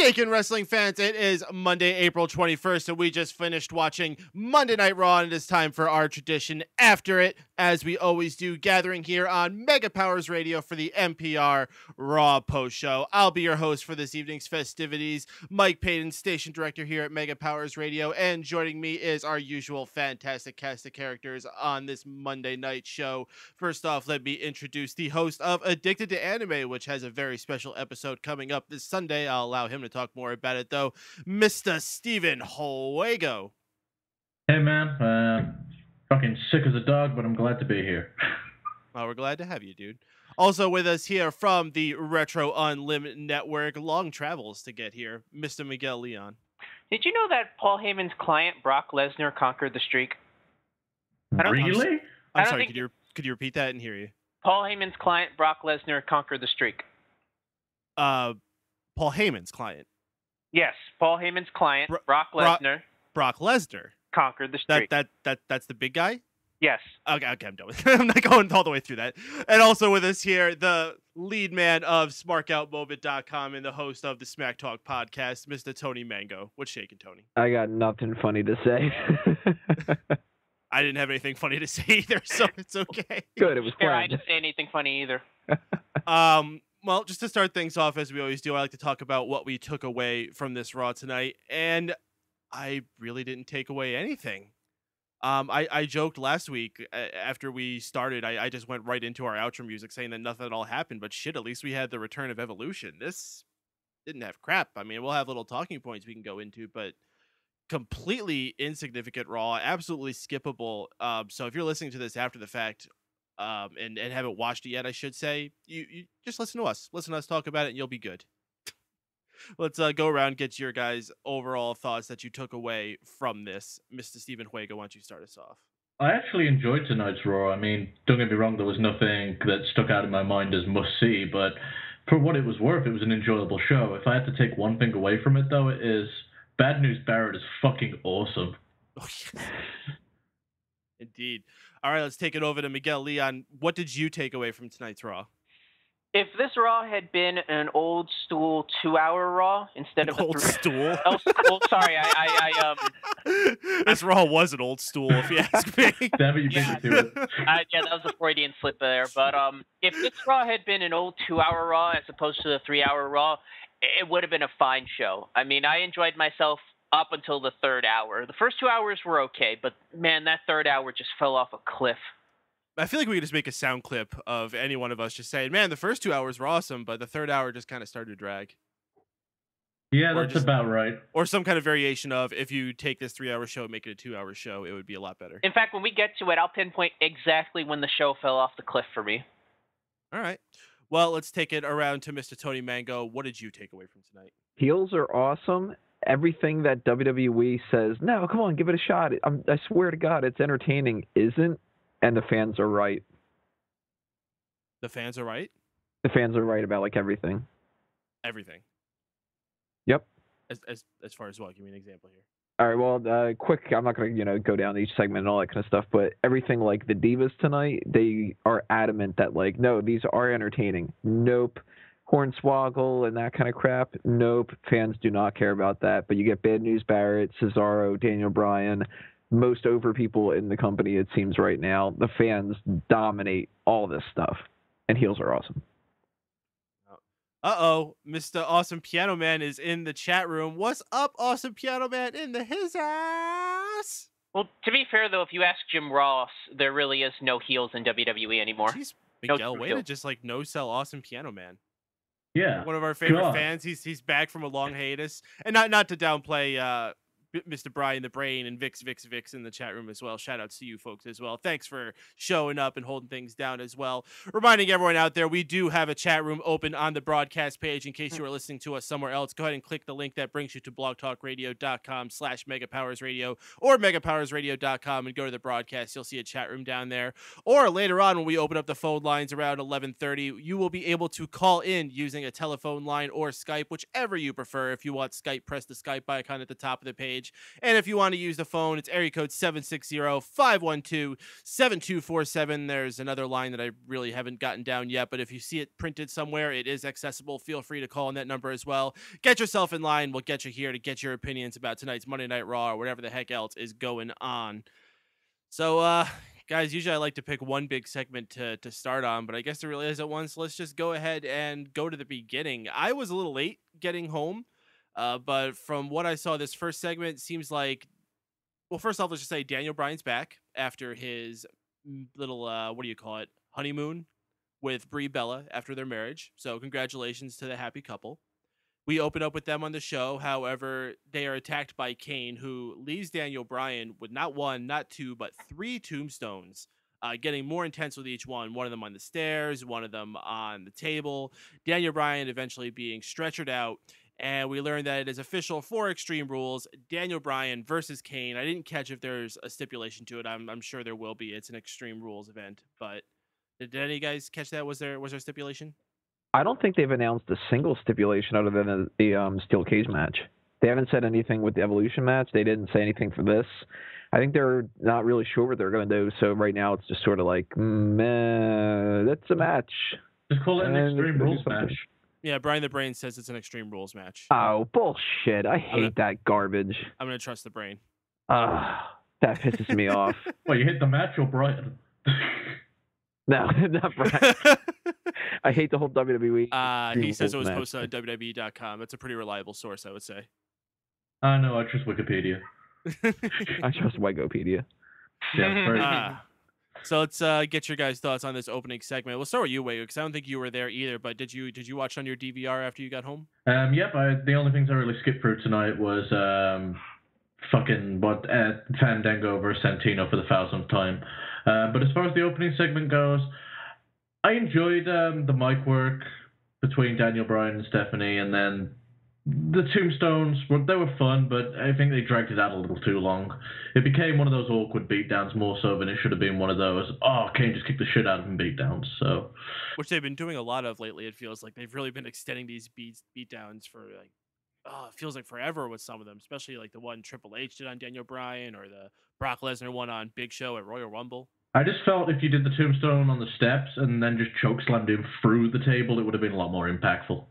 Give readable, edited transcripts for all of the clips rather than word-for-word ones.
Shaken Wrestling fans, it is Monday, April 21st, and we just finished watching Monday Night Raw, and it is time for our tradition after it, as we always do, gathering here on Mega Powers Radio for the NPR Raw Post Show. I'll be your host for this evening's festivities, Mike Payton, station director here at Mega Powers Radio, and joining me is our usual fantastic cast of characters on this Monday night show. First off, let me introduce the host of Addicted to Anime, which has a very special episode coming up this Sunday. I'll allow him to talk more about it, though. Mr. Stephen Huego. Hey, man. Fucking sick as a dog, but I'm glad to be here. Well, we're glad to have you, dude. Also with us here from the Retro Unlimited Network, long travels to get here, Mr. Miguel Leon. Did you know that Paul Heyman's client, Brock Lesnar, conquered the streak? Really? I'm sorry, could you repeat that and hear you? Paul Heyman's client, Brock Lesnar, conquered the streak. Paul Heyman's client. Yes, Paul Heyman's client, Brock Lesnar. Brock Lesnar conquered the streak. That's the big guy? Yes. Okay, I'm done with it. I'm not going all the way through that. And also with us here, the lead man of SmarkOutMoment.com and the host of the Smack Talk podcast, Mr. Tony Mango. What's shaking, Tony? I got nothing funny to say. I didn't have anything funny to say either, so it's okay. Good, it was fun. I didn't say anything funny either. Well, just to start things off, as we always do, I like to talk about what we took away from this Raw tonight, and I really didn't take away anything. I joked last week after we started, I just went right into our outro music saying that nothing at all happened, but shit, at least we had the return of Evolution. This didn't have crap. I mean, we'll have little talking points we can go into, but completely insignificant Raw, absolutely skippable. So if you're listening to this after the fact, and haven't watched it yet, I should say, you just listen to us. Listen to us talk about it, and you'll be good. Let's go around, get your guys' overall thoughts that you took away from this. Mr. Stephen Huego, why don't you start us off? I actually enjoyed tonight's Raw. I mean, don't get me wrong, there was nothing that stuck out in my mind as must-see, but for what it was worth, it was an enjoyable show. If I had to take one thing away from it, though, it is Bad News Barrett is fucking awesome. Oh, yes. Indeed. All right, let's take it over to Miguel Leon. What did you take away from tonight's Raw? If this Raw had been an old stool 2-hour Raw instead of an old stool. Old stool. Sorry, This Raw was an old stool, if you ask me. Damn it, you beat me to it. Yeah, that was a Freudian slip there. But if this Raw had been an old 2-hour Raw as opposed to the 3-hour Raw, it would have been a fine show. I mean, I enjoyed myself up until the third hour. The first 2 hours were okay, but man, that third hour just fell off a cliff. I feel like we could just make a sound clip of any one of us just saying, man, the first 2 hours were awesome, but the third hour just kind of started to drag. Yeah, that's about right. Or some kind of variation of, if you take this 3-hour show and make it a 2-hour show, it would be a lot better. In fact, when we get to it, I'll pinpoint exactly when the show fell off the cliff for me. All right. Well, let's take it around to Mr. Tony Mango. What did you take away from tonight? Heels are awesome. Everything that WWE says, no, come on, give it a shot. I swear to God, it's entertaining, isn't, and the fans are right. The fans are right? The fans are right about, like, everything. Everything? Yep. As far as what? Give me an example here. All right, well, quick, I'm not going to, go down each segment and all that kind of stuff, but everything like the Divas tonight, they are adamant that, like, no, these are entertaining. Nope. Hornswoggle and that kind of crap. Nope. Fans do not care about that. But you get Bad News Barrett, Cesaro, Daniel Bryan, most over people in the company, it seems right now. The fans dominate all this stuff. And heels are awesome. Uh-oh. Mr. Awesome Piano Man is in the chat room. What's up, Awesome Piano Man, in his ass? Well, to be fair, though, if you ask Jim Ross, there really is no heels in WWE anymore. Jeez, Miguel, way to just, like, no-sell Awesome Piano Man. Yeah. One of our favorite fans. He's back from a long hiatus. And not to downplay Mr. Brian the Brain and Vix in the chat room as well. Shout out to you folks as well. Thanks for showing up and holding things down as well. Reminding everyone out there, we do have a chat room open on the broadcast page in case you are listening to us somewhere else. Go ahead and click the link that brings you to blogtalkradio.com/megapowersradio or megapowersradio.com and go to the broadcast. You'll see a chat room down there. Or later on when we open up the phone lines around 11:30, you will be able to call in using a telephone line or Skype, whichever you prefer. If you want Skype, press the Skype icon at the top of the page. page. And if you want to use the phone, it's area code 760-512-7247. There's another line that I really haven't gotten down yet, but if you see it printed somewhere, it is accessible. Feel free to call on that number as well. Get yourself in line. We'll get you here to get your opinions about tonight's Monday Night Raw or whatever the heck else is going on. So, guys, usually I like to pick one big segment to start on, but I guess there really isn't one, so let's just go ahead and go to the beginning. I was a little late getting home, but from what I saw, this first segment seems like, well, first off, let's just say Daniel Bryan's back after his little, what do you call it, honeymoon with Brie Bella after their marriage. So congratulations to the happy couple. We open up with them on the show. However, they are attacked by Kane, who leaves Daniel Bryan with not one, not two, but 3 tombstones, getting more intense with each one. One of them on the stairs, one of them on the table. Daniel Bryan eventually being stretchered out. And we learn that it is official for Extreme Rules, Daniel Bryan versus Kane. I didn't catch if there's a stipulation to it. I'm sure there will be. It's an Extreme Rules event. But did any of you guys catch that? Was there a stipulation? I don't think they've announced a single stipulation other than the steel cage match. They haven't said anything with the Evolution match. They didn't say anything for this. I think they're not really sure what they're going to do. So right now it's just sort of like, meh, that's a match. Just call it an Extreme Rules match. Yeah, Brian the Brain says it's an Extreme Rules match. Oh, bullshit. I hate that garbage. I'm going to trust the Brain. That pisses me off. Well, you hit the match or Brian? No, not Brian. I hate the whole WWE. He says it was posted on WWE.com. That's a pretty reliable source, I would say. No, I trust Wikipedia. I trust Wikipedia. Yeah, so let's get your guys' thoughts on this opening segment. We'll start with you, Wago, because I don't think you were there either. But did you watch on your DVR after you got home? Yep. The only things I really skipped through tonight was Fandango versus Santino for the 1000th time. But as far as the opening segment goes, I enjoyed the mic work between Daniel Bryan and Stephanie, and then the tombstones they were fun, but I think they dragged it out a little too long. It became one of those awkward beatdowns more so than it should have been one of those, Kane just kicked the shit out of him beatdowns. So, which they've been doing a lot of lately. It feels like they've really been extending these beatdowns for like, it feels like forever with some of them, especially like the one Triple H did on Daniel Bryan or the Brock Lesnar one on Big Show at Royal Rumble. I just felt if you did the tombstone on the steps and then just chokeslammed him through the table, it would have been a lot more impactful.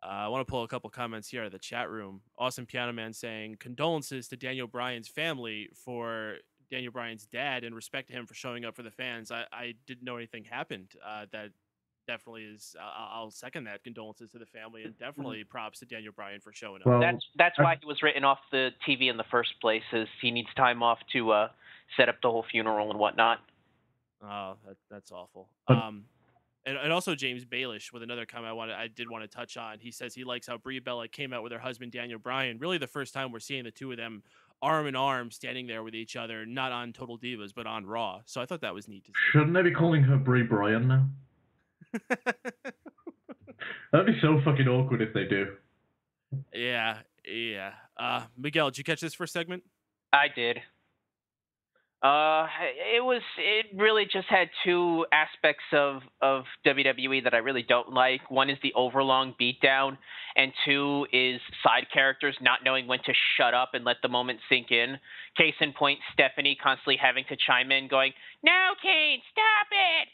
I want to pull a couple comments here out of the chat room. Awesome Piano Man saying, condolences to Daniel Bryan's family for Daniel Bryan's dad and respect to him for showing up for the fans. I didn't know anything happened. That definitely is, I'll second that. Condolences to the family and definitely props to Daniel Bryan for showing up. Well, that's why he was written off the TV in the first place, is he needs time off to set up the whole funeral and whatnot. Oh, that's awful. But, and also James Baelish with another comment I did want to touch on. He says he likes how Brie Bella came out with her husband Daniel Bryan. Really the first time we're seeing the two of them arm in arm standing there with each other, not on Total Divas, but on Raw. So I thought that was neat to see. Shouldn't they be calling her Brie Bryan now? That'd be so fucking awkward if they do. Yeah. Miguel, did you catch this first segment? I did. It really just had two aspects of WWE that I really don't like. One is the overlong beatdown, and two is side characters not knowing when to shut up and let the moment sink in. Case in point, Stephanie constantly having to chime in going, "No, Kane, stop it.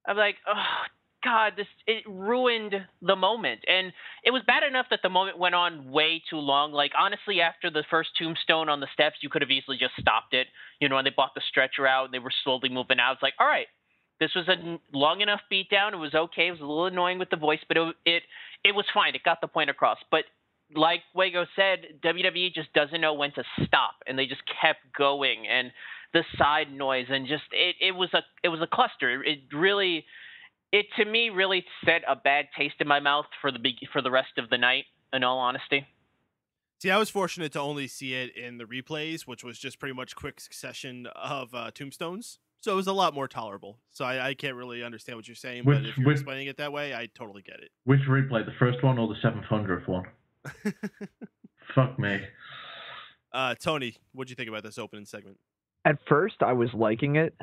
I'm like, oh God, it ruined the moment. And it was bad enough that the moment went on way too long. Like, honestly, after the first tombstone on the steps, you could have easily just stopped it. And they brought the stretcher out and they were slowly moving out. It's like, all right, this was a long enough beatdown. It was okay. It was a little annoying with the voice, but it was fine. It got the point across. But like Wago said, WWE just doesn't know when to stop, and they just kept going. And the side noise and just it was a cluster. It to me really set a bad taste in my mouth for the rest of the night, in all honesty. See, I was fortunate to only see it in the replays, which was just pretty much quick succession of tombstones. So it was a lot more tolerable. So I can't really understand what you're saying, but if you're explaining it that way, I totally get it. Which replay, the first one or the 700th one? Fuck me. Tony, what'd you think about this opening segment? At first, I was liking it.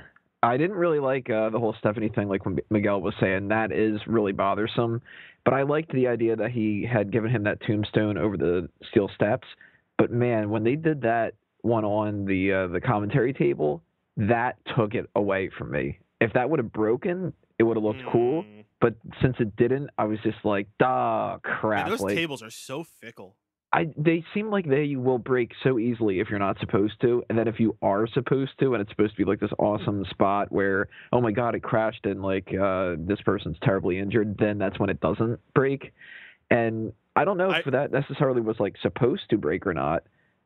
I didn't really like the whole Stephanie thing, like when Miguel was saying. That is really bothersome. But I liked the idea that he had given him that tombstone over the steel steps. But man, when they did that one on the commentary table, that took it away from me. If that would have broken, it would have looked cool. But since it didn't, I was just like, crap. Man, those like, tables are so fickle. They seem like they will break so easily if you're not supposed to, and then if you are supposed to, and it's supposed to be like this awesome spot where, oh my god, it crashed and like this person's terribly injured, then that's when it doesn't break. And I don't know if that necessarily was like supposed to break or not,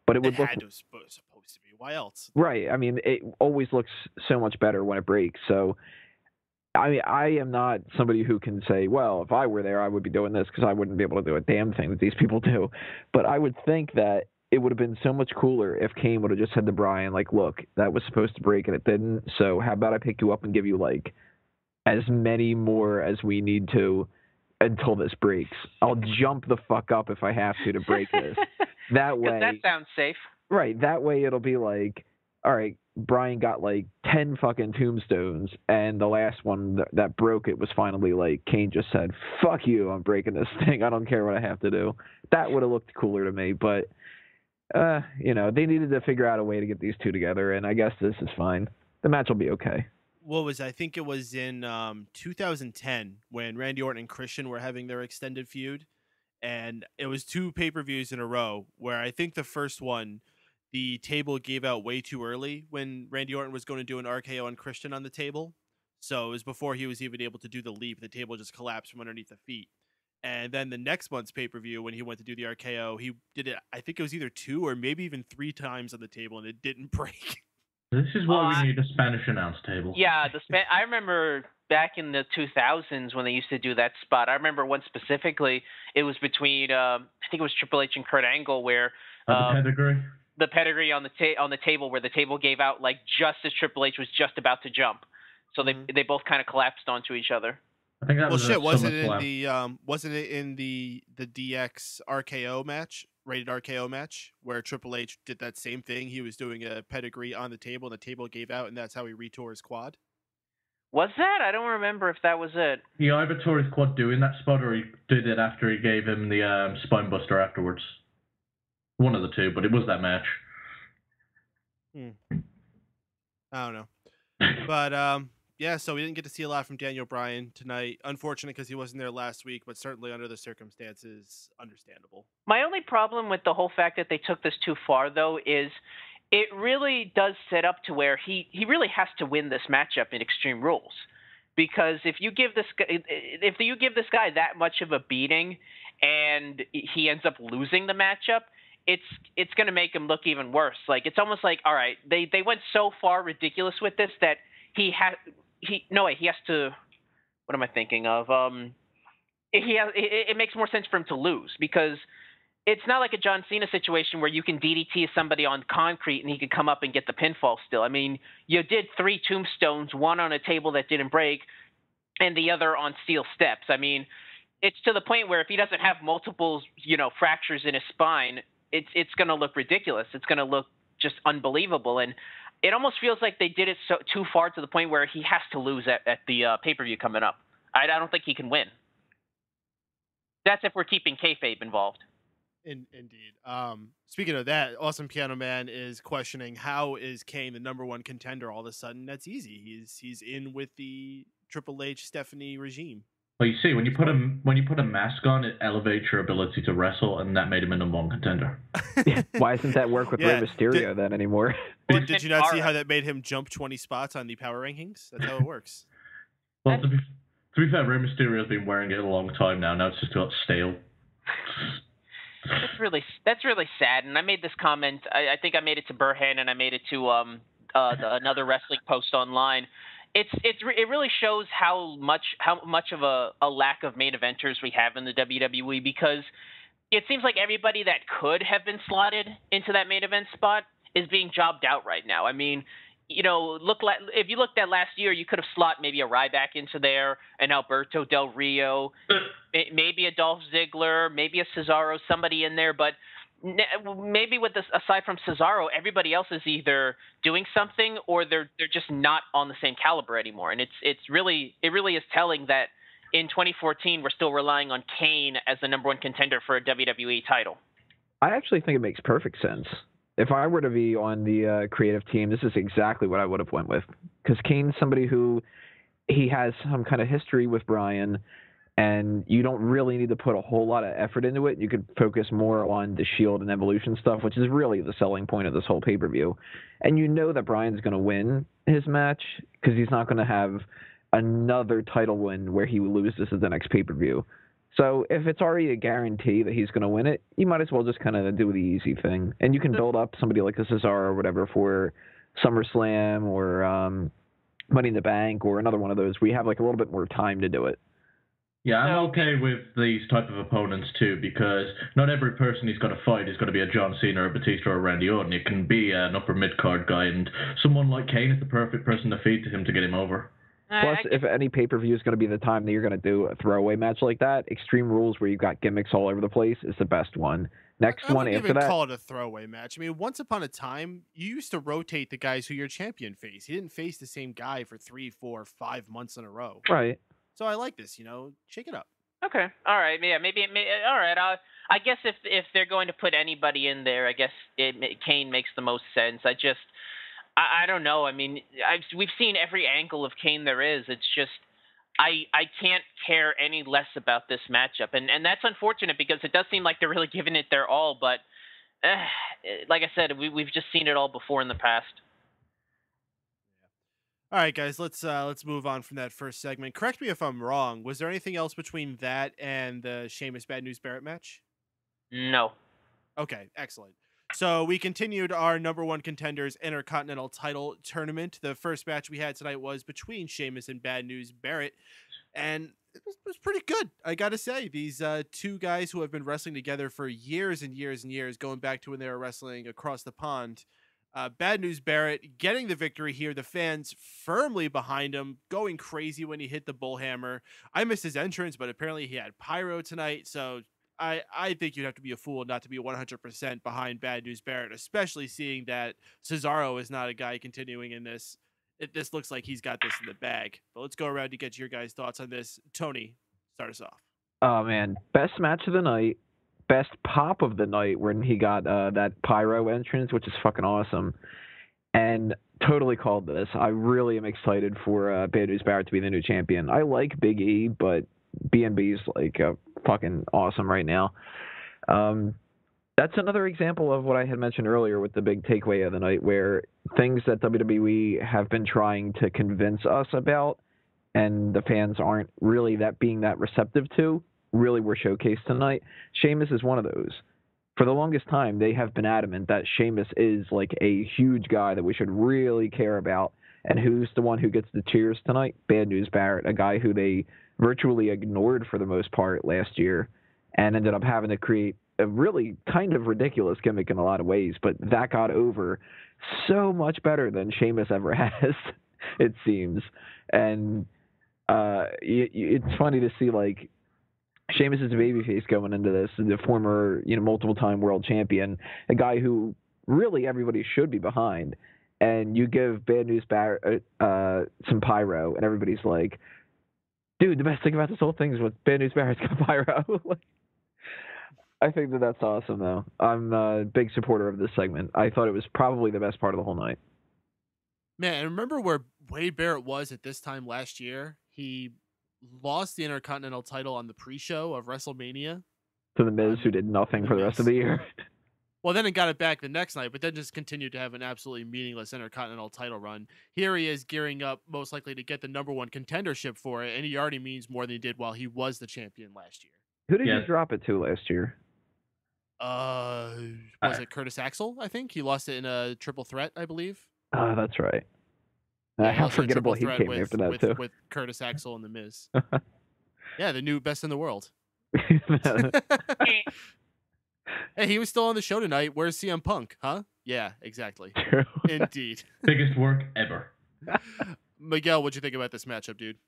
but it would look supposed to be. Why else? Right. I mean, it always looks so much better when it breaks. So I mean, I am not somebody who can say, well, if I were there, I would be doing this, because I wouldn't be able to do a damn thing that these people do. But I would think that it would have been so much cooler if Kane would have just said to Bryan, like, look, that was supposed to break and it didn't. So how about I pick you up and give you like as many more as we need to until this breaks. I'll jump the fuck up if I have to break this. That way. That sounds safe. Right. That way it'll be like, all right, Bryan got like 10 fucking tombstones, and the last one that broke it was finally like Kane just said, fuck you, I'm breaking this thing. I don't care what I have to do. That would have looked cooler to me, but, they needed to figure out a way to get these two together, and I guess this is fine. The match will be okay. I think it was in 2010 when Randy Orton and Christian were having their extended feud, and it was 2 pay-per-views in a row where I think the first one, the table gave out way too early when Randy Orton was going to do an RKO on Christian on the table. So it was before he was even able to do the leap. The table just collapsed from underneath the feet. And then the next month's pay-per-view, when he went to do the RKO, he did it, I think it was either 2 or maybe even 3 times on the table, and it didn't break. This is why we need a Spanish announce table. Yeah, I remember back in the 2000s when they used to do that spot. I remember one specifically. It was between, I think it was Triple H and Kurt Angle, where the pedigree. The pedigree on the table, where the table gave out like just as Triple H was just about to jump, so they both kind of collapsed onto each other. I think that wasn't it in the DX RKO match, rated RKO match, where Triple H did that same thing? He was doing a pedigree on the table, and the table gave out, and that's how he retore his quad. Was that? I don't remember if that was it. He either tore his quad doing that spot, or he did it after he gave him the spine buster afterwards. One of the two, but it was that match. I don't know. But, so we didn't get to see a lot from Daniel Bryan tonight. Unfortunate because he wasn't there last week, but certainly under the circumstances, understandable. My only problem with the whole fact that they took this too far, though, is it really does set up to where he really has to win this matchup in Extreme Rules. Because if you give this guy that much of a beating and he ends up losing the matchup, it's going to make him look even worse. Like, it's almost like, all right, they went so far ridiculous with this that he has to. What am I thinking of? It makes more sense for him to lose, because it's not like a John Cena situation where you can DDT somebody on concrete and he can come up and get the pinfall still. I mean, you did 3 tombstones, one on a table that didn't break and the other on steel steps. I mean, it's to the point where if he doesn't have multiple, fractures in his spine, it's going to look ridiculous. It's going to look just unbelievable. And it almost feels like they did it too far, to the point where he has to lose at the pay-per-view coming up. I don't think he can win. That's if we're keeping kayfabe involved. Indeed. Speaking of that, Awesome Piano Man is questioning, how is Kane the number 1 contender all of a sudden? That's easy. He's in with the Triple H Stephanie regime. Well, you see, when you put a mask on, it elevates your ability to wrestle, and that made him a number 1 contender. Why doesn't that work with Rey Mysterio then anymore? Did you not see how that made him jump 20 spots on the power rankings? That's how it works. Well, to be fair, Rey Mysterio's been wearing it a long time now. Now it's just got stale. That's really sad. And I made this comment. I think I made it to Burhan, and I made it to another wrestling post online. It really shows how much of a lack of main eventers we have in the WWE, because it seems like everybody that could have been slotted into that main event spot is being jobbed out right now. I mean, if you looked at last year, you could have slot maybe a Ryback into there, an Alberto Del Rio, maybe a Dolph Ziggler, maybe a Cesaro, somebody in there. But maybe with this, aside from Cesaro, everybody else is either doing something or they're just not on the same caliber anymore. And it really is telling that in 2014 we're still relying on Kane as the number one contender for a WWE title. I actually think it makes perfect sense. If I were to be on the creative team, this is exactly what I would have went with. Because Kane's somebody who he has some kind of history with Bryan, and you don't really need to put a whole lot of effort into it. You could focus more on the Shield and Evolution stuff, which is really the selling point of this whole pay-per-view. And you know that Bryan's going to win his match because he's not going to have another title win where he loses at the next pay-per-view. So if it's already a guarantee that he's going to win it, you might as well just kind of do the easy thing. And you can build up somebody like a Cesaro or whatever for SummerSlam or Money in the Bank or another one of those where you have like a little bit more time to do it. Yeah, I'm okay with these type of opponents too, because not every person he's got to fight is going to be a John Cena or a Batista or a Randy Orton. It can be an upper mid-card guy, and someone like Kane is the perfect person to feed to him to get him over. Plus, if any pay-per-view is going to be the time that you're going to do a throwaway match like that, Extreme Rules where you've got gimmicks all over the place is the best one. Next one after that. I wouldn't even call it a throwaway match. I mean, once upon a time, you used to rotate the guys who your champion faced. He didn't face the same guy for 3, 4, 5 months in a row. Right. So I like this, shake it up. Okay. All right. Yeah, maybe all right. I guess if they're going to put anybody in there, I guess Kane makes the most sense. I don't know. I mean, we've seen every angle of Kane there is. It's just I can't care any less about this matchup, and that's unfortunate because it does seem like they're really giving it their all. But like I said, we've just seen it all before in the past. All right, guys, let's move on from that first segment. Correct me if I'm wrong. Was there anything else between that and the Sheamus Bad News Barrett match? No. Okay, excellent. So we continued our number one contenders Intercontinental title tournament. The first match we had tonight was between Sheamus and Bad News Barrett, and it was pretty good. I got to say, these two guys who have been wrestling together for years and years and years, going back to when they were wrestling across the pond. Bad News Barrett getting the victory here. The fans firmly behind him, going crazy when he hit the bullhammer. I missed his entrance, but apparently he had pyro tonight. So I think you'd have to be a fool not to be 100% behind Bad News Barrett, especially seeing that Cesaro is not a guy continuing in this. This looks like he's got this in the bag. But let's go around to get your guys' thoughts on this. Tony, start us off. Oh, man. Best match of the night. Best pop of the night when he got that pyro entrance, which is fucking awesome. And totally called this. I really am excited for Bad News Barrett to be the new champion. I like Big E, but BNB's like fucking awesome right now. That's another example of what I had mentioned earlier with the big takeaway of the night, where things that WWE have been trying to convince us about and the fans aren't really being that receptive to, really were showcased tonight. Sheamus is one of those. For the longest time, they have been adamant that Sheamus is like a huge guy that we should really care about. And who's the one who gets the cheers tonight? Bad News Barrett, a guy who they virtually ignored for the most part last year and ended up having to create a really kind of ridiculous gimmick in a lot of ways. But that got over so much better than Sheamus ever has, it seems. And it's funny to see, like, Sheamus is a babyface going into this, the former, multiple-time world champion, a guy who really everybody should be behind. And you give Bad News Barrett some pyro, and everybody's like, dude, the best thing about this whole thing is what Bad News Barrett's got pyro. I think that's awesome, though. I'm a big supporter of this segment. I thought it was probably the best part of the whole night. Man, and remember where Wade Barrett was at this time last year? He lost the Intercontinental title on the pre-show of WrestleMania. To The Miz, who did nothing for the rest of the year. Well, then it got it back the next night, but then just continued to have an absolutely meaningless Intercontinental title run. Here he is gearing up, most likely to get the number one contendership for it, and he already means more than he did while he was the champion last year. Who did he drop it to last year? Was it Curtis Axel, I think? He lost it in a triple threat, I believe. Oh, that's right. How forgettable he came after that, too. With Curtis Axel and The Miz. Yeah, the new best in the world. Hey, he was still on the show tonight. Where's CM Punk? Huh? Yeah, exactly. True. Indeed. Biggest work ever. Miguel, what'd you think about this matchup, dude?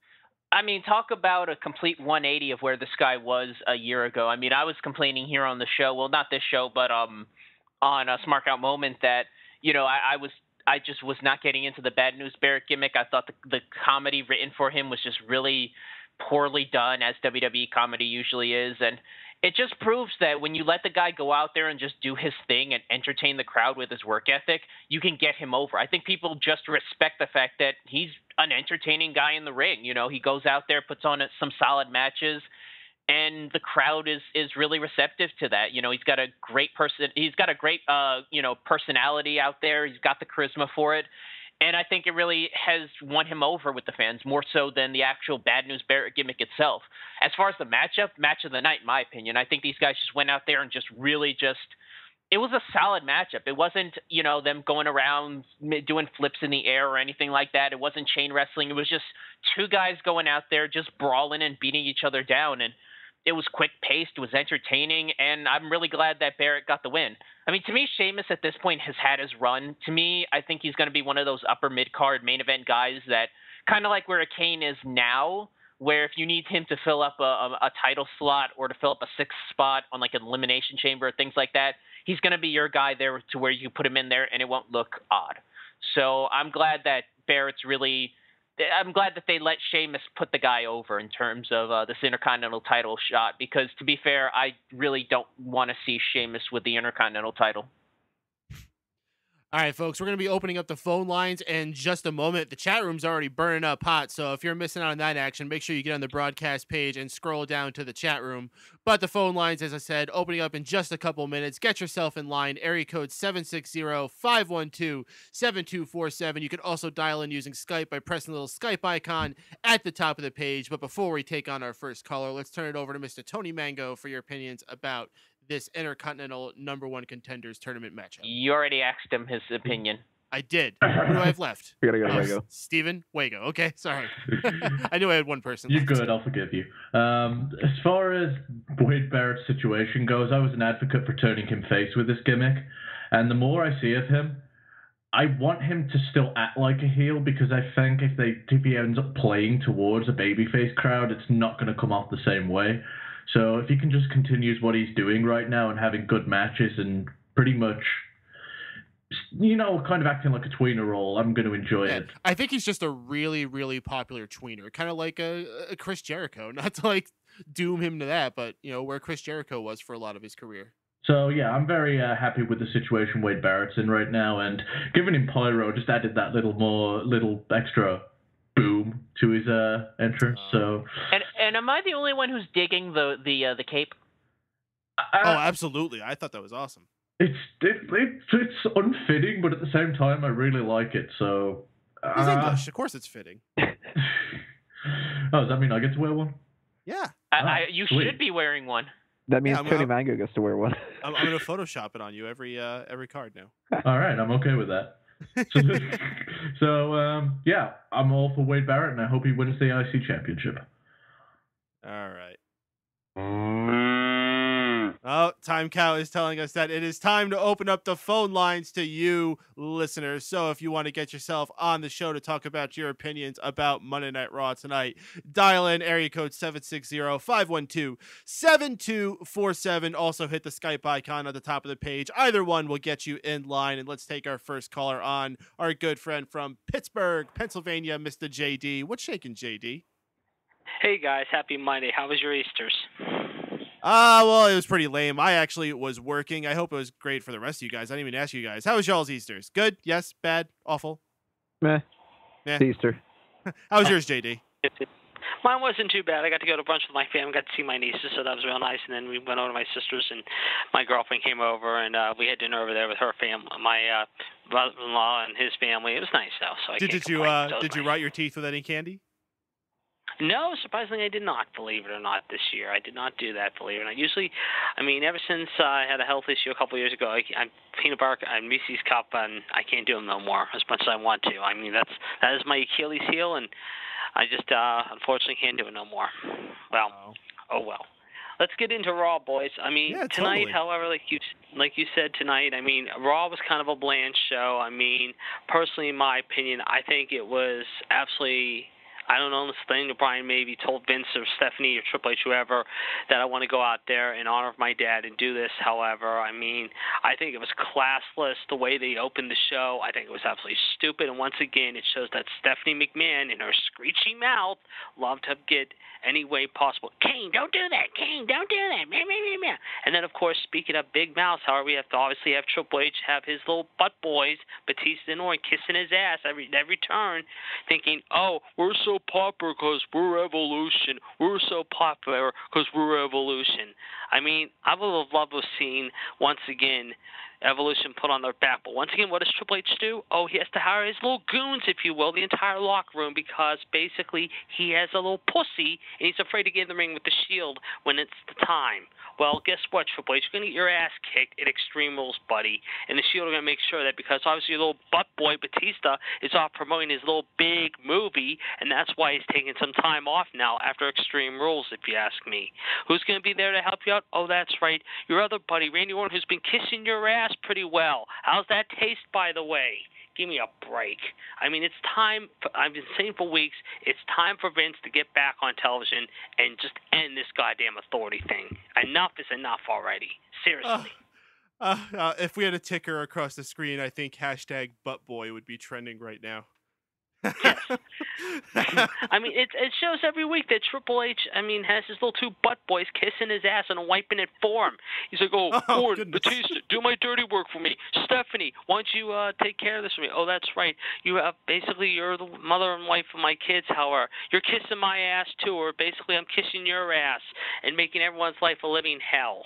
I mean, talk about a complete 180 of where this guy was a year ago. I mean, I was complaining here on the show, well, not this show, but on a Smart Out Moment that, I just was not getting into the Bad News Barrett gimmick. I thought the comedy written for him was just really poorly done, as WWE comedy usually is. And it just proves that when you let the guy go out there and just do his thing and entertain the crowd with his work ethic, you can get him over. I think people just respect the fact that he's an entertaining guy in the ring. He goes out there, puts on some solid matches, and the crowd is really receptive to that. He's got a great personality out there. He's got the charisma for it. And I think it really has won him over with the fans, more so than the actual Bad News Barrett gimmick itself. As far as the match of the night, in my opinion, I think these guys just went out there and it was a solid matchup. It wasn't, them going around doing flips in the air or anything like that. It wasn't chain wrestling. It was just two guys going out there just brawling and beating each other down. And it was quick-paced, it was entertaining, and I'm really glad that Barrett got the win. I mean, to me, Sheamus at this point has had his run. To me, I think he's going to be one of those upper mid-card main event guys that kind of like where a Kane is now, where if you need him to fill up a title slot or to fill up a sixth spot on like an elimination chamber, things like that, he's going to be your guy there to where you put him in there and it won't look odd. So I'm glad that I'm glad that they let Sheamus put the guy over in terms of this Intercontinental title shot, because to be fair, I really don't want to see Sheamus with the Intercontinental title. All right, folks, we're going to be opening up the phone lines in just a moment. The chat room's already burning up hot, so if you're missing out on that action, make sure you get on the broadcast page and scroll down to the chat room. But the phone lines, as I said, opening up in just a couple minutes. Get yourself in line. Area code 760-512-7247. You can also dial in using Skype by pressing the little Skype icon at the top of the page. But before we take on our first caller, let's turn it over to Mr. Tony Mango for your opinions about this Intercontinental #1 Contenders tournament matchup. You already asked him his opinion. I did. Who do I have left? We gotta go to Wago. Steven Wago. Okay, sorry. I knew I had one person You're left. good, I'll forgive you. As far as Wade Barrett's situation goes, I was an advocate for turning him face with this gimmick, and the more I see of him, I want him to still act like a heel, because I think if he ends up playing towards a babyface crowd, it's not going to come off the same way. So if he can just continue what he's doing right now and having good matches and pretty much, kind of acting like a tweener role, I'm going to enjoy it. I think he's just a really, really popular tweener, kind of like a Chris Jericho. Not to like doom him to that, but where Chris Jericho was for a lot of his career. So yeah, I'm very happy with the situation Wade Barrett's in right now, and giving him Pyro just added that little extra boom to his entrance. So and am I the only one who's digging the cape? Oh, absolutely! I thought that was awesome. It's unfitting, but at the same time, I really like it. So he's English, of course, it's fitting. Oh, does that mean I get to wear one? Yeah, you sweet. Should be wearing one. That means Tony Mango gets to wear one. I'm going to Photoshop it on you every card now. All right, I'm okay with that. So yeah, I'm all for Wade Barrett, and I hope he wins the IC Championship. All right. Oh, Time Cow is telling us that it is time to open up the phone lines to you listeners. So if you want to get yourself on the show to talk about your opinions about Monday Night Raw tonight, dial in area code 760-512-7247. Also hit the Skype icon at the top of the page. Either one will get you in line. And let's take our first caller on, our good friend from Pittsburgh, Pennsylvania, Mr. JD. What's shaking, JD? Hey guys, happy Monday. How was your Easters? Well, it was pretty lame. I actually was working. I hope it was great for the rest of you guys. I didn't even ask you guys. How was y'all's Easters? Good? Yes? Bad? Awful? Meh. Easter. How was yours, JD? Mine wasn't too bad. I got to go to a bunch with my family, got to see my nieces, so that was real nice. And then we went over to my sister's, and my girlfriend came over, and we had dinner over there with her family, my brother-in-law and his family. It was nice, though. So did you rot your teeth with any candy? No, surprisingly, I did not, believe it or not, this year. I did not do that, believe it or not. Usually, ever since I had a health issue a couple of years ago, I'm peanut butter and Reese's Cup, and I can't do them no more as much as I want to. That is my Achilles heel, and I just unfortunately can't do it no more. Well, oh well. Let's get into Raw, boys. Yeah, tonight, totally. however, like you said tonight, Raw was kind of a bland show. Personally, in my opinion, I think it was absolutely I don't know, unless Daniel Bryan maybe told Vince or Stephanie or Triple H, whoever, that I want to go out there in honor of my dad and do this. However, I mean, I think it was classless the way they opened the show. I think it was absolutely stupid. And once again, it shows that Stephanie McMahon, in her screechy mouth, loved to get any way possible. Kane, don't do that. Kane, don't do that. Meh, meh, meh, meh. And then, of course, speaking of big mouths, however, we have to obviously have Triple H have his little butt boys, Batista and Orton, kissing his ass every turn, thinking, oh, we're so popular because we're Evolution. We're so popular because we're Evolution. I mean, I would have loved to have seen, once again, Evolution put on their back. But once again, what does Triple H do? Oh, he has to hire his little goons, if you will, the entire locker room, because basically he has a little pussy, and he's afraid to get in the ring with the Shield when it's the time. Well, guess what, Triple H? You're going to get your ass kicked at Extreme Rules, buddy. And the Shield are going to make sure that, because obviously your little butt boy Batista is off promoting his little big movie, and that's why he's taking some time off now after Extreme Rules, if you ask me. Who's going to be there to help you out? Oh, that's right, your other buddy, Randy Orton, who's been kissing your ass pretty well. How's that taste, by the way? Give me a break. I mean, it's time. I've been saying for weeks, it's time for Vince to get back on television and just end this goddamn authority thing. Enough is enough already. Seriously. If we had a ticker across the screen, I think hashtag buttboy would be trending right now. Yes. I mean, it shows every week that Triple H, I mean, has his little two butt boys kissing his ass and wiping it for him. He's like, Orton, Batista, do my dirty work for me. Stephanie, why don't you take care of this for me? Oh, that's right. You have, basically, you're the mother and wife of my kids, however. You're kissing my ass, too, or basically I'm kissing your ass and making everyone's life a living hell.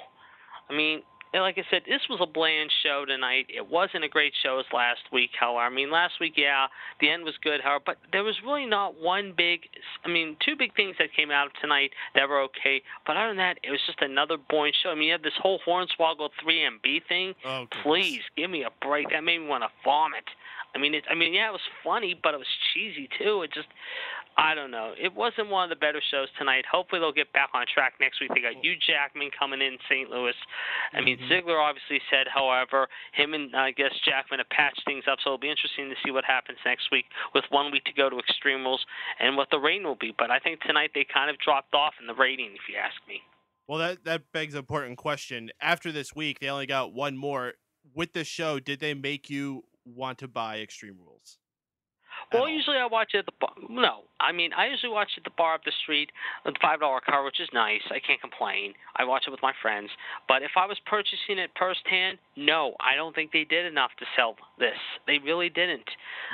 I mean, like I said, this was a bland show tonight. It wasn't a great show as last week, however. I mean, last week, yeah, the end was good, however, but there was really not two big things that came out of tonight that were okay. But other than that, it was just another boring show. I mean, you have this whole Hornswoggle 3MB thing. Oh, please, give me a break. That made me want to vomit. I mean, yeah, it was funny, but it was cheesy, too. It just, I don't know. It wasn't one of the better shows tonight. Hopefully they'll get back on track next week. They got Hugh Jackman coming in St. Louis. I mean, Ziggler obviously said, however, him and I guess Jackman have patched things up, so it'll be interesting to see what happens next week with 1 week to go to Extreme Rules and what the rating will be. But I think tonight they kind of dropped off in the rating, if you ask me. Well, that begs an important question. After this week, they only got one more. With this show, did they make you want to buy Extreme Rules? Well, usually I watch it at the bar. No, I mean, I usually watch it at the bar up the street, the $5 car, which is nice. I can't complain. I watch it with my friends. But if I was purchasing it firsthand, no, I don't think they did enough to sell this. They really didn't.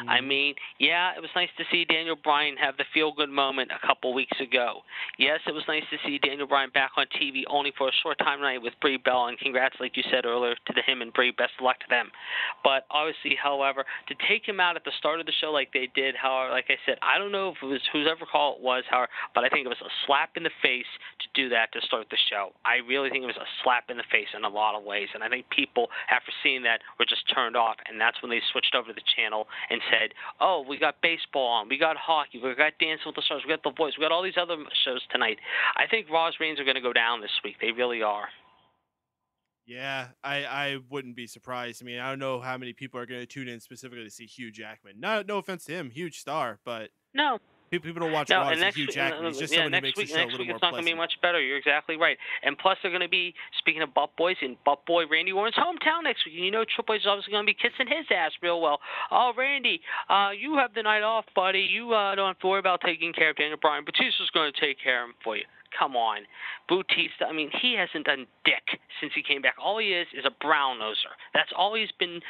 I mean, yeah, it was nice to see Daniel Bryan have the feel-good moment a couple weeks ago. Yes, it was nice to see Daniel Bryan back on TV only for a short time tonight with Brie Bella, and congrats, like you said earlier, to him and Brie. Best of luck to them. But obviously, however, to take him out at the start of the show like they did, however, like I said, I don't know if it was whoever call it was, however, but I think it was a slap in the face to do that to start the show. I really think it was a slap in the face in a lot of ways, and I think people, after seeing that, were just turned off, and that's when they switched over to the channel and said, oh, we got baseball on, we got hockey, we got Dancing with the Stars, we got The Voice, we got all these other shows tonight. I think Raw's ratings are going to go down this week. They really are. Yeah, I wouldn't be surprised. I mean, I don't know how many people are going to tune in specifically to see Hugh Jackman. No offense to him, huge star, but no. People don't watch Raw to see Hugh Jackman. He's just someone who makes the show a little more pleasant. Next week it's not going to be much better. You're exactly right. And plus, they're going to be, speaking of Butt Boys, in Butt Boy Randy Orton's hometown next week. And you know Triple H is obviously going to be kissing his ass real well. Oh, Randy, you have the night off, buddy. You don't have to worry about taking care of Daniel Bryan. Batista's going to take care of him for you. Come on. Bautista, I mean, he hasn't done dick since he came back. All he is a brown noser. That's all he's been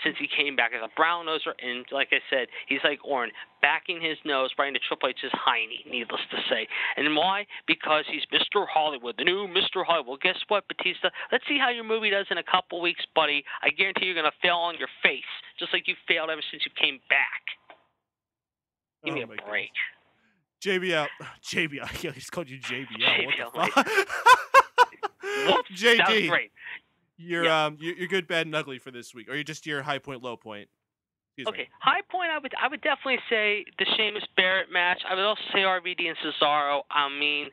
since he came back, as a brown noser. And like I said, he's like Orton, backing his nose right into Triple H's hiney, needless to say. And why? Because he's Mr. Hollywood, the new Mr. Hollywood. Well, guess what, Batista? Let's see how your movie does in a couple weeks, buddy. I guarantee you're going to fail on your face, just like you failed ever since you came back. Give me a break. Goodness. JBL. I just called you JBL. JBL. What the fuck? JD. That was great. You're good, bad, and ugly for this week, or you're just your high point, low point. Okay, high point. I would definitely say the Sheamus Barrett match. I would also say RVD and Cesaro. I mean,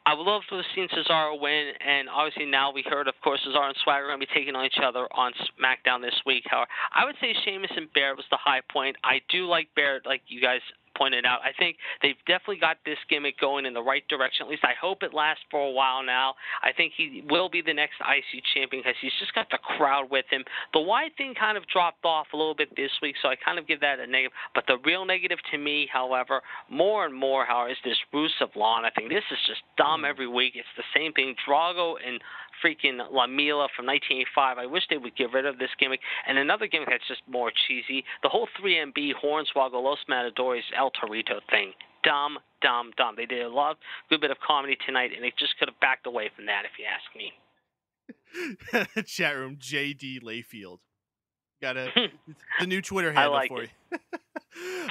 I would love to have seen Cesaro win, and obviously now we heard, of course, Cesaro and Swagger are going to be taking on each other on SmackDown this week. However, I would say Sheamus and Barrett was the high point. I do like Barrett, like you guys pointed out. I think they've definitely got this gimmick going in the right direction. At least I hope it lasts for a while now. I think he will be the next IC champion because he's just got the crowd with him. The Wyatt thing kind of dropped off a little bit this week, so I kind of give that a negative. But the real negative to me, however, more and more, however, is this Rusev Law. I think this is just dumb every week. It's the same thing. Drago and freaking Lamela from 1985. I wish they would get rid of this gimmick. And another gimmick that's just more cheesy, the whole 3MB Hornswoggle Los Matadores El Torito thing. Dumb. They did a good bit of comedy tonight, and they just could have backed away from that, if you ask me. Chat room, JD Layfield. Got the new Twitter handle like for it. you.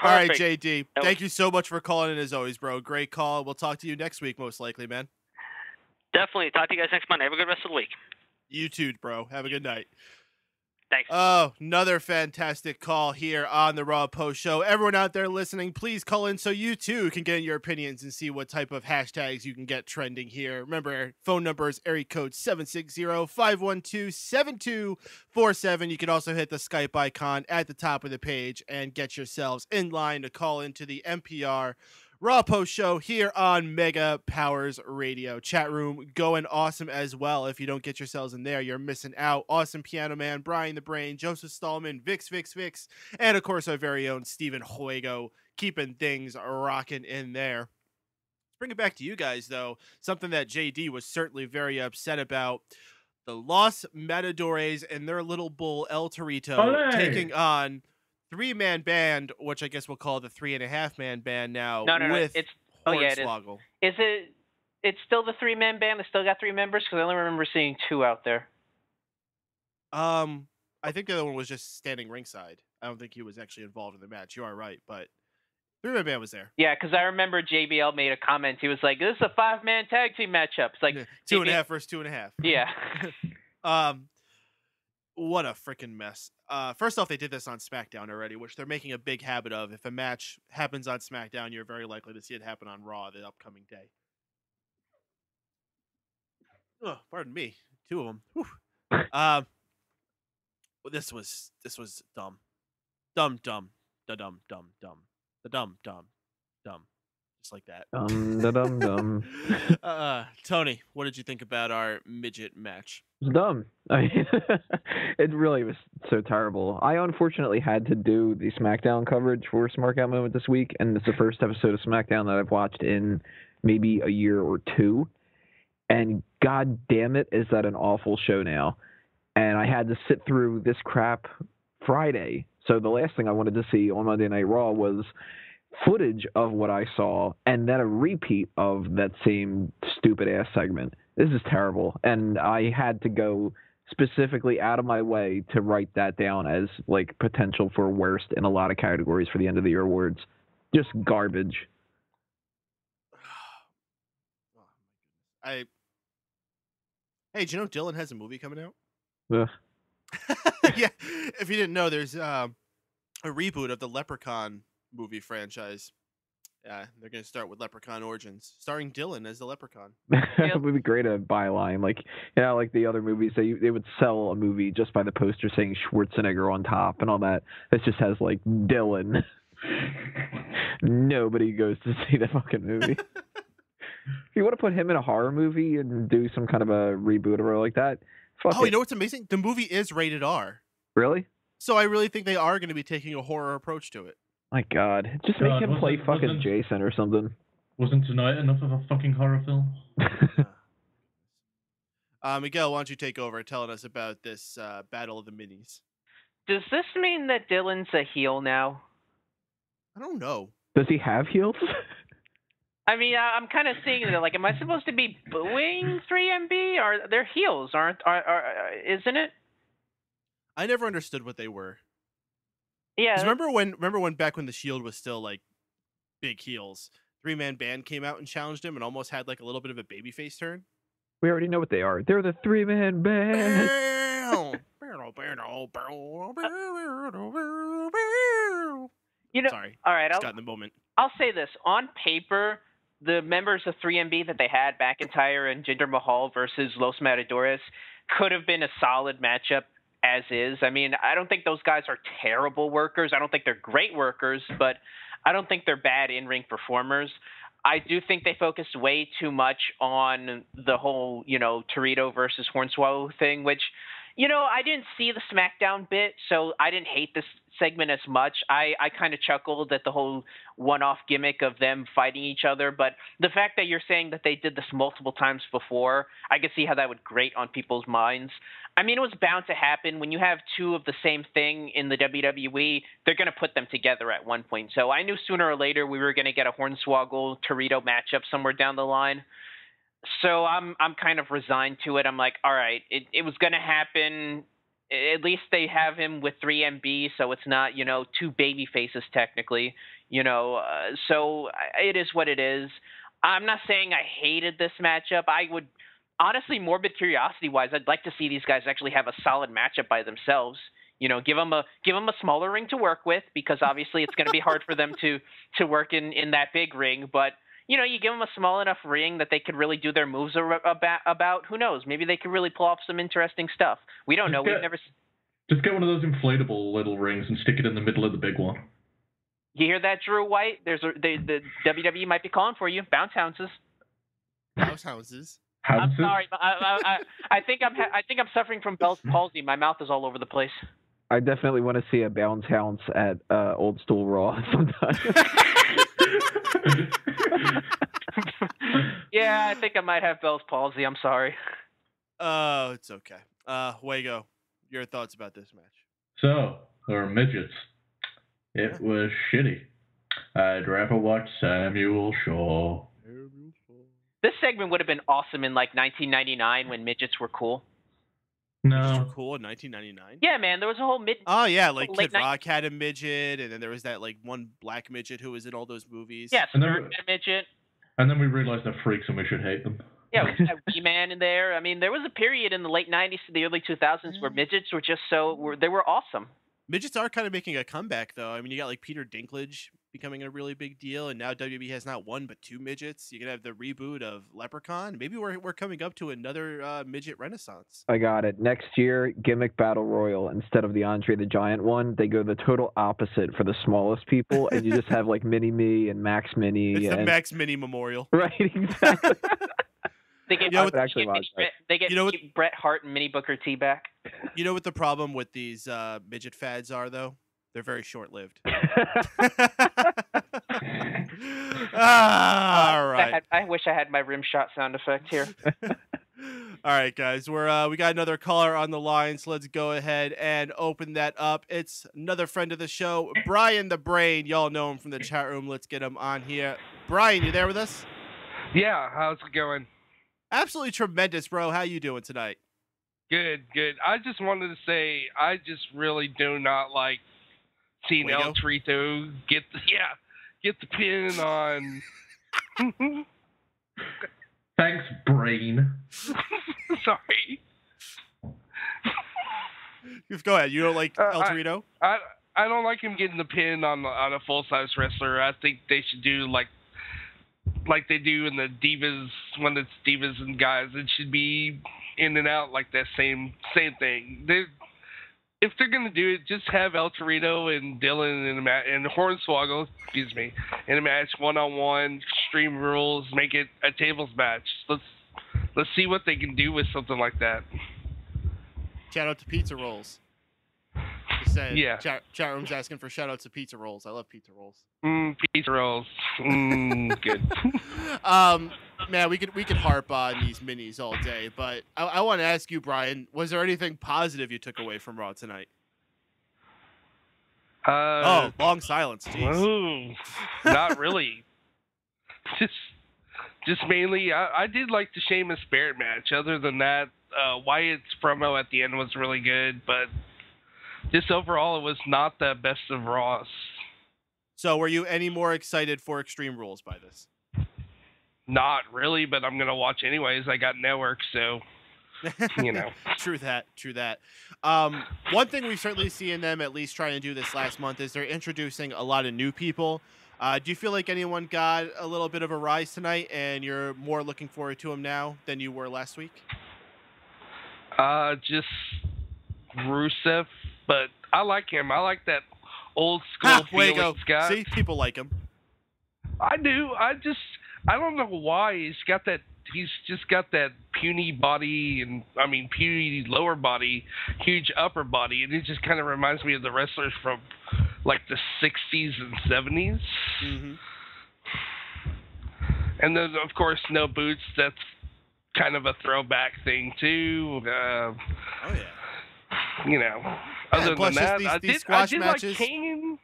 All right, Perfect. JD. Thank you so much for calling in as always, bro. Great call. We'll talk to you next week, most likely, man. Definitely. Talk to you guys next Monday. Have a good rest of the week. You too, bro. Have a good night. Thanks. Oh, another fantastic call here on the Raw Post Show. Everyone out there listening, please call in so you too can get in your opinions and see what type of hashtags you can get trending here. Remember, phone number is area code 760-512-7247. You can also hit the Skype icon at the top of the page and get yourselves in line to call into the NPR Raw Post Show here on Mega Powers Radio. Chat room going awesome as well. If you don't get yourselves in there, you're missing out. Awesome Piano Man, Brian the Brain, Joseph Stallman, Vix, and of course our very own Stephen Huego keeping things rocking in there. Let's bring it back to you guys, though. Something that JD was certainly very upset about. The Los Matadores and their little bull El Torito Olé! taking on three-man band, which I guess we'll call the 3.5-man band now. No. With It's it is. Hornswoggle. It's still the 3-man band? They still got 3 members? Because I only remember seeing 2 out there. I think the other one was just standing ringside. I don't think he was actually involved in the match. You are right, but 3-man band was there. Yeah, because I remember JBL made a comment. He was like, "This is a 5-man tag team matchup." It's like 2.5 versus 2.5. Yeah. What a freaking mess. First off, they did this on SmackDown already, which they're making a big habit of. If a match happens on SmackDown, you're very likely to see it happen on Raw the upcoming day. Oh, pardon me. 2 of them. This was dumb. Dumb. Just like that. Dum. Tony, what did you think about our midget match? It's dumb. I mean, it really was so terrible. I unfortunately had to do the SmackDown coverage for SmartOut Moment this week, and it's the first episode of SmackDown that I've watched in maybe a year or 2. And god damn it, is that an awful show now. And I had to sit through this crap Friday. So the last thing I wanted to see on Monday Night Raw was footage of what I saw and then a repeat of that same stupid ass segment. This is terrible. And I had to go specifically out of my way to write that down as like potential for worst in a lot of categories for the end of the year awards. Just garbage. Hey, do you know Dylan has a movie coming out? Ugh. Yeah, if you didn't know, there's a reboot of the Leprechaun movie franchise. Yeah, they're going to start with Leprechaun Origins, starring Dylan as the Leprechaun. It would be great a byline, like like the other movies. They would sell a movie just by the poster saying Schwarzenegger on top and all that. This just has like Dylan. Nobody goes to see the fucking movie. If you want to put him in a horror movie and do some kind of a reboot or like that, fuck it. You know what's amazing? The movie is rated R. Really? So I really think they are going to be taking a horror approach to it. My God, just make him play fucking Jason or something. Wasn't tonight enough of a fucking horror film? Miguel, why don't you take over telling us about this Battle of the Minis? Does this mean that Dylan's a heel now? I don't know. Does he have heels? I mean, I'm kind of seeing it. Like, am I supposed to be booing 3MB? Or they're heels, isn't it? I never understood what they were. Yeah. Remember when back when the Shield was still like big heels, 3-man band came out and challenged him and almost had like a little bit of a babyface turn? We already know what they are. They're the 3-man band. Sorry. All right. Just got in the moment. I'll say this. On paper, the members of 3MB that they had, McIntyre and Jinder Mahal versus Los Matadores, could have been a solid matchup as is. I mean, I don't think those guys are terrible workers. I don't think they're great workers, but I don't think they're bad in-ring performers. I do think they focused way too much on the whole, Torito versus Hornswoggle thing, which, I didn't see the SmackDown bit, so I didn't hate this segment as much. I kind of chuckled at the whole one-off gimmick of them fighting each other, but the fact that you're saying that they did this multiple times before, I could see how that would grate on people's minds. I mean, it was bound to happen. When you have two of the same thing in the WWE, they're going to put them together at one point. So I knew sooner or later we were going to get a Hornswoggle Torito matchup somewhere down the line. So I'm kind of resigned to it. I'm like, all right, it was going to happen. At least they have him with 3MB, so it's not, two baby faces technically, so it is what it is. I'm not saying I hated this matchup. I would honestly, morbid curiosity wise, I'd like to see these guys actually have a solid matchup by themselves. Give them a smaller ring to work with, because obviously it's going to be hard for them to work in that big ring, but you give them a small enough ring that they could really do their moves about. Who knows? Maybe they could really pull off some interesting stuff. We don't know. We've never. Just get one of those inflatable little rings and stick it in the middle of the big one. You hear that, Drew White? The WWE might be calling for you. Bounce houses. Bounce houses. I'm sorry. I think I'm suffering from Bell's palsy. My mouth is all over the place. I definitely want to see a bounce house at Old Stool Raw sometime. Yeah, I think I might have Bell's palsy. I'm sorry. Oh, it's okay. Wago, your thoughts about this match? So, there were midgets. It was shitty. I'd rather watch Samuel Shaw. This segment would have been awesome in like 1999 when midgets were cool. Midgets were cool in 1999. Yeah, man, there was a whole Oh yeah, like Kid night... Rock had a midget, and then there was that like one black midget who was in all those movies. Yeah, Stern had a midget. And then we realized they're freaks and we should hate them. Yeah, we had Wee-Man in there. I mean, there was a period in the late 90s to the early 2000s where midgets were just they were awesome. Midgets are kind of making a comeback, though. I mean, you got like Peter Dinklage becoming a really big deal, and now WWE has not one but two midgets. You can have the reboot of Leprechaun. Maybe we're coming up to another midget renaissance. I got it. Next year, gimmick battle royal. Instead of the Andre the Giant one, they go the total opposite for the smallest people, and you just have like Mini Me and Max Mini. It's the Max Mini Memorial. Right, exactly. They get, Bret Hart and Mini Booker T back. You know what the problem with these midget fads are, though? They're very short-lived. All right. I wish I had my rim shot sound effect here. All right, guys. We got another caller on the line, so let's go ahead and open that up. It's another friend of the show, Brian the Brain. Y'all know him from the chat room. Let's get him on here. Brian, you there with us? Yeah. How's it going? Absolutely tremendous, bro. How you doing tonight? Good. I just wanted to say I just really do not like seeing El Torito get the pin on. Thanks, Brain. Sorry. Go ahead. You don't like El Torito? I don't like him getting the pin on a full-size wrestler. I think they should do like they do in the Divas, when it's Divas and guys. It should be in and out like that same thing. If they're gonna do it, just have El Torito and Dylan in a match, and Hornswoggle, in a match, 1-on-1, Extreme Rules, make it a tables match. Let's see what they can do with something like that. Shout out to Pizza Rolls. Just saying. Yeah. Chat room's asking for shout outs to Pizza Rolls. I love Pizza Rolls. Pizza Rolls. Good. Man, we could harp on these minis all day, but I want to ask you, Brian, was there anything positive you took away from Raw tonight? Long silence. Jeez. Not really. Just mainly, I did like the Sheamus Barrett match. Other than that, Wyatt's promo at the end was really good, but just overall, it was not the best of Raws. So, were you any more excited for Extreme Rules by this? Not really, but I'm gonna watch anyways. I got network, so you know. True that. One thing we've certainly seen them at least trying to do this last month is they're introducing a lot of new people. Do you feel like anyone got a little bit of a rise tonight, and you're more looking forward to them now than you were last week? Just Rusev, but I like him. I like that old school Felix guy. See, people like him. I do. I don't know why he's just got that puny body puny lower body, huge upper body, and it just kind of reminds me of the wrestlers from like the 60s and 70s. Mm-hmm. And then of course no boots. That's kind of a throwback thing too. Oh yeah. You know, other than that, I did matches. Like Kane.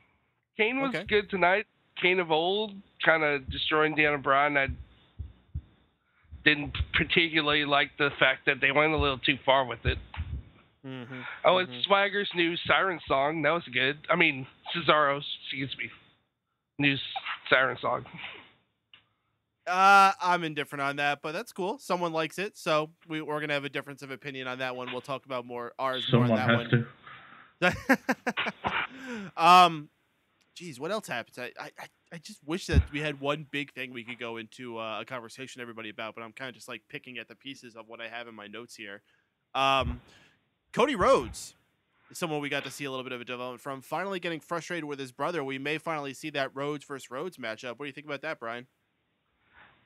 Kane was good tonight. Kane of old, kind of destroying Daniel Bryan. I didn't particularly like the fact that they went a little too far with it. Mm-hmm. Oh, and Swagger's new Siren song, that was good. I mean, Cesaro's, excuse me, new Siren song. I'm indifferent on that, but that's cool. Someone likes it, so we're gonna have a difference of opinion on that one. We'll talk about ours more on that one. Geez, what else happens? I just wish that we had one big thing we could go into a conversation with everybody about, but I'm kind of just like picking at the pieces of what I have in my notes here. Cody Rhodes is someone we got to see a little bit of a development from. Finally getting frustrated with his brother. We may finally see that Rhodes versus Rhodes matchup. What do you think about that, Brian?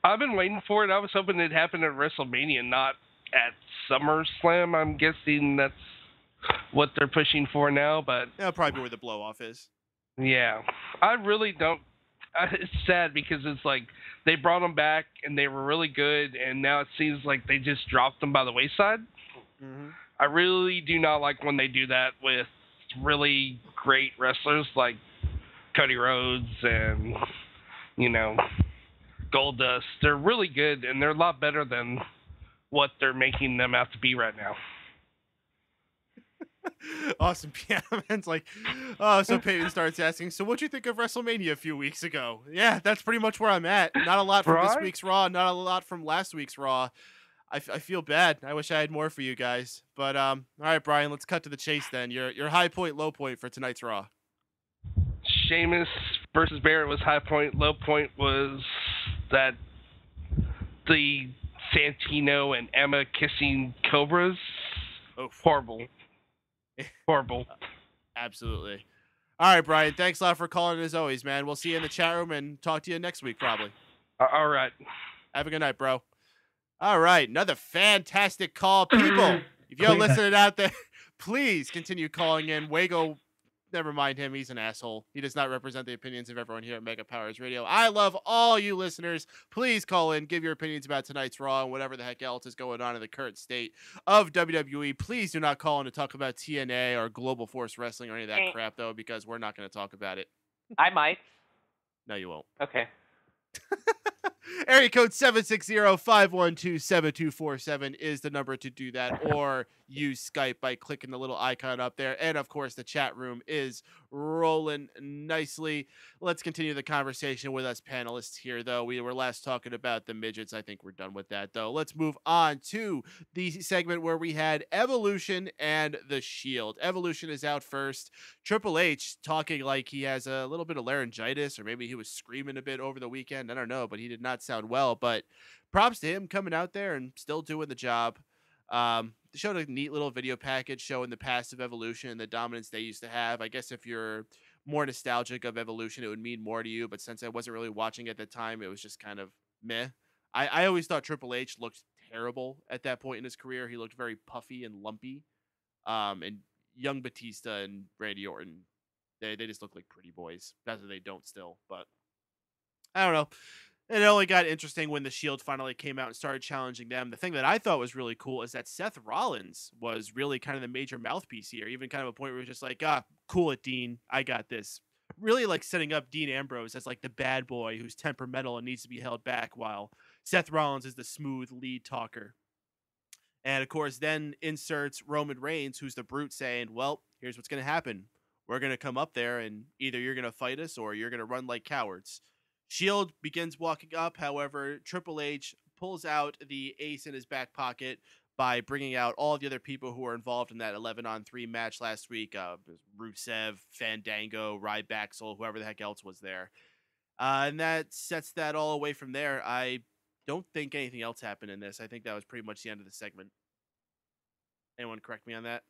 I've been waiting for it. I was hoping it'd happen at WrestleMania, not at SummerSlam. I'm guessing that's what they're pushing for now, but that'll probably be where the blow off is. Yeah, I really don't. It's sad because it's like they brought them back and they were really good, and now it seems like they just dropped them by the wayside. Mm-hmm. I really do not like when they do that with really great wrestlers like Cody Rhodes and, Goldust. They're really good, and they're a lot better than what they're making them out to be right now. Awesome. Piano Man's like, oh, so Peyton starts asking, so what'd you think of WrestleMania a few weeks ago? Yeah, that's pretty much where I'm at. Not a lot from this week's Raw, not a lot from last week's Raw. I feel bad. I wish I had more for you guys. But all right, Brian, let's cut to the chase then. Your high point, low point for tonight's Raw. Sheamus versus Barrett was high point. Low point was that the Santino and Emma kissing Cobras. Oh, horrible. Horrible. Absolutely. All right, Brian. Thanks a lot for calling as always, man. We'll see you in the chat room and talk to you next week, probably. All right. Have a good night, bro. All right. Another fantastic call. People, if you're listening out there, please continue calling in. Wago, never mind him. He's an asshole. He does not represent the opinions of everyone here at Mega Powers Radio. I love all you listeners. Please call in. Give your opinions about tonight's Raw and whatever the heck else is going on in the current state of WWE. Please do not call in to talk about TNA or Global Force Wrestling or any of that crap, though, because we're not going to talk about it. I might. No, you won't. Okay. Area code 760-512-7247 is the number to do that, or use Skype by clicking the little icon up there. And of course, the chat room is rolling nicely. Let's continue the conversation with us panelists here, though. We were last talking about the midgets. I think we're done with that, though. Let's move on to the segment where we had Evolution and The Shield. Evolution is out first. Triple H talking like he has a little bit of laryngitis, or maybe he was screaming a bit over the weekend. I don't know, but he did not sound well. But props to him coming out there and still doing the job. They showed a neat little video package showing the past of Evolution and the dominance they used to have. I guess if you're more nostalgic of Evolution, it would mean more to you. But since I wasn't really watching at the time, it was just kind of meh. I always thought Triple H looked terrible at that point in his career. He looked very puffy and lumpy. And young Batista and Randy Orton, they just look like pretty boys. Not that they don't still, but I don't know. It only got interesting when the Shield finally came out and started challenging them. The thing that I thought was really cool is that Seth Rollins was really kind of the major mouthpiece here, even kind of a point where it was just like, cool it, Dean. I got this. Really like setting up Dean Ambrose as like the bad boy who's temperamental and needs to be held back, while Seth Rollins is the smooth lead talker. And of course, then inserts Roman Reigns, who's the brute, saying, well, here's what's going to happen. We're going to come up there and either you're going to fight us or you're going to run like cowards. Shield begins walking up. However, Triple H pulls out the ace in his back pocket by bringing out all the other people who were involved in that 11-on-3 match last week. Rusev, Fandango, Ryback, whoever the heck else was there. And that sets that all away from there. I don't think anything else happened in this. I think that was pretty much the end of the segment. Anyone correct me on that?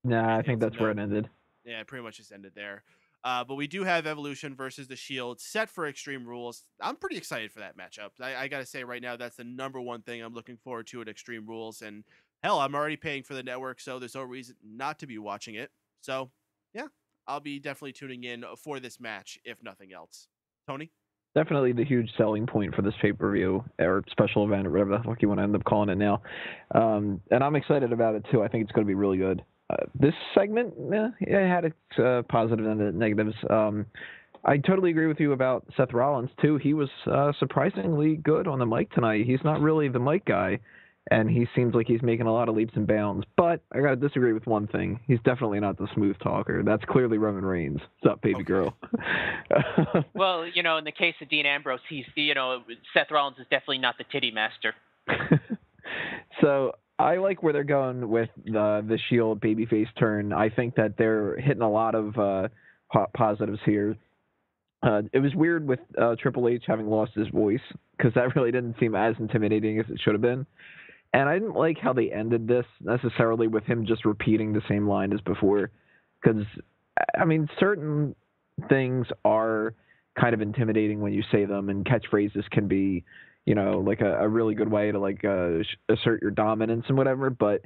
Nah, I think It's a that's where it no. ended. Yeah, it pretty much just ended there. But we do have Evolution versus the Shield set for Extreme Rules. I'm pretty excited for that matchup. I gotta say right now, that's the number one thing I'm looking forward to at Extreme Rules. And hell, I'm already paying for the network, so there's no reason not to be watching it. So yeah, I'll be definitely tuning in for this match, if nothing else. Tony? Definitely the huge selling point for this pay-per-view or special event or whatever the fuck you want to end up calling it now. And I'm excited about it too. I think it's going to be really good. This segment, it had its positives and negatives. I totally agree with you about Seth Rollins too. He was surprisingly good on the mic tonight. He's not really the mic guy, and he seems like he's making a lot of leaps and bounds. But I gotta disagree with one thing. He's definitely not the smooth talker. That's clearly Roman Reigns. What's up, baby Okay. girl? Well, in the case of Dean Ambrose, he's Seth Rollins is definitely not the titty master. So I like where they're going with the Shield babyface turn. I think that they're hitting a lot of positives here. It was weird with Triple H having lost his voice because that really didn't seem as intimidating as it should have been. And I didn't like how they ended this necessarily with him just repeating the same line as before. Because, I mean, certain things are kind of intimidating when you say them, and catchphrases can be, like a really good way to, like, assert your dominance and whatever. But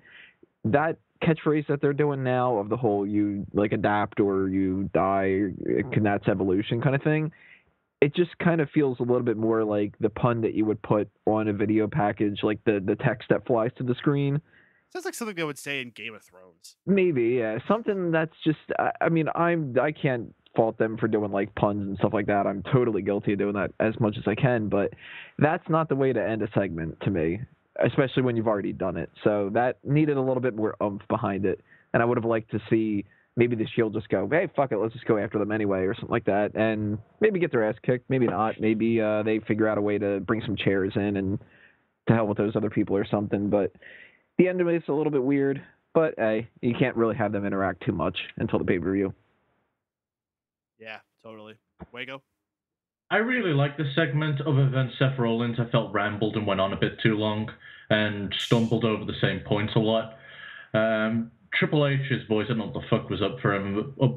that catchphrase that they're doing now of the whole you, like, adapt or you die, that's evolution kind of thing, it just kind of feels a little bit more like the pun that you would put on a video package, like the text that flies to the screen. Sounds like something they would say in Game of Thrones. Maybe, yeah. Something that's just, I mean, I can't fault them for doing like puns and stuff like that. I'm totally guilty of doing that as much as I can, but that's not the way to end a segment to me, especially when you've already done it. So that needed a little bit more oomph behind it. And I would have liked to see maybe the Shield just go, hey, fuck it, let's just go after them anyway, or something like that, and maybe get their ass kicked, maybe not. Maybe they figure out a way to bring some chairs in and to hell with those other people or something. But the end of it's a little bit weird, but hey, you can't really have them interact too much until the pay-per-view. Yeah, totally. Wago? I really liked this segment, other than Seth Rollins. I felt rambled and went on a bit too long and stumbled over the same points a lot. Triple H's voice, I don't know what the fuck was up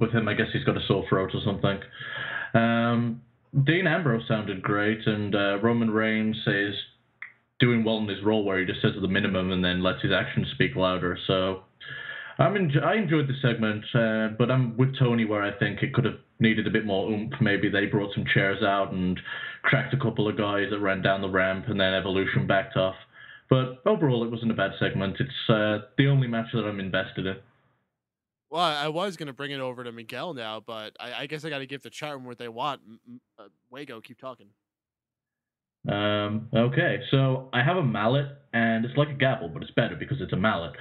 with him. I guess he's got a sore throat or something. Dean Ambrose sounded great, and Roman Reigns is doing well in his role where he just says the minimum and then lets his actions speak louder. So I enjoyed the segment, but I'm with Tony where I think it could have needed a bit more oomph. Maybe they brought some chairs out and cracked a couple of guys that ran down the ramp, and then Evolution backed off. But overall, it wasn't a bad segment. It's the only match that I'm invested in. Well, I was going to bring it over to Miguel now, but I guess I got to give the chat room what they want. Wago, keep talking. Okay, so I have a mallet, and it's like a gavel, but it's better because it's a mallet.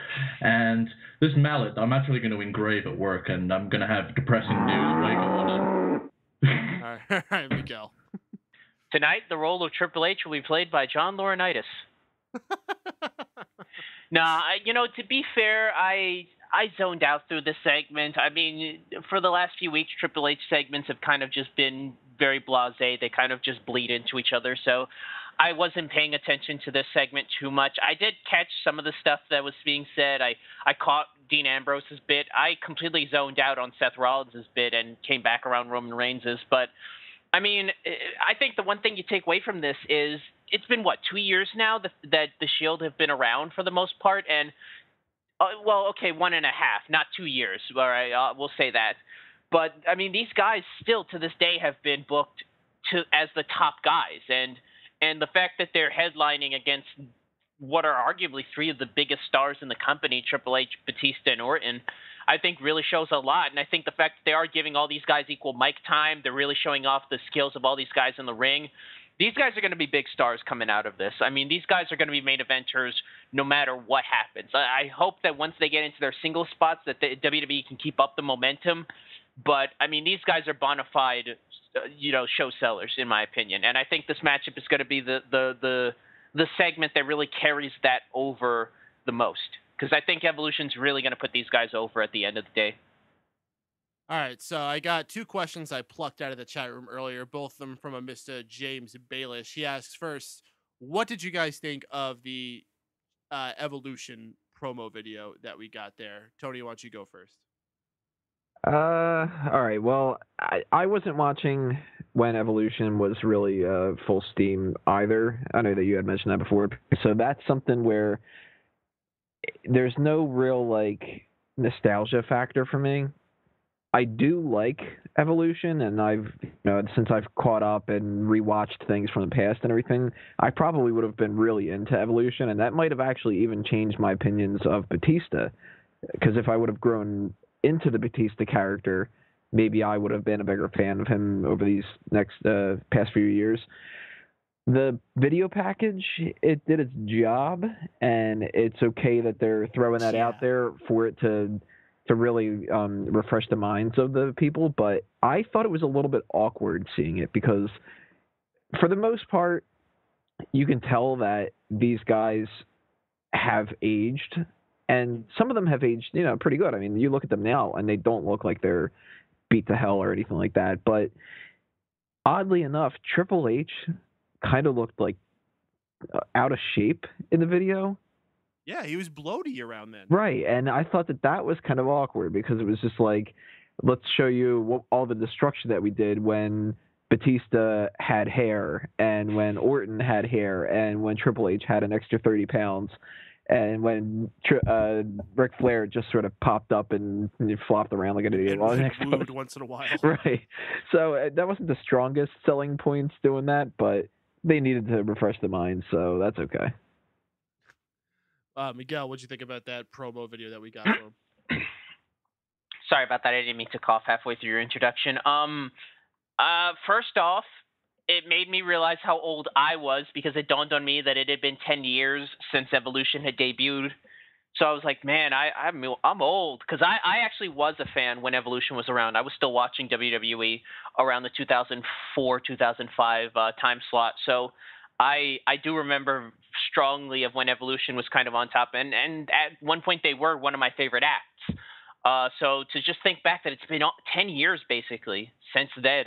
And this mallet, I'm actually going to engrave at work, and I'm going to have depressing news. Wago on it. All right, Miguel. Tonight, the role of Triple H will be played by John Laurinaitis. Nah, to be fair, I zoned out through this segment. I mean, for the last few weeks, Triple H segments have kind of just been very blasé. They kind of just bleed into each other. So I wasn't paying attention to this segment too much. I did catch some of the stuff that was being said. I caught Dean Ambrose's bit. I completely zoned out on Seth Rollins' bit and came back around Roman Reigns'. But, I mean, I think the one thing you take away from this is it's been, 2 years now that the Shield have been around for the most part. And, 1.5, not 2 years. All right, we'll say that. But, I mean, these guys still to this day have been booked as the top guys. And the fact that they're headlining against what are arguably three of the biggest stars in the company, Triple H, Batista, and Orton, I think really shows a lot. And I think the fact that they are giving all these guys equal mic time, they're really showing off the skills of all these guys in the ring. These guys are going to be big stars coming out of this. I mean, these guys are going to be main eventers no matter what happens. I hope that once they get into their single spots that the WWE can keep up the momentum. But, I mean, these guys are bona fide, show sellers, in my opinion. And I think this matchup is going to be the segment that really carries that over the most. Because I think Evolution's really going to put these guys over at the end of the day. All right, so I got two questions I plucked out of the chat room earlier, both of them from a Mr. James Baelish. He asks first, what did you guys think of the Evolution promo video that we got there. Tony, why don't you go first? All right. Well, I wasn't watching when Evolution was really full steam either. I know that you had mentioned that before. So that's something where there's no real like nostalgia factor for me. I do like Evolution, and since I've caught up and rewatched things from the past and everything, I probably would have been really into Evolution, and that might have actually even changed my opinions of Batista. Because if I would have grown into the Batista character, maybe I would have been a bigger fan of him over these past few years. The video package, it did its job, and it's okay that they're throwing that out there for it to really refresh the minds of the people, but I thought it was a little bit awkward seeing it because for the most part, you can tell that these guys have aged, and some of them have aged, pretty good. I mean, you look at them now, and they don't look like they're beat to hell or anything like that, but oddly enough, Triple H kind of looked like out of shape in the video. Yeah, he was bloaty around then. Right, and I thought that was kind of awkward because it was just like, let's show you all the destruction that we did when Batista had hair, and when Orton had hair, and when Triple H had an extra 30 pounds, and when Ric Flair just sort of popped up and flopped around like an idiot. And wooed once in a while. Right. So that wasn't the strongest selling points doing that, but they needed to refresh the mind, so that's okay. Miguel, what'd you think about that promo video that we got from him? Sorry about that. I didn't mean to cough halfway through your introduction. First off, it made me realize how old I was because it dawned on me that it had been 10 years since Evolution had debuted. So I was like, man, I'm old because I actually was a fan when Evolution was around. I was still watching WWE around the 2004-2005 time slot. So I do remember strongly of when Evolution was kind of on top, and at one point they were one of my favorite acts. So to just think back that it's been 10 years basically since then,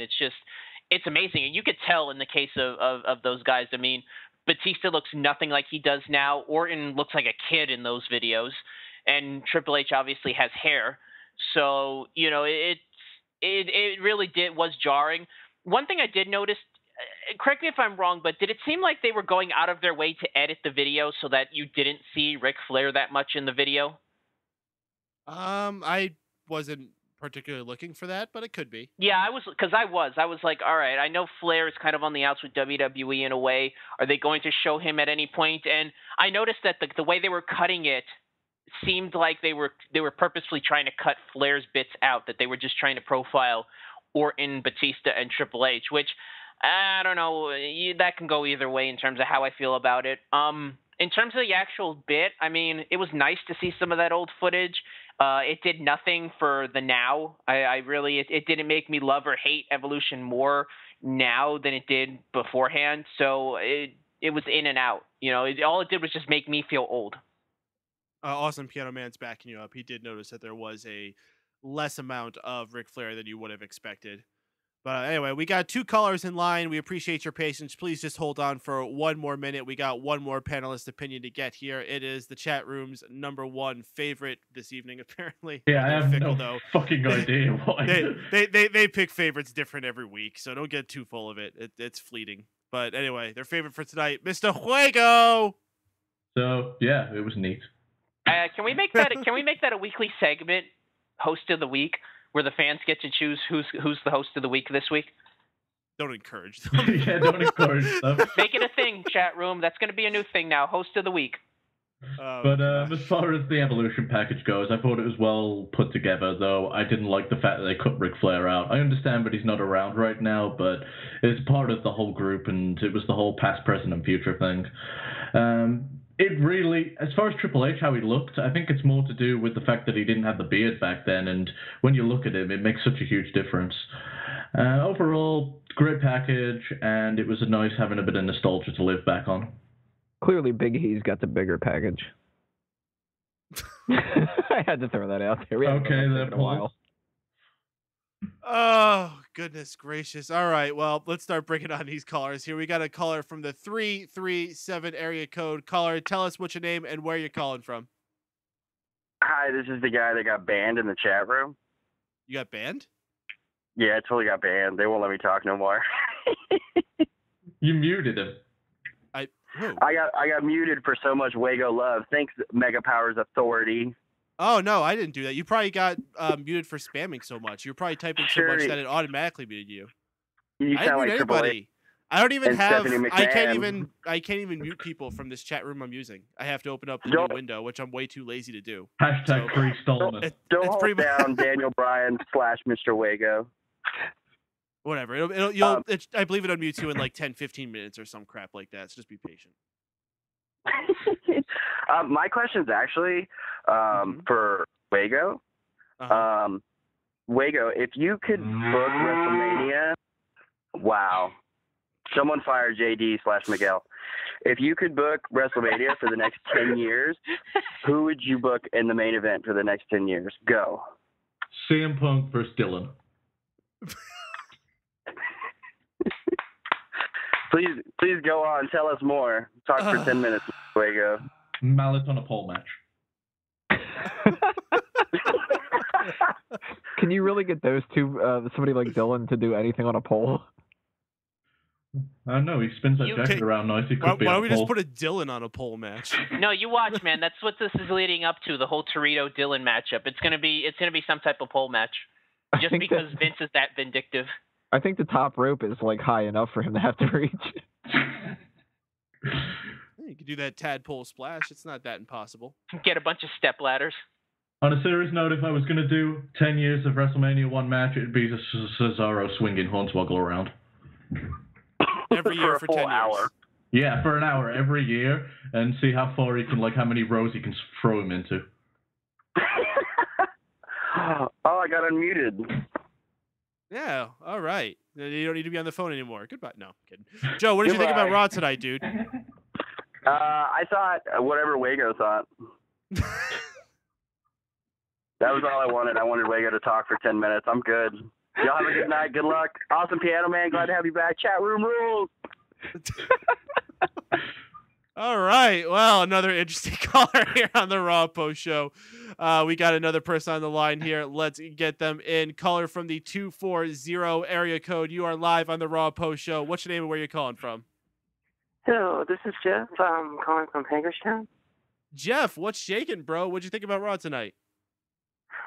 it's amazing. And you could tell in the case of those guys. I mean, Batista looks nothing like he does now. Orton looks like a kid in those videos, and Triple H obviously has hair. So it really was jarring. One thing I did notice, correct me if I'm wrong, but did it seem like they were going out of their way to edit the video so that you didn't see Ric Flair that much in the video? I wasn't particularly looking for that, but it could be. Yeah, I was like, all right, I know Flair is kind of on the outs with WWE in a way. Are they going to show him at any point? And I noticed that the way they were cutting it seemed like they were purposefully trying to cut Flair's bits out, that they were just trying to profile Orton, Batista, and Triple H, which I don't know. That can go either way in terms of how I feel about it. In terms of the actual bit, I mean, it was nice to see some of that old footage. It did nothing for the now. It didn't make me love or hate Evolution more now than it did beforehand. So it was in and out. All it did was just make me feel old. Awesome Piano Man's backing you up. He did notice that there was a less amount of Ric Flair than you would have expected. But anyway, we got 2 callers in line. We appreciate your patience. Please just hold on for one more minute. We got one more panelist opinion to get here. It is the chat room's #1 favorite this evening, apparently. Yeah, I have no fucking idea why. They pick favorites different every week, so don't get too full of it. It's fleeting. But anyway, their favorite for tonight, Mr. Fuego. So yeah, it was neat. Can we make that a weekly segment, host of the week, where the fans get to choose who's the host of the week this week? Don't encourage them. Yeah, don't encourage them. Make it a thing, chat room. That's going to be a new thing now. Host of the week. But as far as the Evolution package goes, I thought it was well put together, though I didn't like the fact that they cut Ric Flair out. I understand that he's not around right now, but it's part of the whole group, and it was the whole past, present, and future thing. It really, as far as Triple H, how he looked, I think it's more to do with the fact that he didn't have the beard back then, and when you look at him, it makes such a huge difference. Overall, great package, and it was nice having a bit of nostalgia to live back on. Clearly, Big E's got the bigger package. I had to throw that out there. Okay, then, Paul. Oh, goodness gracious. All right, well, let's start bringing on these callers here. We got a caller from the 337 area code. Caller, tell us what's your name and where you're calling from. Hi, this is the guy that got banned in the chat room. You got banned? Yeah, I totally got banned. They won't let me talk no more. You muted him. Who? I got muted for so much Wago love. Thanks, Mega Powers Authority. Oh no, I didn't do that. You probably got muted for spamming so much. You were probably typing so much that it automatically muted you. You I didn't sound mute like Triple H. anybody. I don't even and have. Stephanie I McMahon. can't even mute people from this chat room I'm using. I have to open up the new window, which I'm way too lazy to do. Hashtag free Stallman. Don't it's hold pretty much- down Daniel Bryan / Mr. Wago. Whatever. I believe it unmutes you in like 10, 15 minutes or some crap like that. So just be patient. My question's actually for Wago. Uh-huh. Wago, if you could book WrestleMania, wow. Someone fire JD / Miguel. If you could book WrestleMania for the next 10 years, who would you book in the main event for the next 10 years? Go. CM Punk versus Dylan. Please go on. Tell us more. Talk for 10 minutes, Wago. Mallet on a pole match. Can you really get those two, somebody like Dylan, to do anything on a pole? I don't know. He spins that jacket around nice. He could be Why on don't a we pole. just put a Dylan on a pole match? No, you watch, man. That's what this is leading up to. The whole Torito Dylan matchup. It's gonna be some type of pole match. Just because Vince is that vindictive. I think the top rope is like high enough for him to have to reach. You could do that tadpole splash. It's not that impossible. Get a bunch of step ladders. On a serious note, if I was going to do 10 years of WrestleMania 1 match, it'd be Cesaro swinging Hornswoggle around. Every year for 10 years. Hour. Yeah, for an hour every year, and see how far he can, like, how many rows he can throw him into. Oh, I got unmuted. Yeah, all right. You don't need to be on the phone anymore. Goodbye. No, I'm kidding. Joe, what did you think about Raw tonight, dude? I thought whatever Wago thought. That was all I wanted. I wanted Wago to talk for 10 minutes. I'm good. Y'all have a good night. Good luck. Awesome Piano Man. Glad to have you back. Chat room rules. All right. Well, another interesting caller here on the Raw Post Show. We got another person on the line here. Let's get them in. Caller from the 240 area code. You are live on the Raw Post Show. What's your name and where you calling from? Hello, this is Jeff. I'm calling from Hagerstown. Jeff, what's shaking, bro? What'd you think about Raw tonight?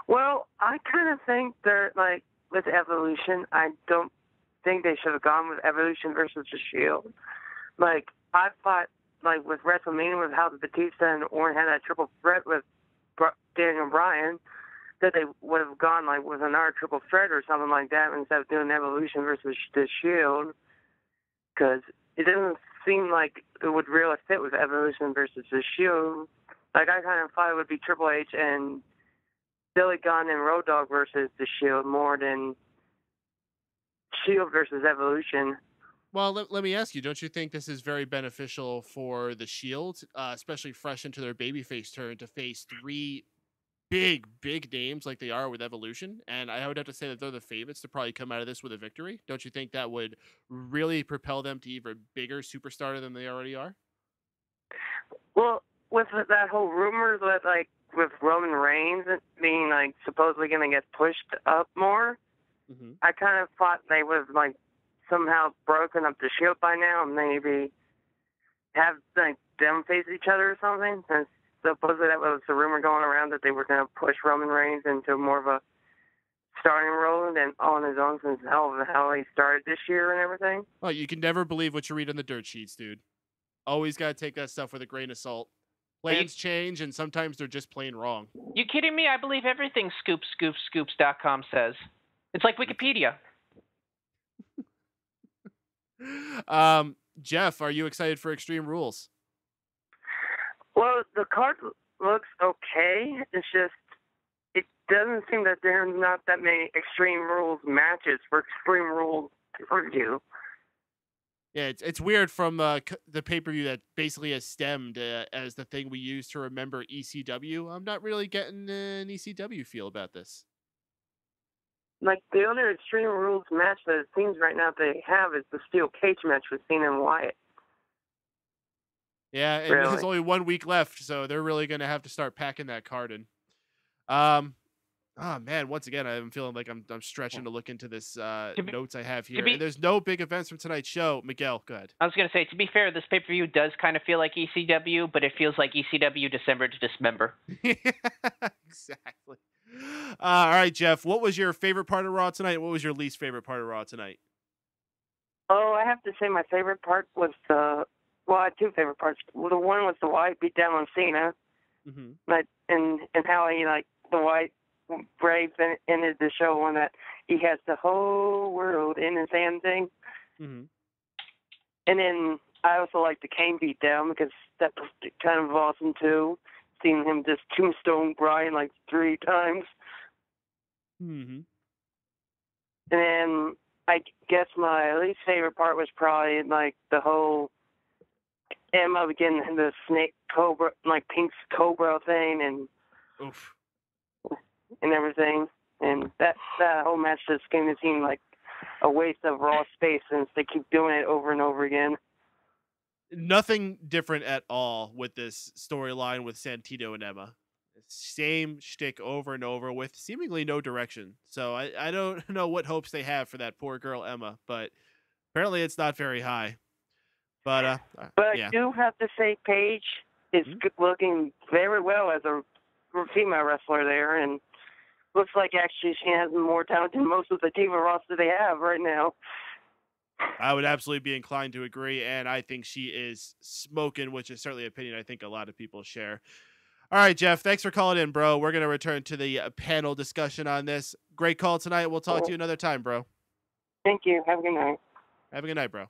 Well, I kind of think they're like with Evolution. I don't think they should have gone with Evolution versus the Shield. Like I thought, like with WrestleMania, with how Batista and Orton had that triple threat with Daniel Bryan, that they would have gone like with another triple threat or something like that instead of doing Evolution versus the Shield, because it doesn't seem like it would really fit with Evolution versus the Shield. Like I kind of thought it would be Triple H and Billy Gunn and Road Dogg versus the Shield more than Shield versus Evolution. Well, let me ask you, don't you think this is very beneficial for the Shield, especially fresh into their babyface turn, to face three big names like they are with Evolution? And I would have to say that they're the favorites to probably come out of this with a victory. Don't you think that would really propel them to even bigger superstar than they already are? Well, with that whole rumor that, like, with Roman Reigns being, like, supposedly going to get pushed up more, I kind of thought they would have, like, somehow broken up the Shield by now and maybe have, like, them face each other or something, since supposedly that was the rumor going around that they were going to push Roman Reigns into more of a starting role than on his own, since how he started this year and everything. Well, you can never believe what you read on the dirt sheets, dude. Always got to take that stuff with a grain of salt. Plans change, and sometimes they're just plain wrong. You kidding me? I believe everything scoops.com says. It's like Wikipedia. Jeff, are you excited for Extreme Rules? Well, the card looks okay. It's just, it doesn't seem that there are not that many Extreme Rules matches for Extreme Rules to review. Yeah, it's weird from the pay-per-view that basically has stemmed as the thing we use to remember ECW. I'm not really getting an ECW feel about this. Like, the only Extreme Rules match that it seems right now they have is the Steel Cage match with Cena and Wyatt. Yeah, and Really? there's only 1 week left, so they're really going to have to start packing that card in. Oh man, once again, I'm feeling like I'm stretching to look into this be- notes I have to here. be- And there's no big events from tonight's show. Miguel, go ahead. I was gonna say, to be fair, this pay-per-view does kind of feel like ECW, but it feels like ECW December to Dismember. Exactly. All right, Jeff. What was your favorite part of Raw tonight? What was your least favorite part of Raw tonight? Oh, I have to say my favorite part was I had two favorite parts. Well, the one was the White beat down on Cena, Mm-hmm. and how he the White Brave ended the show on that he has the whole world in his hand thing. Mm-hmm. And then I also like the Kane beat down because that was kind of awesome too. Seeing him just tombstone Brian like 3 times. Mm-hmm. And then I guess my least favorite part was probably like the whole Emma getting the snake cobra, like Pink's cobra thing Oof. and everything. And that whole match just came to seem like a waste of Raw space since they keep doing it over and over again. Nothing different at all with this storyline with Santino and Emma. Same shtick over and over with seemingly no direction. So I don't know what hopes they have for that poor girl Emma, but apparently it's not very high. But yeah. I do have to say Paige is looking very well as a female wrestler there, and looks like actually she has more talent than most of the Diva roster they have right now. I would absolutely be inclined to agree, and I think she is smoking, which is certainly an opinion I think a lot of people share. All right, Jeff, thanks for calling in, bro. We're going to return to the panel discussion on this. Great call tonight. We'll talk to you another time, bro. Thank you. Have a good night. Have a good night, bro.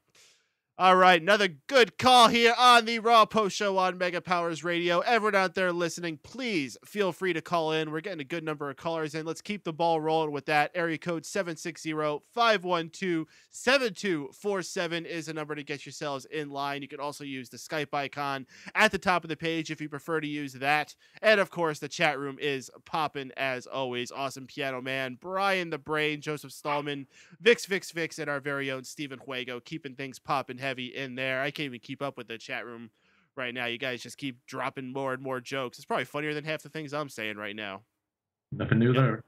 All right, another good call here on the Raw Post Show on Mega Powers Radio. Everyone out there listening, please feel free to call in. We're getting a good number of callers in. Let's keep the ball rolling with that. Area code 760-512-7247 is a number to get yourselves in line. You can also use the Skype icon at the top of the page if you prefer to use that. And of course, the chat room is popping as always. Awesome Piano Man, Brian the Brain, Joseph Stallman, Vix, and our very own Stephen Huego, keeping things popping heavy in there. I can't even keep up with the chat room right now. You guys just keep dropping more and more jokes. It's probably funnier than half the things I'm saying right now. Nothing new there.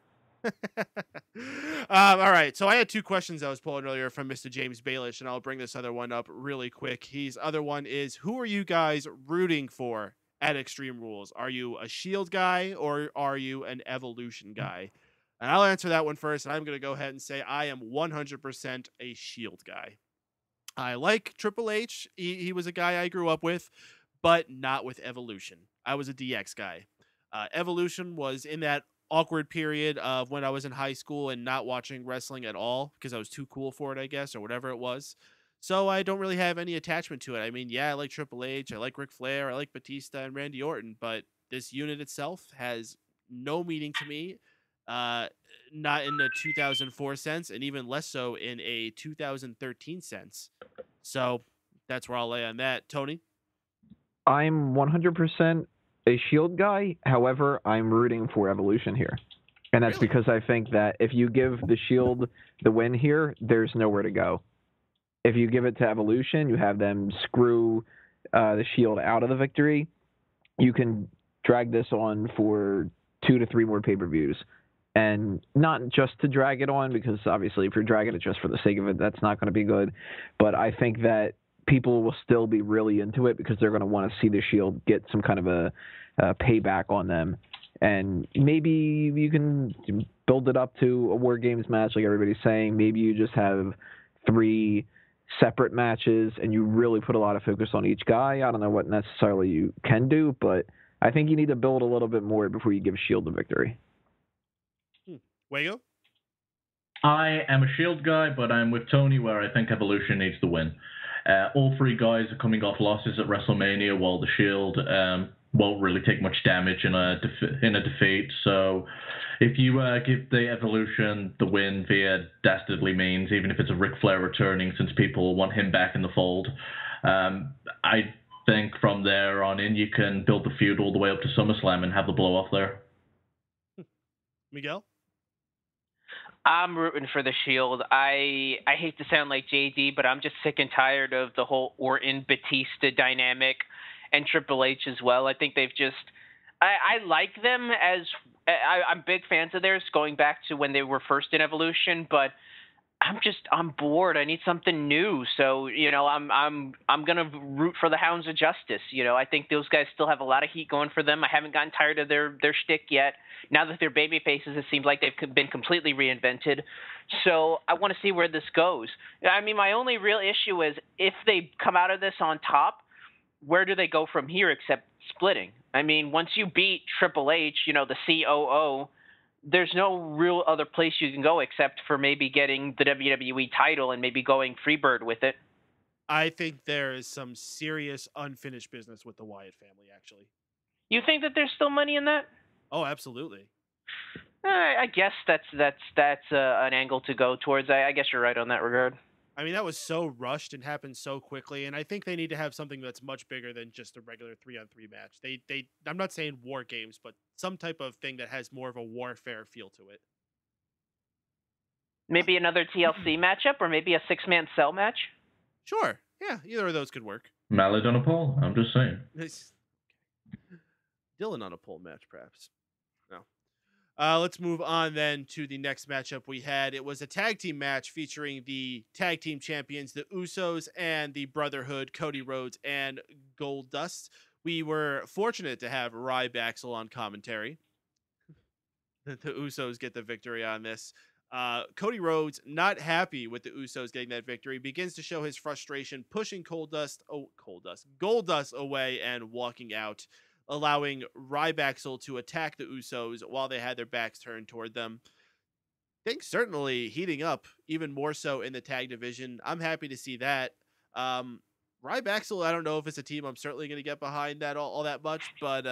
All right. So I had 2 questions I was pulling earlier from Mr. James Baelish, and I'll bring this other one up really quick. His other one is, who are you guys rooting for at Extreme Rules? Are you a Shield guy or are you an Evolution guy? And I'll answer that one first, and I'm going to go ahead and say I am 100% a Shield guy. I like Triple H. He was a guy I grew up with, but not with Evolution. I was a DX guy. Evolution was in that awkward period of when I was in high school and not watching wrestling at all because I was too cool for it, I guess, or whatever it was. So I don't really have any attachment to it. I mean, yeah, I like Triple H, I like Ric Flair, I like Batista and Randy Orton, but this unit itself has no meaning to me. Not in a 2004 sense, and even less so in a 2013 sense. So that's where I'll lay on that. Tony? I'm 100% a Shield guy. However, I'm rooting for Evolution here. And that's Really? because I think that if you give the Shield the win here, there's nowhere to go. If you give it to Evolution, you have them screw the Shield out of the victory, you can drag this on for 2 to 3 more pay-per-views. And not just to drag it on, because obviously if you're dragging it just for the sake of it, that's not going to be good. But I think that people will still be really into it because they're going to want to see the Shield get some kind of a payback on them. And maybe you can build it up to a War Games match like everybody's saying. Maybe you just have 3 separate matches and you really put a lot of focus on each guy. I don't know what necessarily you can do, but I think you need to build a little bit more before you give Shield the victory. Wago? I am a Shield guy, but I'm with Tony where I think Evolution needs to win. All 3 guys are coming off losses at WrestleMania, while the Shield won't really take much damage in a defeat. So if you give the Evolution the win via dastardly means, even if it's a Ric Flair returning, since people want him back in the fold, I think from there on in you can build the feud all the way up to SummerSlam and have the blow off there. Miguel? I'm rooting for the Shield. I hate to sound like JD, but I'm just sick and tired of the whole Orton-Batista dynamic and Triple H as well. I think they've just... I like them as I'm big fans of theirs, going back to when they were first in Evolution, but I'm bored. I need something new. So, I'm gonna root for the Hounds of Justice. I think those guys still have a lot of heat going for them. I haven't gotten tired of their shtick yet. Now that they're baby faces, it seems like they've been completely reinvented. So I want to see where this goes. I mean, my only real issue is if they come out of this on top, where do they go from here except splitting? I mean, once you beat Triple H, the COO, there's no real other place you can go except for maybe getting the WWE title and maybe going Freebird with it. I think there is some serious unfinished business with the Wyatt family, actually. You think that there's still money in that? Oh, absolutely. I guess that's an angle to go towards. I guess you're right on that regard. I mean, that was so rushed and happened so quickly, and I think they need to have something that's much bigger than just a regular 3-on-3 match. I'm not saying war games, but some type of thing that has more of a warfare feel to it. Maybe another TLC matchup, or maybe a 6-man cell match? Sure. Yeah, either of those could work. Mallet on a pole? I'm just saying. Dylan on a pole match, perhaps. No. Let's move on then to the next matchup we had. It was a tag team match featuring the tag team champions, the Usos and the Brotherhood, Cody Rhodes and Goldust. We were fortunate to have Ryback on commentary. The Usos get the victory on this. Cody Rhodes, not happy with the Usos getting that victory, begins to show his frustration, pushing Goldust away and walking out, allowing Ryback to attack the Usos while they had their backs turned toward them. Things certainly heating up even more so in the tag division. I'm happy to see that. Ryback, I don't know if it's a team I'm certainly going to get behind that all that much, but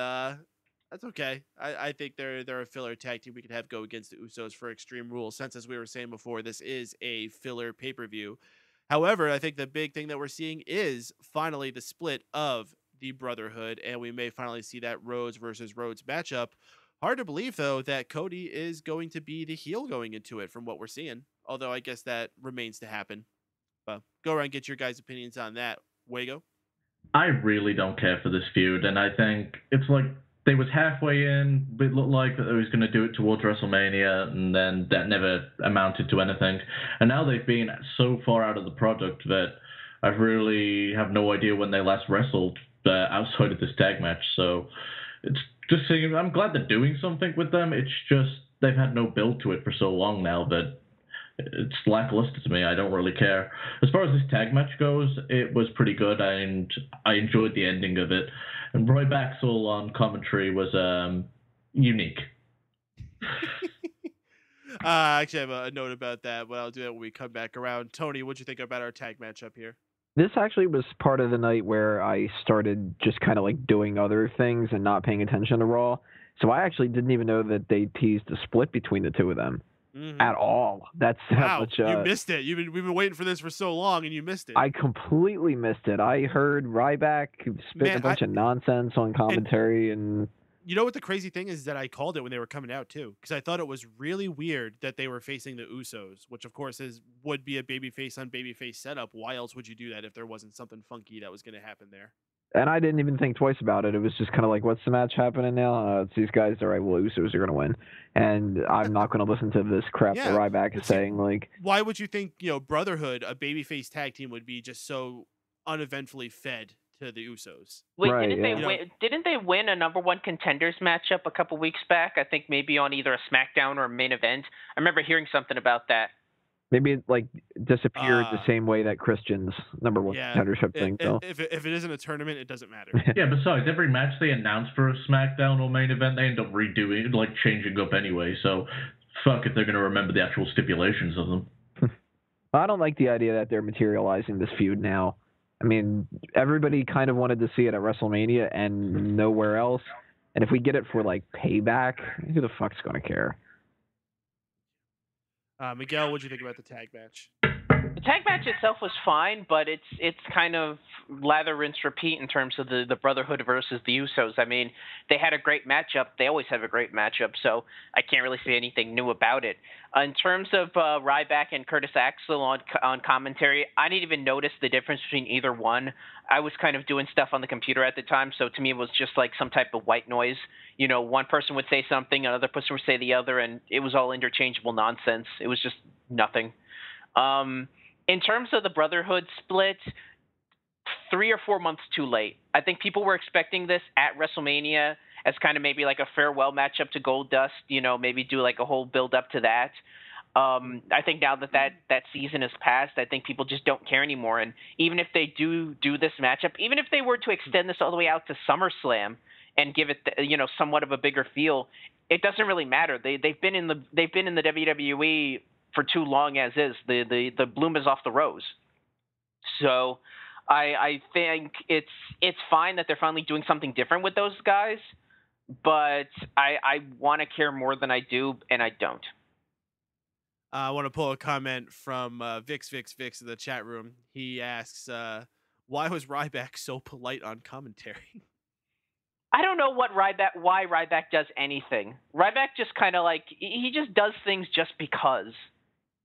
that's okay. I think they're a filler tag team we could have go against the Usos for Extreme Rules, since, as we were saying before, this is a filler pay-per-view. However, I think the big thing that we're seeing is finally the split of the Brotherhood, and we may finally see that Rhodes versus Rhodes matchup. Hard to believe, though, that Cody is going to be the heel going into it from what we're seeing, although I guess that remains to happen. But go around and get your guys' opinions on that. Wago? I really don't care for this feud, and I think it's like they was halfway in, but it looked like that they was going to do it towards WrestleMania, and then that never amounted to anything. And now they've been so far out of the product that I really have no idea when they last wrestled outside of this tag match. So it's just saying, I'm glad they're doing something with them. It's just they've had no build to it for so long now that it's lackluster to me. I don't really care. As far as this tag match goes, it was pretty good, and I enjoyed the ending of it. And Ryback on commentary was unique. I actually have a note about that, but I'll do that when we come back around. Tony, what'd you think about our tag matchup here? This actually was part of the night where I started just kind of like doing other things and not paying attention to Raw. So I actually didn't even know that they teased a split between the two of them at all. That's wow, much. You missed it. We've been waiting for this for so long, and you missed it. I completely missed it. I heard Ryback spit a bunch of nonsense on commentary, and you know what the crazy thing is that I called it when they were coming out too, because I thought it was really weird that they were facing the Usos, which of course would be a babyface on babyface setup. Why else would you do that if there wasn't something funky that was going to happen there? And I didn't even think twice about it. It was just kind of like, what's the match happening now? It's these guys. All right, well, Usos are going to win. And I'm not going to listen to this crap that Ryback is saying. Like, why would you think, Brotherhood, a babyface tag team, would be just so uneventfully fed to the Usos? Wait, didn't they win a number one contenders matchup a couple weeks back? I think maybe on either a SmackDown or a main event. I remember hearing something about that. Maybe it like disappeared the same way that Christian's number one contendership thing. So if it isn't a tournament, it doesn't matter. Yeah, besides, every match they announce for a SmackDown or main event, they end up redoing it, like changing up anyway. So fuck if they're going to remember the actual stipulations of them. I don't like the idea that they're materializing this feud now. I mean, everybody kind of wanted to see it at WrestleMania and nowhere else. And if we get it for like Payback, who the fuck's going to care? Miguel, what'd you think about the tag match? The tag match itself was fine, but it's kind of lather, rinse, repeat in terms of the Brotherhood versus the Usos. I mean, they had a great matchup. They always have a great matchup, so I can't really say anything new about it. In terms of Ryback and Curtis Axel on commentary, I didn't even notice the difference between either one. I was kind of doing stuff on the computer at the time, so to me it was just like some type of white noise. You know, one person would say something, another person would say the other, and it was all interchangeable nonsense. It was just nothing. In terms of the Brotherhood split, 3 or 4 months too late. I think people were expecting this at WrestleMania as kind of maybe like a farewell matchup to Goldust, you know, maybe do like a whole build up to that. I think now that season has passed, I think people just don't care anymore. And even if they do this matchup, even if they were to extend this all the way out to SummerSlam and give it, you know, somewhat of a bigger feel, it doesn't really matter. They've been in the WWE for too long as is. The bloom is off the rose. So I think it's fine that they're finally doing something different with those guys, but I want to care more than I do, and I don't. I want to pull a comment from Vix in the chat room. He asks, why was Ryback so polite on commentary? I don't know why Ryback does anything. Ryback just kind of like, he just does things just because,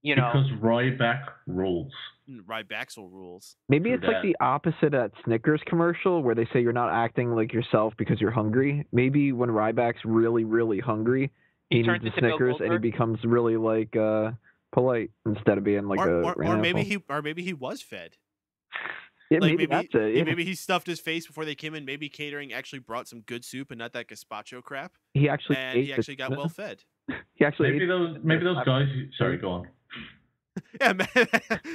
you know. Because Ryback rules. Rybaxel rules. Maybe it's like the opposite at Snickers commercial where they say you're not acting like yourself because you're hungry. Maybe when Ryback's really, really hungry, he needs a Snickers and he becomes really like polite instead of being like or maybe he was fed. Yeah, like maybe that's it. Yeah. Maybe he stuffed his face before they came in. Maybe catering actually brought some good soup and not that gazpacho crap. He actually got well fed. He actually maybe those guys. Sorry, go on. Yeah, man.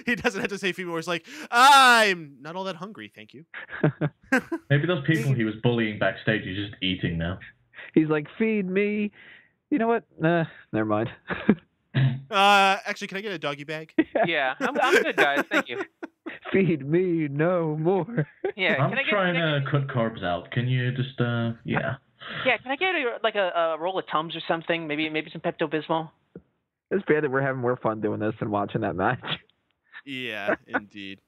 He doesn't have to say female words like, I'm not all that hungry, thank you. Maybe those people he was bullying backstage, he's just eating now. He's like, feed me. You know what? Never mind. Actually, can I get a doggy bag? Yeah, I'm good, guys. Thank you. Feed me no more. Yeah, I'm trying to cut carbs out. Can you just, yeah. Yeah, can I get a roll of Tums or something? Maybe some Pepto-Bismol? It's bad that we're having more fun doing this than watching that match. Yeah, indeed.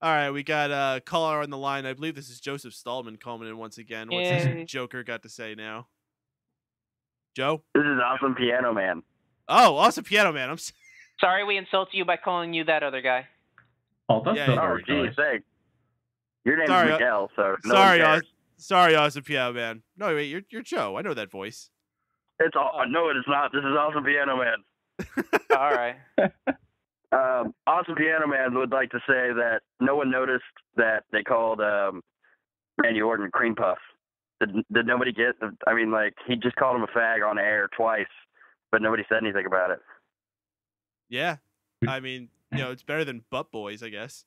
All right, we got a caller on the line. I believe this is Joseph Stallman calling in once again. What's this Joker got to say now? Joe? This is Awesome Piano Man. Oh, Awesome Piano Man. I'm sorry we insulted you by calling you that other guy. Oh, that's not very nice. Your name's Miguel, so no sorry, Awesome Piano Man. No, wait, you're Joe. I know that voice. It's no, it is not. This is Awesome Piano Man. All right. Awesome Piano Man would like to say that no one noticed that they called Randy Orton Cream Puff. Did nobody get? I mean, like, he just called him a fag on air twice, but nobody said anything about it. Yeah, I mean, you know, it's better than Butt Boys, I guess.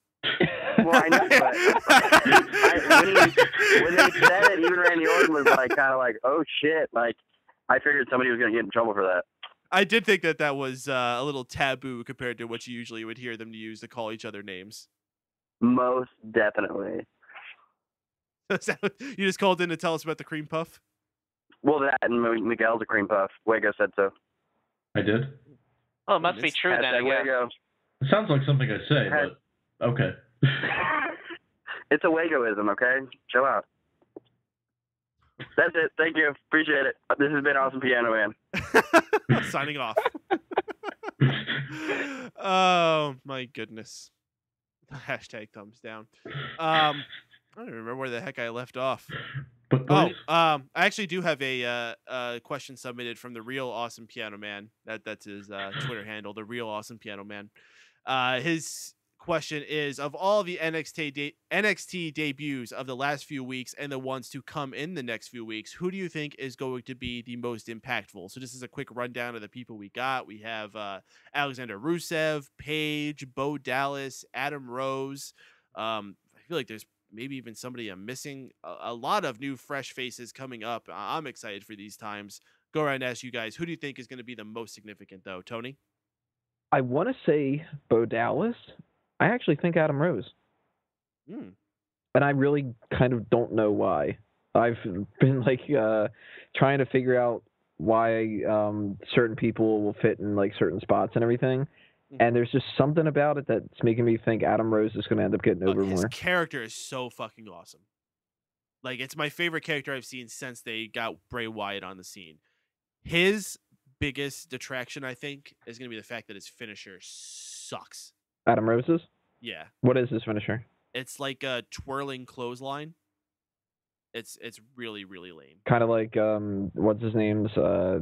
Well, I know, but when they said it, even Randy Orton was like, kind of like, oh shit! Like, I figured somebody was gonna get in trouble for that. I did think that was a little taboo compared to what you usually would hear them use to call each other names. Most definitely. You just called in to tell us about the cream puff? Well, that and Miguel's a cream puff. Wago said so. I did? Oh, it must be true then, I guess. It sounds like something I say, but okay. It's a Wagoism, okay? Chill out. That's it. Thank you. Appreciate it. This has been Awesome Piano Man. Signing off. Oh, my goodness. Hashtag thumbs down. I don't remember where the heck I left off. I actually do have a question submitted from the real Awesome Piano Man. That's his Twitter handle, the real Awesome Piano Man. His question is, of all the NXT debuts of the last few weeks and the ones to come in the next few weeks, who do you think is going to be the most impactful? So just as a quick rundown of the people we got, we have Alexander Rusev, Paige, Bo Dallas, Adam Rose. I feel like there's maybe even somebody I'm missing. A lot of new fresh faces coming up. I'm excited for these times. Go around and ask you guys, who do you think is going to be the most significant, though? Tony? I want to say Bo Dallas. I actually think Adam Rose. And I really kind of don't know why. I've been like trying to figure out why certain people will fit in like certain spots and everything. And there's just something about it that's making me think Adam Rose is going to end up getting over His more. character is so fucking awesome. Like, it's my favorite character I've seen since they got Bray Wyatt on the scene. His biggest detraction, I think, is going to be the fact that his finisher sucks. Adam Rose's? Yeah. What is his finisher? It's like a twirling clothesline. It's really, really lame. Kind of like, what's his name's? I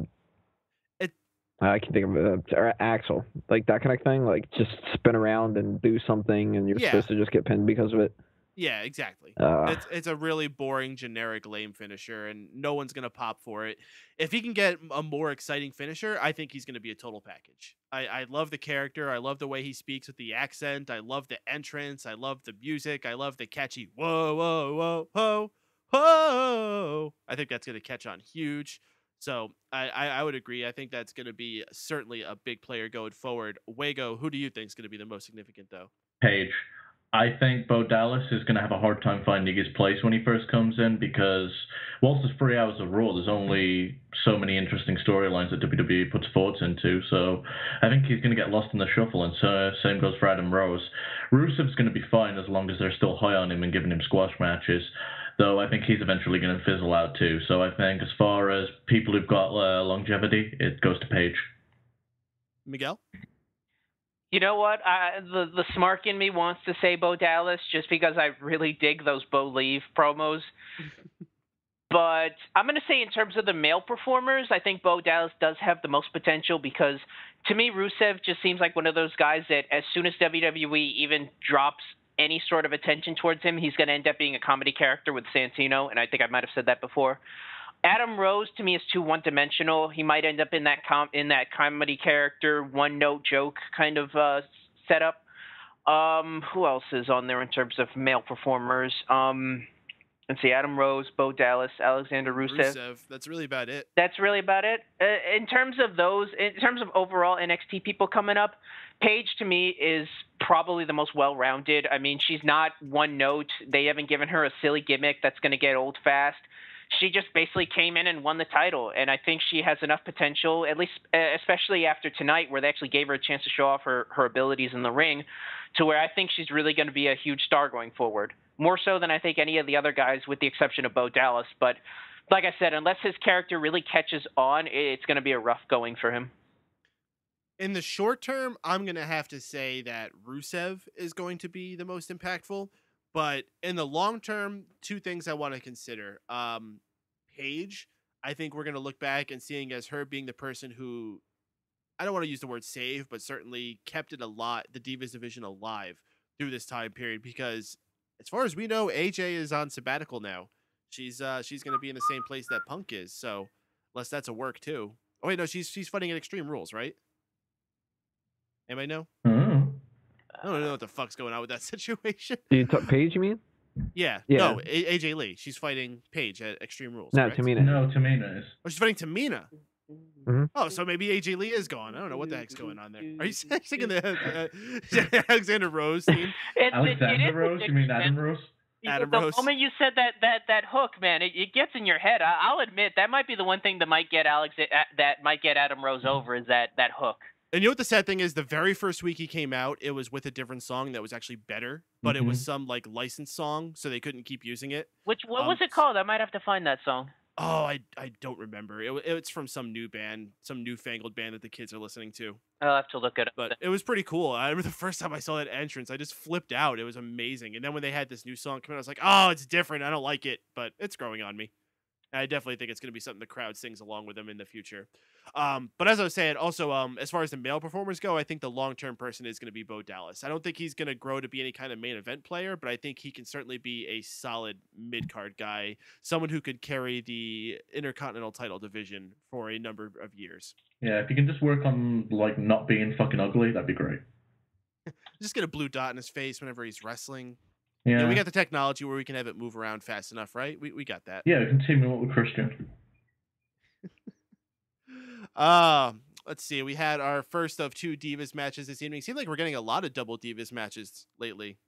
can think of it, Axel. Like that kind of thing. Like just spin around and do something and you're supposed to just get pinned because of it. Yeah, exactly. Uh, It's a really boring, generic, lame finisher, and no one's going to pop for it. If he can get a more exciting finisher, I think he's going to be a total package. I love the character. I love the way he speaks with the accent. I love the entrance. I love the music. I love the catchy whoa, whoa, whoa, ho, ho. I think that's going to catch on huge. So I would agree. I think that's going to be certainly a big player going forward. Wago, who do you think is going to be the most significant, though? Paige. I think Bo Dallas is going to have a hard time finding his place when he first comes in because whilst there's 3 hours of Raw, there's only so many interesting storylines that WWE puts thoughts into. So I think he's going to get lost in the shuffle, and so same goes for Adam Rose. Rusev's going to be fine as long as they're still high on him and giving him squash matches, though I think he's eventually going to fizzle out too. So I think as far as people who've got longevity, it goes to Paige. Miguel? You know what? The smark in me wants to say Bo Dallas just because I really dig those Bo Leave promos. But I'm going to say in terms of the male performers, I think Bo Dallas does have the most potential because to me, Rusev just seems like one of those guys that as soon as WWE even drops any sort of attention towards him, he's going to end up being a comedy character with Santino, and I think I might have said that before. Adam Rose to me is too one-dimensional. He might end up in that comedy character, one-note joke kind of setup. Who else is on there in terms of male performers? Let's see, Adam Rose, Bo Dallas, Alexander Rusev. That's really about it. That's really about it. In terms of overall NXT people coming up, Paige to me is probably the most well-rounded. I mean, she's not one note. They haven't given her a silly gimmick that's going to get old fast. She just basically came in and won the title, and I think she has enough potential, at least especially after tonight where they actually gave her a chance to show off her abilities in the ring, to where I think she's really going to be a huge star going forward. More so than I think any of the other guys with the exception of Bo Dallas. But like I said, unless his character really catches on, it's going to be a rough going for him. In the short term, I'm going to have to say that Rusev is going to be the most impactful. But in the long term, 2 things I want to consider. Paige, I think we're going to look back and seeing as her being the person who, I don't want to use the word save, but certainly kept it the Divas division alive through this time period. Because as far as we know, AJ is on sabbatical now. She's going to be in the same place that Punk is. So unless that's a work too. Oh wait, no, she's fighting at Extreme Rules, right? Anybody know? I don't know what the fuck's going on with that situation. Do you talk Paige, you mean? Yeah. Yeah. No, AJ Lee. She's fighting Paige at Extreme Rules. No, correct? Tamina. No, Tamina is. Oh, she's fighting Tamina. Mhm. Oh, so maybe AJ Lee is gone. I don't know what the heck's going on there. Are you singing the Alexander Rose theme? Alexander Rose? You mean Adam Rose? Adam the Rose. moment you said that hook, man, it gets in your head. I'll admit that might be the one thing that might get Adam Rose over is that hook. And you know what the sad thing is? The very first week he came out, it was with a different song that was actually better, but it was some like licensed song, so they couldn't keep using it. What was it called? I might have to find that song. Oh, I don't remember. It's from some new band, some newfangled band that the kids are listening to. I'll have to look it up. But it was pretty cool. I remember the first time I saw that entrance, I just flipped out. It was amazing. And then when they had this new song come out, I was like, oh, it's different. I don't like it, but it's growing on me. And I definitely think it's going to be something the crowd sings along with them in the future. But as I was saying, also, as far as the male performers go, I think the long-term person is going to be Bo Dallas. I don't think he's going to grow to be any kind of main event player, but I think he can certainly be a solid mid-card guy, someone who could carry the Intercontinental title division for a number of years. Yeah, if you can just work on like not being fucking ugly, that'd be great. Just get a blue dot in his face whenever he's wrestling. Yeah, We got the technology where we can have it move around fast enough, right? We got that. Yeah, we can team him up with Christian. Let's see. We had our first of 2 Divas matches this evening. It seemed like we're getting a lot of double Divas matches lately.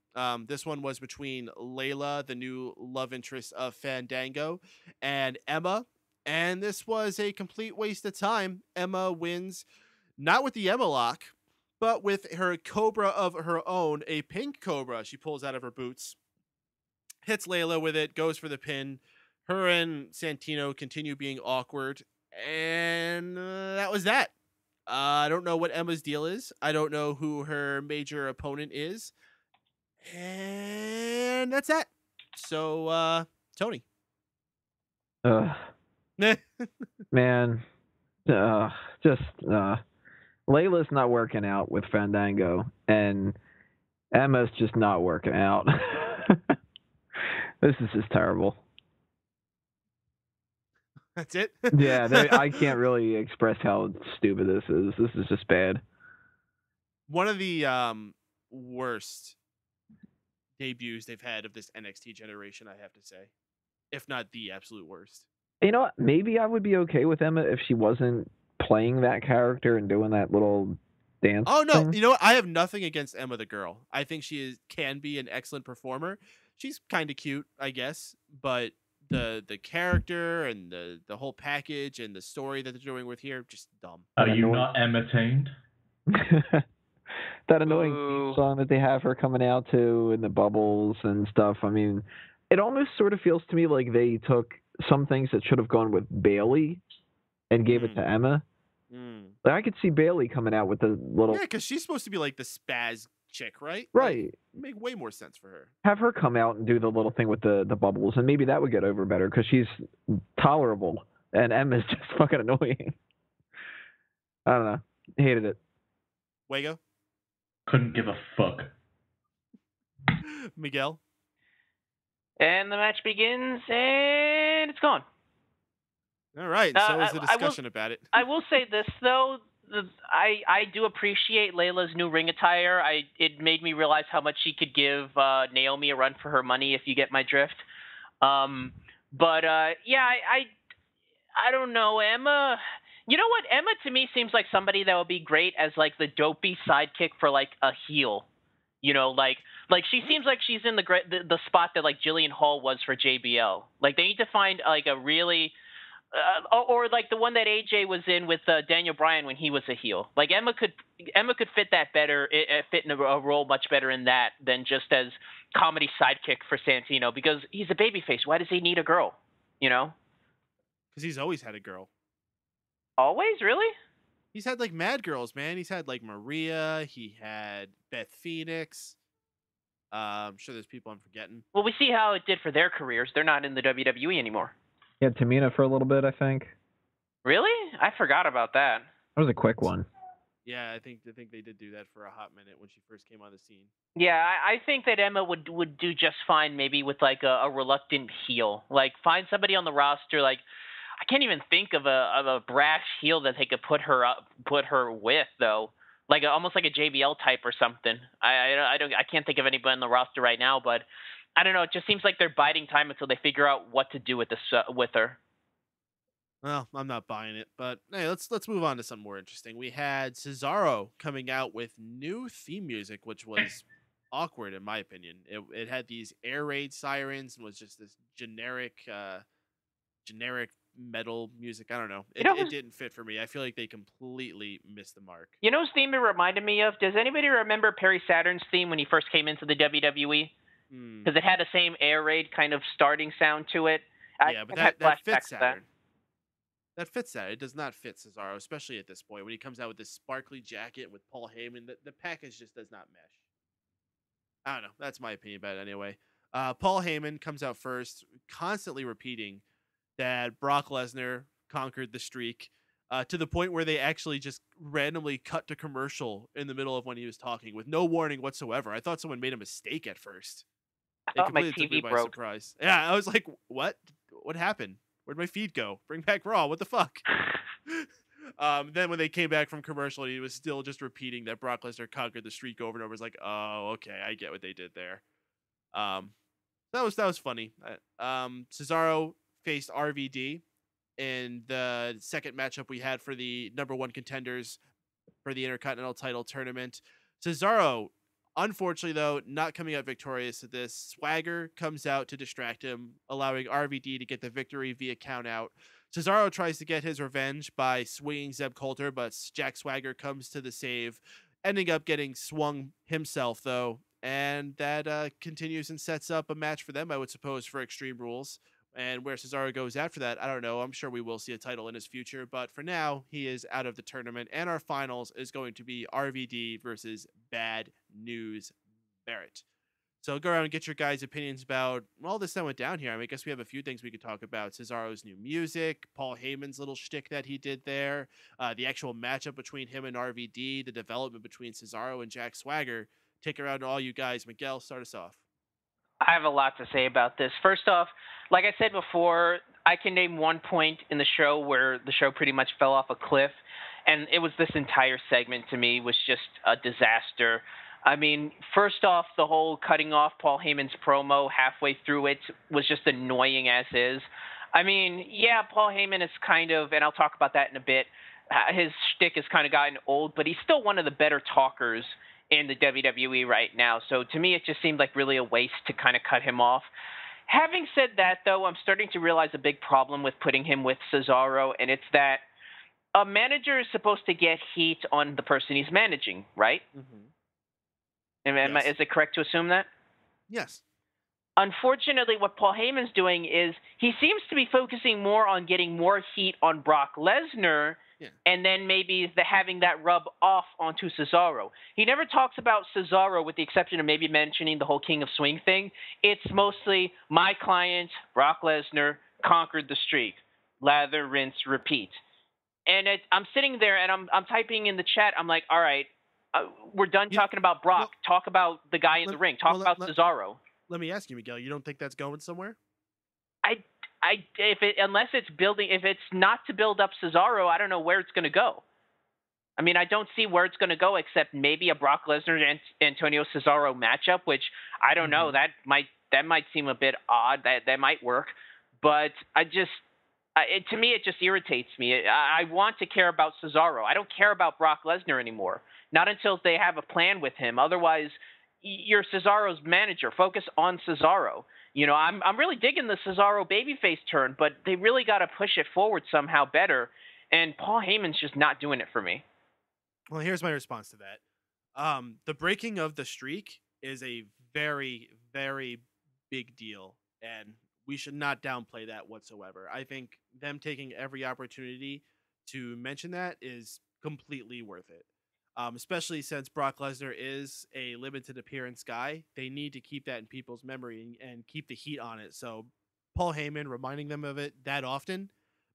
This one was between Layla, the new love interest of Fandango, and Emma. And this was a complete waste of time. Emma wins, not with the Emma lock, but with her cobra of her own, a pink cobra she pulls out of her boots, hits Layla with it, goes for the pin. Her and Santino continue being awkward, and that was that. I don't know what Emma's deal is. I don't know who her major opponent is. And that's that. So, Tony. Man, Layla's not working out with Fandango, and Emma's just not working out. This is just terrible. That's it? Yeah, I can't really express how stupid this is. This is just bad. One of the worst debuts they've had of this NXT generation, I have to say. If not the absolute worst. You know what? Maybe I would be okay with Emma if she wasn't playing that character and doing that little dance Oh, no. thing. You know what? I have nothing against Emma the girl. I think she can be an excellent performer. She's kind of cute, I guess. But the character and the whole package and the story that they're doing with here, just dumb. Are you not Emma-tained? That annoying Ooh. theme song that they have her coming out to and the bubbles and stuff. I mean, it almost sort of feels to me like they took some things that should have gone with Bailey and gave it to Emma. Like, I could see Bailey coming out with the little... Yeah, because she's supposed to be like the spaz chick, right? Right. Like, make way more sense for her. Have her come out and do the little thing with the bubbles, and maybe that would get over better because she's tolerable, and Emma's just fucking annoying. I don't know. Hated it. Wago? Couldn't give a fuck. Miguel? And the match begins, and it's gone. All right, so is the discussion about it. I will say this, though. I do appreciate Layla's new ring attire. It made me realize how much she could give Naomi a run for her money, if you get my drift. Yeah, I don't know. Emma... You know what? Emma, to me, seems like somebody that would be great as, like, the dopey sidekick for, like, a heel. You know, like she seems like she's in the spot that, like, Jillian Hall was for JBL. Like, they need to find, like, a really... or like the one that AJ was in with Daniel Bryan when he was a heel. Like, Emma could fit that better, fit in a role much better in that than just as comedy sidekick for Santino, because he's a babyface. Why does he need a girl? You know? Because he's always had a girl. Always? Really? He's had, like, mad girls, man. He's had, like, Maria. He had Beth Phoenix. I'm sure there's people I'm forgetting. Well, we see how it did for their careers. They're not in the WWE anymore. Yeah, Tamina for a little bit, I think. Really? I forgot about that. That was a quick one. Yeah, I think they did do that for a hot minute when she first came on the scene. Yeah, I think that Emma would do just fine maybe with, like, a reluctant heel. Like, find somebody on the roster, like... I can't even think of a brash heel that they could put her with, though. Like almost like a JBL type or something. I can't think of anybody on the roster right now, but I don't know. It just seems like they're biding time until they figure out what to do with her. Well, I'm not buying it, but hey, let's move on to something more interesting. We had Cesaro coming out with new theme music, which was awkward in my opinion. It had these air raid sirens and was just this generic metal music. I don't know. It didn't fit for me. I feel like they completely missed the mark. You know whose theme it reminded me of? Does anybody remember Perry Saturn's theme when he first came into the WWE? Because it had the same air raid kind of starting sound to it. Yeah, but that fits Saturn. That fits that. It does not fit Cesaro, especially at this point when he comes out with this sparkly jacket with Paul Heyman. The package just does not mesh. I don't know. That's my opinion about it anyway. Paul Heyman comes out first, constantly repeating that Brock Lesnar conquered the streak, to the point where they actually just randomly cut to commercial in the middle of when he was talking with no warning whatsoever. I thought someone made a mistake at first. I thought my TV broke. Surprise. Yeah, I was like, what? What happened? Where'd my feed go? Bring back Raw. What the fuck? Then when they came back from commercial, he was still just repeating that Brock Lesnar conquered the streak over and over. It's like, oh, okay, I get what they did there. That was funny. Cesaro faced RVD in the second matchup we had for the number one contenders for the Intercontinental title tournament. Cesaro, unfortunately, though, not coming out victorious at this. Swagger comes out to distract him, allowing RVD to get the victory via countout. Cesaro tries to get his revenge by swinging Zeb Coulter, but Jack Swagger comes to the save. ending up getting swung himself, though. And that continues and sets up a match for them, I would suppose, for Extreme Rules. And where Cesaro goes after that, I don't know. I'm sure we will see a title in his future. But for now, he is out of the tournament. And our finals is going to be RVD versus Bad News Barrett. So go around and get your guys' opinions about all this that went down here. I mean, I guess we have a few things we could talk about. Cesaro's new music, Paul Heyman's little shtick that he did there, the actual matchup between him and RVD, the development between Cesaro and Jack Swagger. Take it around to all you guys. Miguel, start us off. I have a lot to say about this. First off, like I said before, I can name one point in the show where the show pretty much fell off a cliff, and it was this entire segment to me was just a disaster. I mean, first off, the whole cutting off Paul Heyman's promo halfway through it was just annoying as is. I mean, yeah, Paul Heyman is kind of, and I'll talk about that in a bit, his shtick has kind of gotten old, but he's still one of the better talkers in the WWE right now. So to me, it just seemed like really a waste to kind of cut him off. Having said that, though, I'm starting to realize a big problem with putting him with Cesaro, and it's that a manager is supposed to get heat on the person he's managing, right? Mm-hmm. Yes. Is it correct to assume that? Yes. Unfortunately, what Paul Heyman's doing is he seems to be focusing more on getting more heat on Brock Lesnar, and then maybe having that rub off onto Cesaro. He never talks about Cesaro with the exception of maybe mentioning the whole King of Swing thing. It's mostly my client, Brock Lesnar, conquered the streak. Lather, rinse, repeat. And I'm sitting there and I'm typing in the chat. I'm like, all right, we're done talking about Brock. Talk about the guy in the ring. Talk about Cesaro. Let me ask you, Miguel. You don't think that's going somewhere? Unless it's building, if it's not to build up Cesaro, I don't know where it's going to go. I mean, I don't see where it's going to go except maybe a Brock Lesnar and Antonio Cesaro matchup, which I don't know. That might seem a bit odd. That might work, but to me, it just irritates me. I want to care about Cesaro. I don't care about Brock Lesnar anymore. Not until they have a plan with him. Otherwise, you're Cesaro's manager. Focus on Cesaro. You know, I'm really digging the Cesaro babyface turn, but they really got to push it forward somehow better. And Paul Heyman's just not doing it for me. Well, here's my response to that. The breaking of the streak is a very, very big deal, and we should not downplay that whatsoever. I think them taking every opportunity to mention that is completely worth it. Especially since Brock Lesnar is a limited appearance guy. They need to keep that in people's memory and keep the heat on it. So Paul Heyman reminding them of it that often,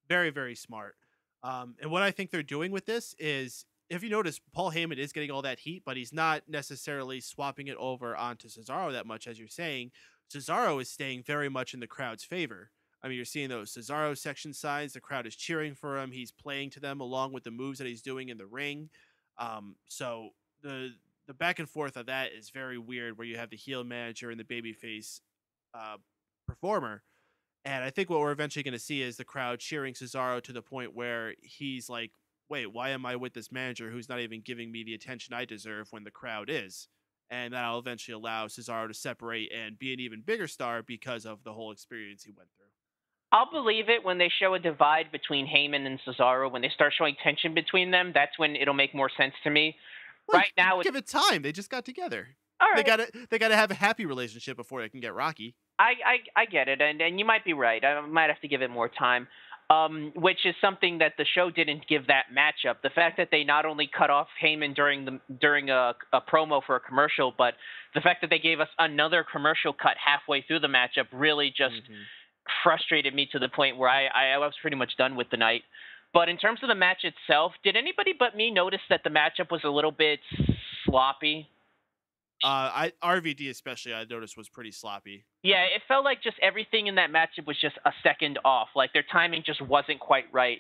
very, very smart. And what I think they're doing with this is, if you notice, Paul Heyman is getting all that heat, but he's not necessarily swapping it over onto Cesaro that much, as you're saying. Cesaro is staying very much in the crowd's favor. I mean, you're seeing those Cesaro section signs. The crowd is cheering for him. He's playing to them along with the moves that he's doing in the ring. So the back and forth of that is very weird, where you have the heel manager and the babyface performer. And I think what we're eventually going to see is the crowd cheering Cesaro to the point where he's like, wait, why am I with this manager who's not even giving me the attention I deserve when the crowd is? And that'll eventually allow Cesaro to separate and be an even bigger star because of the whole experience he went through. I'll believe it when they show a divide between Heyman and Cesaro. When they start showing tension between them, that's when it'll make more sense to me. Well, right now, give it time. They just got together. All right. They gotta have a happy relationship before it can get rocky. I get it, and you might be right. I might have to give it more time, which is something that the show didn't give that matchup. The fact that they not only cut off Heyman during a promo for a commercial, but the fact that they gave us another commercial cut halfway through the matchup really just frustrated me to the point where I was pretty much done with the night. But in terms of the match itself, did anybody but me notice that the matchup was a little bit sloppy? RVD especially, I noticed, was pretty sloppy. Yeah, it felt like just everything in that matchup was just a second off. Like their timing just wasn't quite right,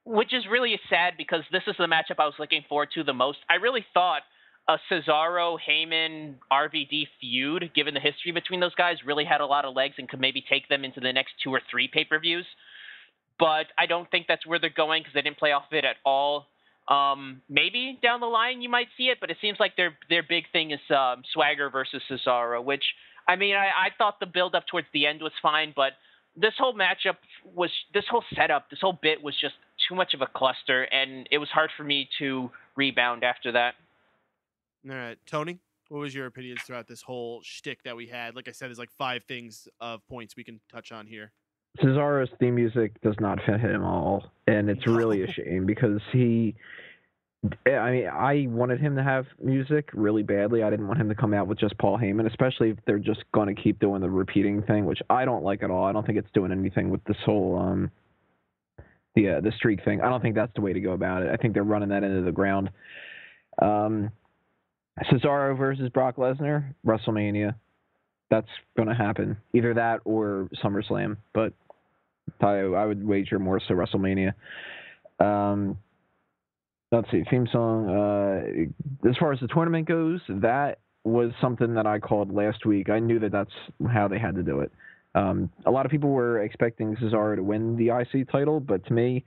which is really sad because this is the matchup I was looking forward to the most. I really thought a Cesaro, Heyman, RVD feud, given the history between those guys, really had a lot of legs and could maybe take them into the next 2 or 3 pay-per-views. But I don't think that's where they're going because they didn't play off of it at all. Maybe down the line you might see it, but it seems like their big thing is Swagger versus Cesaro, which, I mean, I thought the build-up towards the end was fine, but this whole matchup this whole setup, this whole bit was just too much of a cluster, and it was hard for me to rebound after that. All right, Tony, what was your opinions throughout this whole shtick that we had? Like I said, there's like 5 things of points we can touch on here. Cesaro's theme music does not fit him at all, and it's really a shame because I wanted him to have music really badly. I didn't want him to come out with just Paul Heyman, especially if they're just going to keep doing the repeating thing, which I don't like at all. I don't think it's doing anything with this whole the streak thing. I don't think that's the way to go about it. I think they're running that into the ground. Cesaro versus Brock Lesnar, WrestleMania. That's going to happen. Either that or SummerSlam, but I would wager more so WrestleMania. Let's see, theme song. As far as the tournament goes, that was something that I called last week. I knew that that's how they had to do it. A lot of people were expecting Cesaro to win the IC title, but to me,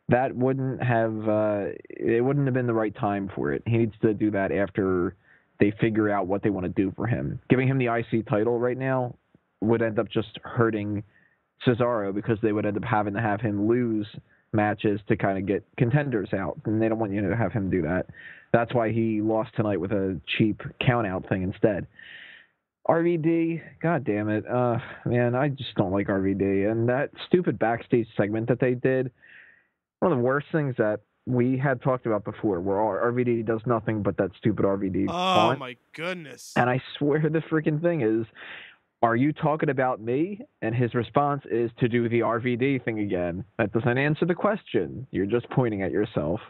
that wouldn't have been the right time for it. He needs to do that after they figure out what they want to do for him. Giving him the IC title right now would end up just hurting Cesaro because they would end up having to have him lose matches to kind of get contenders out, and they don't want you to have him do that. That's why he lost tonight with a cheap count-out thing instead. RVD, god damn it. Man, I just don't like RVD. And that stupid backstage segment that they did, one of the worst things that we had talked about before, where RVD does nothing but that stupid RVD taunt. My goodness. And I swear the freaking thing is, are you talking about me? And his response is to do the RVD thing again. That doesn't answer the question. You're just pointing at yourself.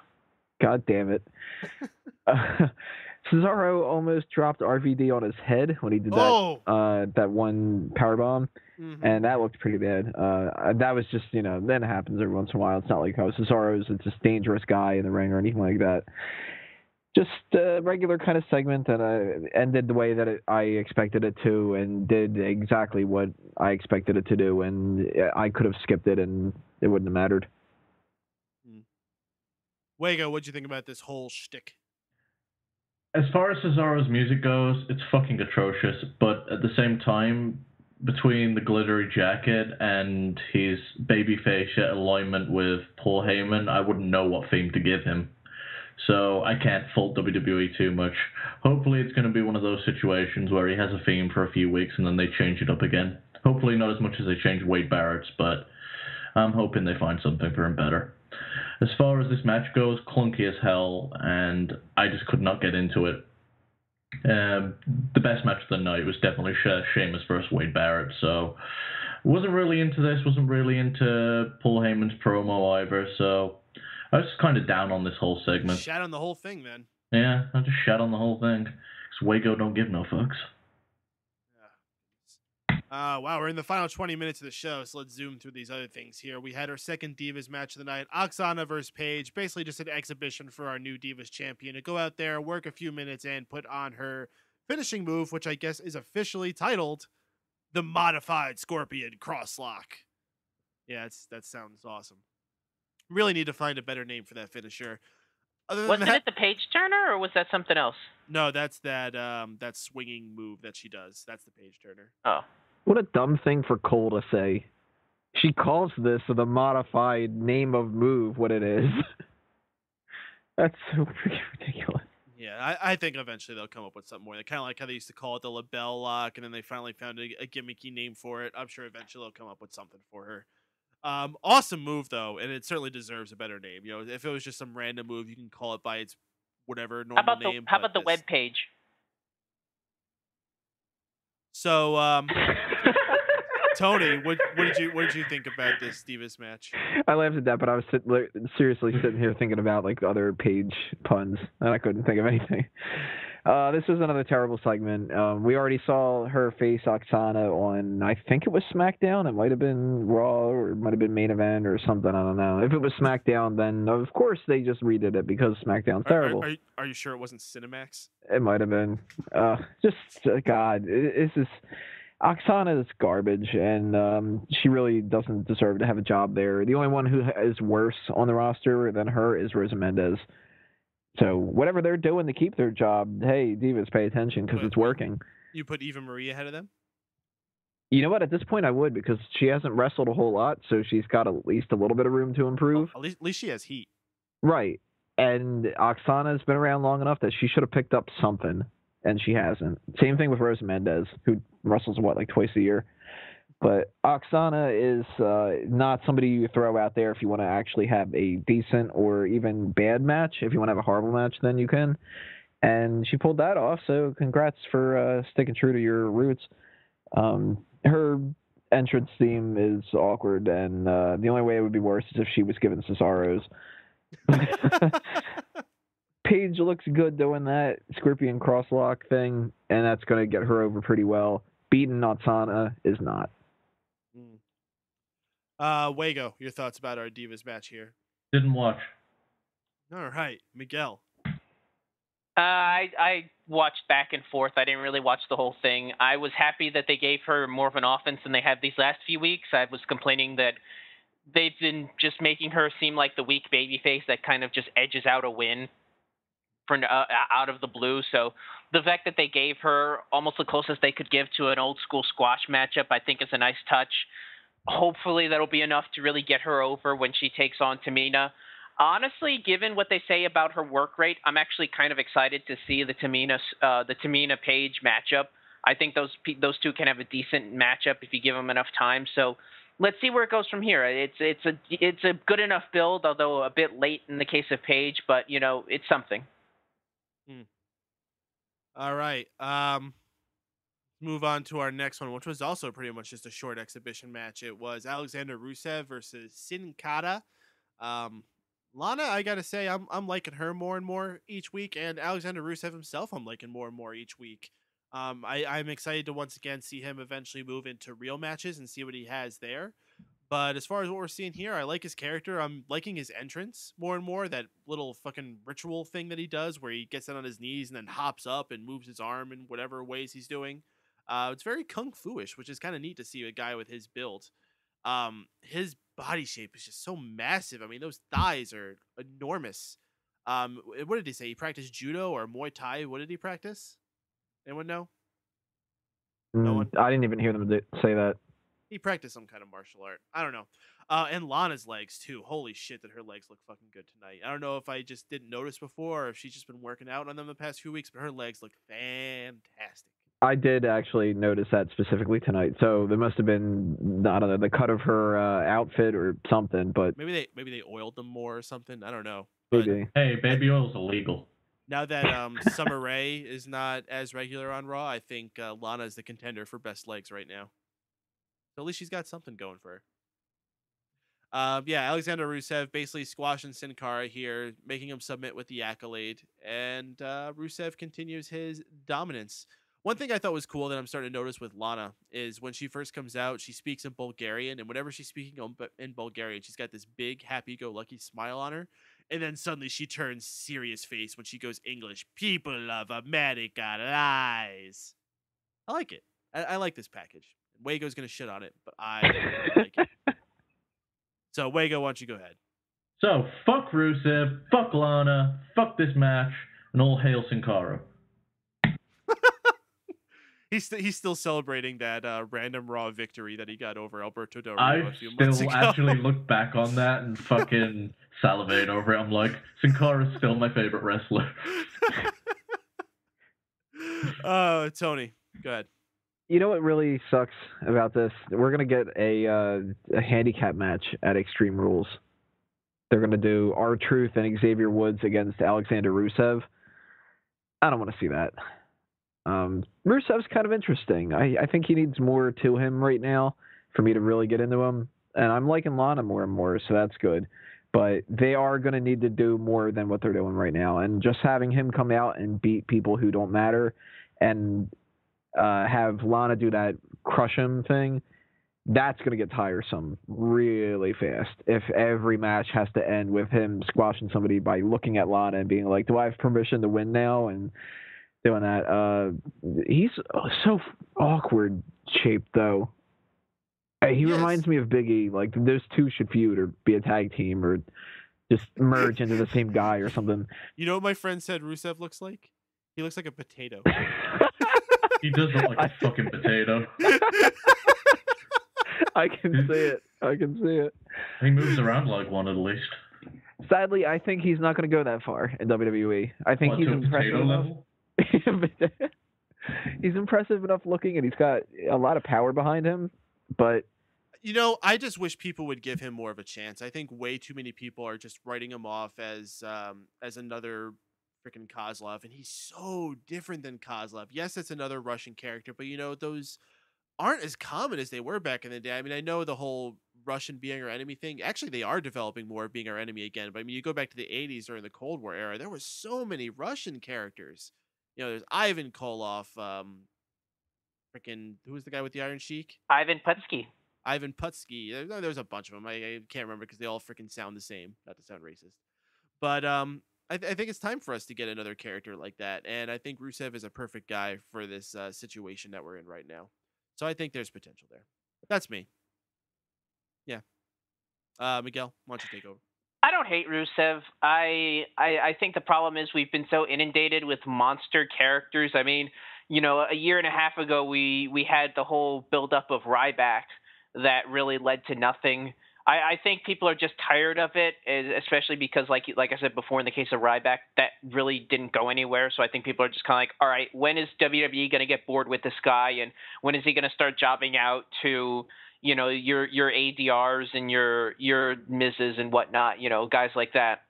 God damn it. Cesaro almost dropped RVD on his head when he did that one powerbomb. Mm-hmm. And that looked pretty bad. That was just, that happens every once in a while. It's not like how Cesaro's a dangerous guy in the ring or anything like that. Just a regular kind of segment that ended the way that I expected it to and did exactly what I expected it to do. And I could have skipped it and it wouldn't have mattered. Wago, what'd you think about this whole shtick? As far as Cesaro's music goes, it's fucking atrocious. But at the same time, between the glittery jacket and his babyface alignment with Paul Heyman, I wouldn't know what theme to give him. So I can't fault WWE too much. Hopefully it's going to be one of those situations where he has a theme for a few weeks and then they change it up again. Hopefully not as much as they changed Wade Barrett's, but I'm hoping they find something for him better. As far as this match goes, clunky as hell, and I just could not get into it. The best match of the night was definitely Sheamus versus Wade Barrett, so wasn't really into this, wasn't really into Paul Heyman's promo either, so I was just kind of down on this whole segment. Shat on the whole thing, then. Yeah, I just shat on the whole thing. Because Wago don't give no fucks. Wow, we're in the final 20 minutes of the show, so let's zoom through these other things here. We had our second Divas match of the night, Oksana versus Paige, basically just an exhibition for our new Divas champion to go out there, work a few minutes, and put on her finishing move, which I guess is officially titled the Modified Scorpion Crosslock. Yeah, that sounds awesome. Really need to find a better name for that finisher. Wasn't it the page turner, or was that something else? No, that's that swinging move that she does. That's the page turner. Oh. What a dumb thing for Cole to say. She calls this the modified name of move what it is. That's so freaking ridiculous. Yeah, I think eventually they'll come up with something more. They kind of like how they used to call it the label lock, and then they finally found a gimmicky name for it. I'm sure eventually they'll come up with something for her. Awesome move, though, and it certainly deserves a better name. If it was just some random move, you can call it by its whatever normal name. How about the web page? So, Tony, what did you think about this Divas match? I laughed at that, but I was seriously sitting here thinking about like other page puns, and I couldn't think of anything. This was another terrible segment. We already saw her face Oksana on, I think it was SmackDown. It might have been Raw, or it might have been Main Event or something. I don't know. If it was SmackDown, then of course they just redid it because SmackDown's terrible. Are you sure it wasn't Cinemax? It might have been. God, it's just Oksana is garbage, and she really doesn't deserve to have a job there. The only one who is worse on the roster than her is Rosa Mendez. So whatever they're doing to keep their job, hey, Divas, pay attention because it's working. You put Eva Marie ahead of them? You know what? At this point, I would, because she hasn't wrestled a whole lot, so she's got at least a little bit of room to improve. At least she has heat. Right. And Oksana's been around long enough that she should have picked up something, and she hasn't. Same thing with Rosa Mendez, who wrestles, like twice a year. But Oksana is not somebody you throw out there if you want to actually have a decent or even bad match. If you want to have a horrible match, then you can. And she pulled that off, so congrats for sticking true to your roots. Her entrance theme is awkward, and the only way it would be worse is if she was given Cesaro's. Paige looks good doing that Scorpion crosslock thing, and that's going to get her over pretty well. Beating Oksana is not. Wago, your thoughts about our Divas match here? Didn't watch. All right, Miguel. I watched back and forth. I didn't really watch the whole thing. I was happy that they gave her more of an offense than they have these last few weeks. I was complaining that they've been just making her seem like the weak babyface that kind of just edges out a win out of the blue. So the fact that they gave her almost the closest they could give to an old school squash matchup, I think is a nice touch. Hopefully that'll be enough to really get her over when she takes on Tamina. Honestly, given what they say about her work rate, I'm actually kind of excited to see the Tamina Paige matchup. I think those two can have a decent matchup if you give them enough time. So let's see where it goes from here. It's a good enough build, although a bit late in the case of Paige, but it's something. All right. Move on to our next one, which was also pretty much just a short exhibition match. It was Alexander Rusev versus Sin Cara. Lana, I gotta say, I'm liking her more and more each week, and Alexander Rusev himself, I'm liking more and more each week. I'm excited to once again see him eventually move into real matches and see what he has there. But as far as what we're seeing here, I like his character. I'm liking his entrance more and more. That little fucking ritual thing that he does where he gets down on his knees and then hops up and moves his arm in whatever ways he's doing. It's very kung fu-ish, which is kind of neat to see a guy with his build. His body shape is just so massive. I mean, those thighs are enormous. What did he say? He practiced judo or Muay Thai? What did he practice? Anyone know? No one? I didn't even hear them say that. He practiced some kind of martial art. I don't know. And Lana's legs, too. Holy shit, that her legs look fucking good tonight. I don't know if I just didn't notice before or if she's just been working out on them the past few weeks, but her legs look fantastic. I did actually notice that specifically tonight. So there must have been, I don't know, the cut of her outfit or something, but maybe they oiled them more or something. I don't know. Maybe. Hey, baby oil's illegal. Now that Summer Rae is not as regular on Raw, I think Lana is the contender for best legs right now. So at least she's got something going for her. Yeah, Alexander Rusev basically squashing Sin Cara here, making him submit with the accolade, and Rusev continues his dominance. One thing I thought was cool that I'm starting to notice with Lana is when she first comes out, she speaks in Bulgarian, and whenever she's speaking in Bulgarian, she's got this big, happy-go-lucky smile on her, and then suddenly she turns serious face when she goes English. People of America lies. I like it. I like this package. Wago's going to shit on it, but I like it. So, Wago, why don't you go ahead? So, fuck Rusev, fuck Lana, fuck this match, and all hail Sin Cara. He's still celebrating that random Raw victory that he got over Alberto Del Rio a few months ago. I still actually look back on that and fucking salivate over it. I'm like, Sin Cara's still my favorite wrestler. Tony, go ahead. You know what really sucks about this? We're going to get a handicap match at Extreme Rules. They're going to do R-Truth and Xavier Woods against Alexander Rusev. I don't want to see that. Rusev's kind of interesting. I think he needs more to him right now for me to really get into him. And I'm liking Lana more and more, so that's good. But they are going to need to do more than what they're doing right now. And just having him come out and beat people who don't matter and have Lana do that crush him thing, that's going to get tiresome really fast. If every match has to end with him squashing somebody by looking at Lana and being like, do I have permission to win now? And doing that. He's so awkward shaped, though. He reminds me of Big E. Like, those two should feud or be a tag team or just merge into the same guy or something. You know what my friend said Rusev looks like? He looks like a potato. He does look like a fucking potato. I can see it. He moves around like one at least. Sadly, I think he's not going to go that far in WWE. I think he's to a impressive potato enough. level? He's impressive enough looking, and he's got a lot of power behind him. But I just wish people would give him more of a chance. I think way too many people are just writing him off as another freaking Kozlov, and he's so different than Kozlov. Yes, it's another Russian character, but those aren't as common as they were back in the day. I mean, I know the whole Russian being our enemy thing. Actually, they are developing more of being our enemy again. But I mean, you go back to the 80s during the Cold War era, there was so many Russian characters. There's Ivan Koloff, freaking who was the guy with the Iron Sheik? Ivan Putski. Ivan Putski. There's a bunch of them. I can't remember because they all freaking sound the same. Not to sound racist, but I think it's time for us to get another character like that, and I think Rusev is a perfect guy for this situation that we're in right now. So I think there's potential there. That's me. Yeah. Miguel, why don't you take over? I don't hate Rusev. I think the problem is we've been so inundated with monster characters. I mean, a year and a half ago we had the whole buildup of Ryback that really led to nothing. I think people are just tired of it, especially because, like I said before, in the case of Ryback, that really didn't go anywhere. So I think people are just kind of like, all right, when is WWE going to get bored with this guy, and when is he going to start jobbing out to your ADRs and your Miz's and whatnot, guys like that.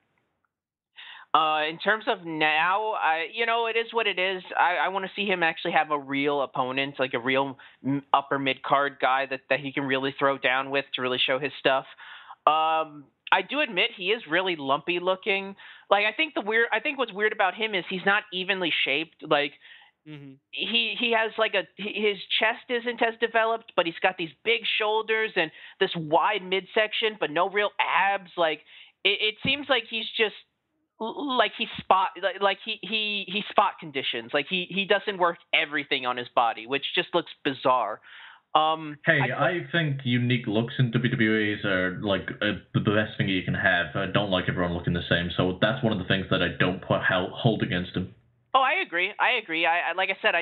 In terms of now, it is what it is. I want to see him actually have a real opponent, like a real upper mid card guy that he can really throw down with to really show his stuff. I do admit he is really lumpy looking. Like I think what's weird about him is he's not evenly shaped. Like he has his chest isn't as developed, but he's got these big shoulders and this wide midsection, but no real abs. Like it seems like he's just he spot conditions. Like he doesn't work everything on his body, which just looks bizarre. I think unique looks in WWEs are the best thing you can have. I don't like everyone looking the same, so that's one of the things that I don't hold against him. Oh, I agree. Like I said,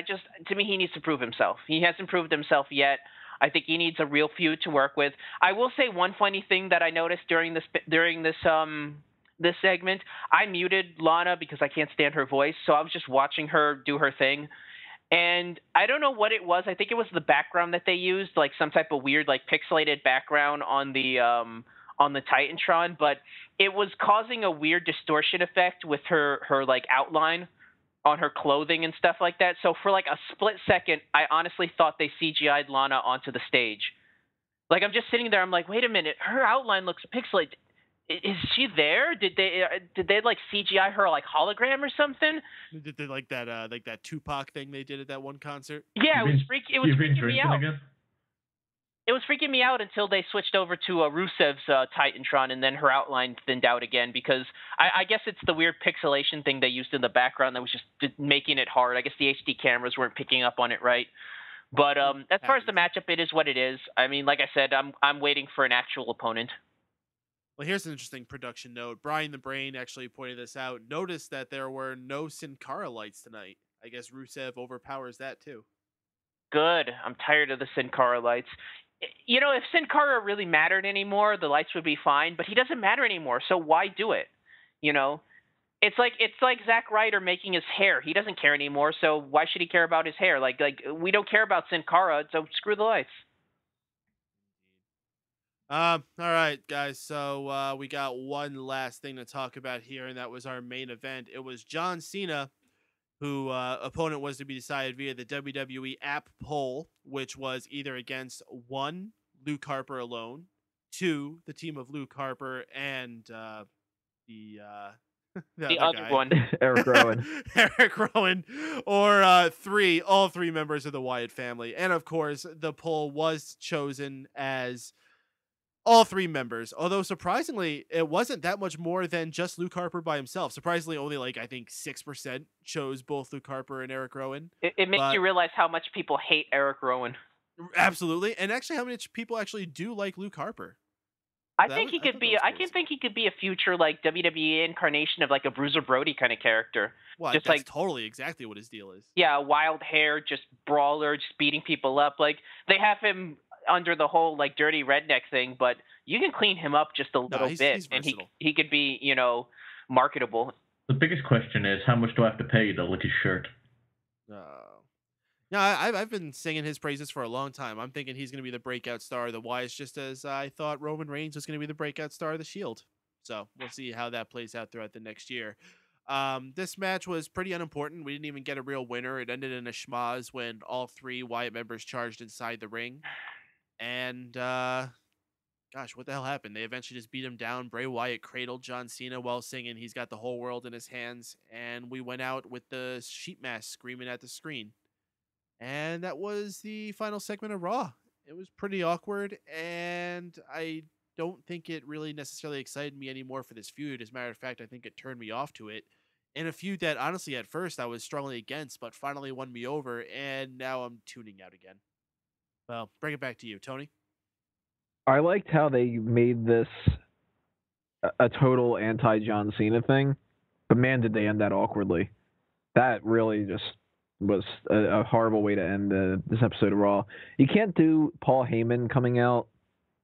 to me, he needs to prove himself. He hasn't proved himself yet. I think he needs a real feud to work with. I will say one funny thing that I noticed during this segment. I muted Lana because I can't stand her voice, so I was just watching her do her thing. And I don't know what it was. I think it was the background that they used, like some type of weird, pixelated background on the Titantron, but it was causing a weird distortion effect with her outline on her clothing and stuff like that. So for a split second, I honestly thought they CGI'd Lana onto the stage. I'm just sitting there, I'm like, wait a minute, her outline looks pixelated. Is she there? Did they CGI her hologram or something? Did they that Tupac thing they did at that one concert? Yeah, it was freaking me out. Again? It was freaking me out until they switched over to Rusev's Titantron, and then her outline thinned out again because I guess it's the weird pixelation thing they used in the background that was just making it hard. I guess the HD cameras weren't picking up on it right. But as far as the matchup, it is what it is. I mean, like I said, I'm waiting for an actual opponent. Well, here's an interesting production note. Brian the Brain actually pointed this out. Notice that there were no Sin Cara lights tonight. I guess Rusev overpowers that too. Good. I'm tired of the Sin Cara lights. If Sin Cara really mattered anymore, the lights would be fine, but he doesn't matter anymore, so why do it? It's like Zack Ryder making his hair. He doesn't care anymore, so why should he care about his hair? We don't care about Sin Cara, so screw the lights. All right, guys. So we got one last thing to talk about here, and that was our main event. It was John Cena, who opponent was to be decided via the WWE app poll, which was either against 1, Luke Harper alone, 2, the team of Luke Harper, and the other one, Eric Rowan. Eric Rowan, or 3, all 3 members of the Wyatt family. And of course, the poll was chosen as all 3 members, although surprisingly, it wasn't that much more than just Luke Harper by himself. Surprisingly, only I think 6% chose both Luke Harper and Eric Rowan. It makes you realize how much people hate Eric Rowan. Absolutely, and actually, how much people actually do like Luke Harper. I think he could be a future WWE incarnation of a Bruiser Brody kind of character. Well, just that's totally exactly what his deal is. Yeah, wild hair, just brawler, just beating people up. They have him under the whole like dirty redneck thing, but you can clean him up just a little bit, he's and versatile. he could be, marketable. The biggest question is, how much do I have to pay you to lick his shirt? No, I've been singing his praises for a long time. I'm thinking he's going to be the breakout star of the Wyatts, just as I thought Roman Reigns was going to be the breakout star of the Shield. So we'll see how that plays out throughout the next year. This match was pretty unimportant. We didn't even get a real winner. It ended in a schmoz when all 3 Wyatt members charged inside the ring. And, gosh, what the hell happened? They eventually just beat him down. Bray Wyatt cradled John Cena while singing "He's Got the Whole World in His Hands." And we went out with the sheep mask screaming at the screen. And that was the final segment of Raw. It was pretty awkward, and I don't think it really necessarily excited me anymore for this feud. As a matter of fact, I think it turned me off to it. In a feud that, honestly, at first I was strongly against, but finally won me over, and now I'm tuning out again. Well, bring it back to you, Tony. I liked how they made this a total anti-John Cena thing, but man, did they end that awkwardly. That really just was a horrible way to end this episode of Raw. You can't do Paul Heyman coming out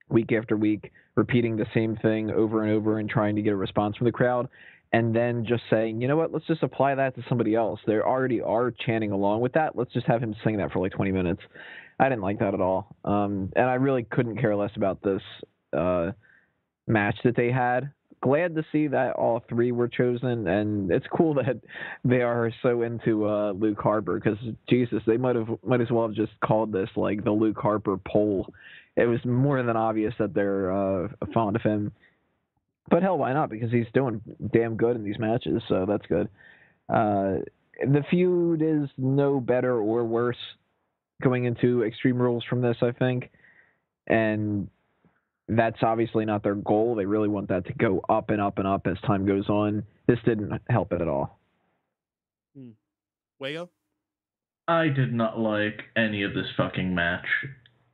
week after week, repeating the same thing over and over and trying to get a response from the crowd, and then just saying, you know what, let's just apply that to somebody else. They already are chanting along with that. Let's just have him sing that for like 20 minutes. I didn't like that at all. And I really couldn't care less about this match that they had. Glad to see that all 3 were chosen, and it's cool that they are so into Luke Harper, because Jesus, they might as well have just called this like the Luke Harper poll. It was more than obvious that they're fond of him. But hell, why not? Because he's doing damn good in these matches, so that's good. The feud is no better or worse going into Extreme Rules from this, I think. And that's obviously not their goal. They really want that to go up and up and up as time goes on. This didn't help it at all. Wago? I did not like any of this fucking match.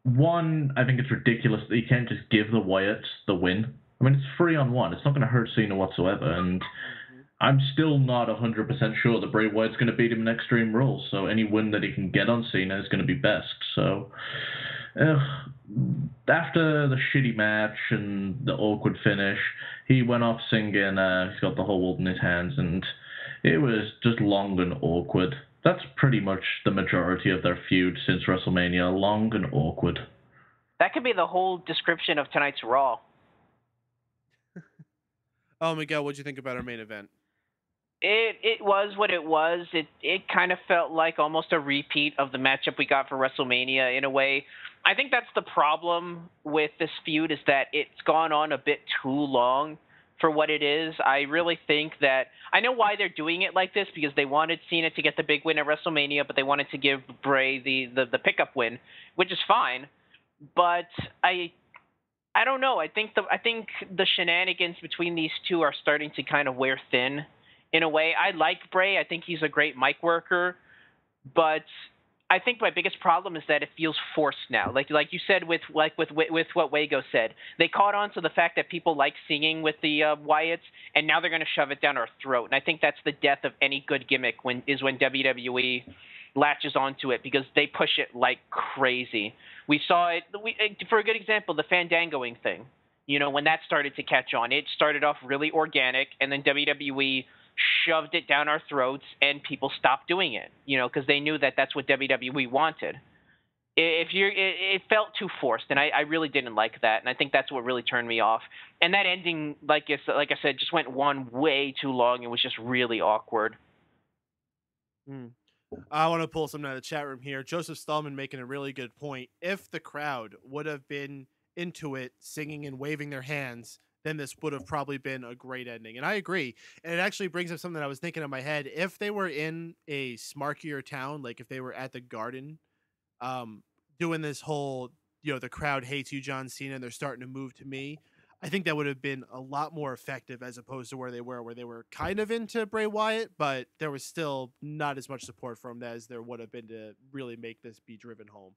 One, I think it's ridiculous that you can't just give the Wyatts the win. I mean, it's 3-on-1. It's not going to hurt Cena whatsoever, and I'm still not 100% sure that Bray Wyatt's going to beat him in Extreme Rules, so any win that he can get on Cena is going to be best. So, after the shitty match and the awkward finish, he went off singing He's Got the Whole World in His Hands, and it was just long and awkward. That's pretty much the majority of their feud since WrestleMania, long and awkward. That could be the whole description of tonight's Raw. Oh, Miguel, what'd you think about our main event? It was what it was. It kind of felt like almost a repeat of the matchup we got for WrestleMania in a way. I think that's the problem with this feud, is that it's gone on a bit too long for what it is. I really think that I know why they're doing it like this, because they wanted Cena to get the big win at WrestleMania, but they wanted to give Bray the pickup win, which is fine. But I don't know. I think the shenanigans between these two are starting to kind of wear thin in a way. I like Bray. I think he's a great mic worker, but I think my biggest problem is that it feels forced now. Like you said with what Wago said, they caught on to the fact that people like singing with the Wyatts, and now they're going to shove it down our throat. And I think that's the death of any good gimmick when WWE latches onto it, because they push it like crazy. We saw it for a good example, the Fandangoing thing. You know, when that started to catch on, it started off really organic, and then WWE shoved it down our throats, and people stopped doing it, you know, because they knew that that's what WWE wanted. It felt too forced, and I really didn't like that, and I think that's what really turned me off. And that ending, like I said, just went on way too long. It was just really awkward. I want to pull something out of the chat room here. Joseph Stallman making a really good point. If the crowd would have been into it, singing and waving their hands, then this would have probably been a great ending. And I agree. And it actually brings up something I was thinking in my head. If they were in a smarkier town, like if they were at the Garden, doing this whole, you know, the crowd hates you, John Cena, and they're starting to move to me, I think that would have been a lot more effective as opposed to where they were kind of into Bray Wyatt, but there was still not as much support for him as there would have been to really make this be driven home.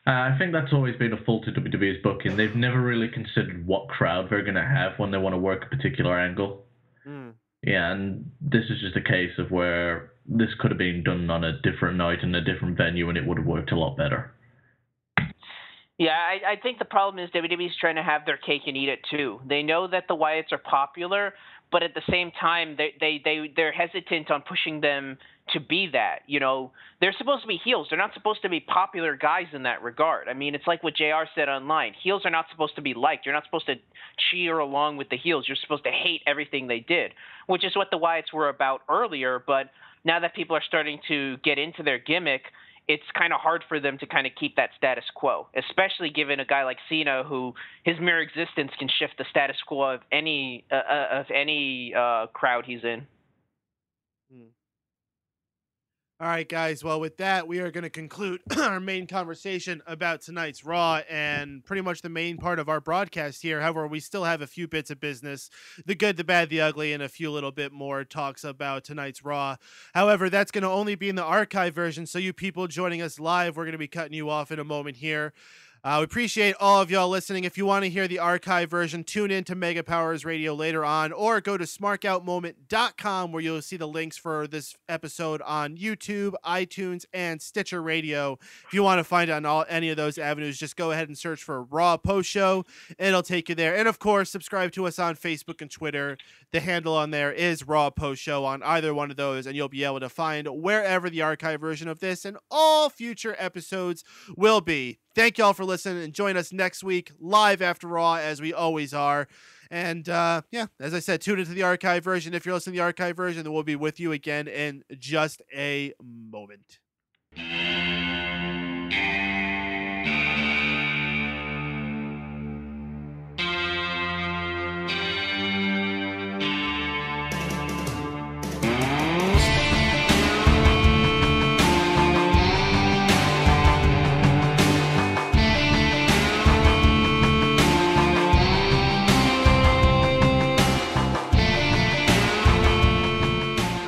I think that's always been a fault of WWE's booking. They've never really considered what crowd they're going to have when they want to work a particular angle. Yeah, and this is just a case of where this could have been done on a different night in a different venue, and it would have worked a lot better. Yeah, I think the problem is WWE's trying to have their cake and eat it too. They know that the Wyatts are popular, but at the same time, they're hesitant on pushing them to be that. You know, they're supposed to be heels. They're not supposed to be popular guys in that regard. I mean, it's like what JR said online. Heels are not supposed to be liked. You're not supposed to cheer along with the heels. You're supposed to hate everything they did, which is what the Wyatts were about earlier. But now that people are starting to get into their gimmick, it's kind of hard for them to kind of keep that status quo, especially given a guy like Cena, who his mere existence can shift the status quo of any crowd he's in. All right, guys. Well, with that, we are going to conclude our main conversation about tonight's Raw and pretty much the main part of our broadcast here. However, we still have a few bits of business, the good, the bad, the ugly, and a few little bit more talks about tonight's Raw. However, that's going to only be in the archive version, so you people joining us live, we're going to be cutting you off in a moment here. We appreciate all of y'all listening. If you want to hear the archive version, tune in to Mega Powers Radio later on, or go to smarkoutmoment.com where you'll see the links for this episode on YouTube, iTunes, and Stitcher Radio. If you want to find it on any of those avenues, just go ahead and search for Raw Post Show. It'll take you there. And of course, subscribe to us on Facebook and Twitter. The handle on there is Raw Post Show on either one of those, and you'll be able to find wherever the archive version of this and all future episodes will be. Thank y'all for listening, and join us next week live after Raw, as we always are. And yeah, as I said, tune into the archive version. If you're listening to the archive version, then we'll be with you again in just a moment.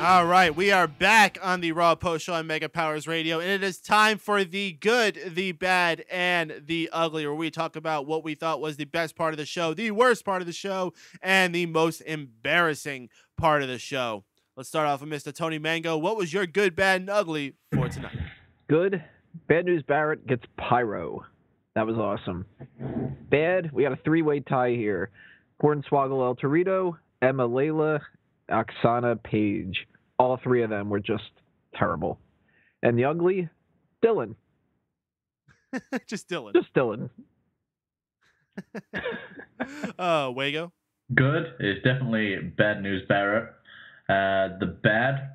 All right, we are back on the Raw Post Show on Mega Powers Radio, and it is time for the good, the bad, and the ugly, where we talk about what we thought was the best part of the show, the worst part of the show, and the most embarrassing part of the show. Let's start off with Mr. Tony Mango. What was your good, bad, and ugly for tonight? Good. Bad News Barrett gets pyro. That was awesome. Bad, we got a three-way tie here. Hornswoggle El Torito, Emma Layla, Oksana Page. All three of them were just terrible. And the ugly, Dylan. Just Dylan. Just Dylan. Wago? Good is definitely Bad News Barrett. The bad,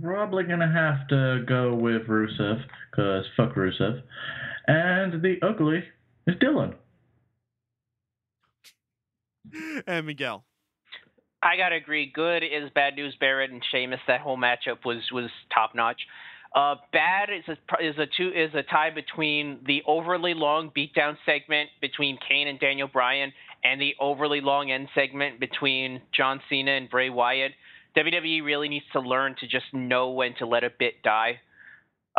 probably going to have to go with Rusev, because fuck Rusev. And the ugly is Dylan. And Miguel? I gotta agree. Good is Bad News Barrett and Sheamus. That whole matchup was top notch. Bad is a tie between the overly long beatdown segment between Kane and Daniel Bryan and the overly long end segment between John Cena and Bray Wyatt. WWE really needs to learn to just know when to let a bit die.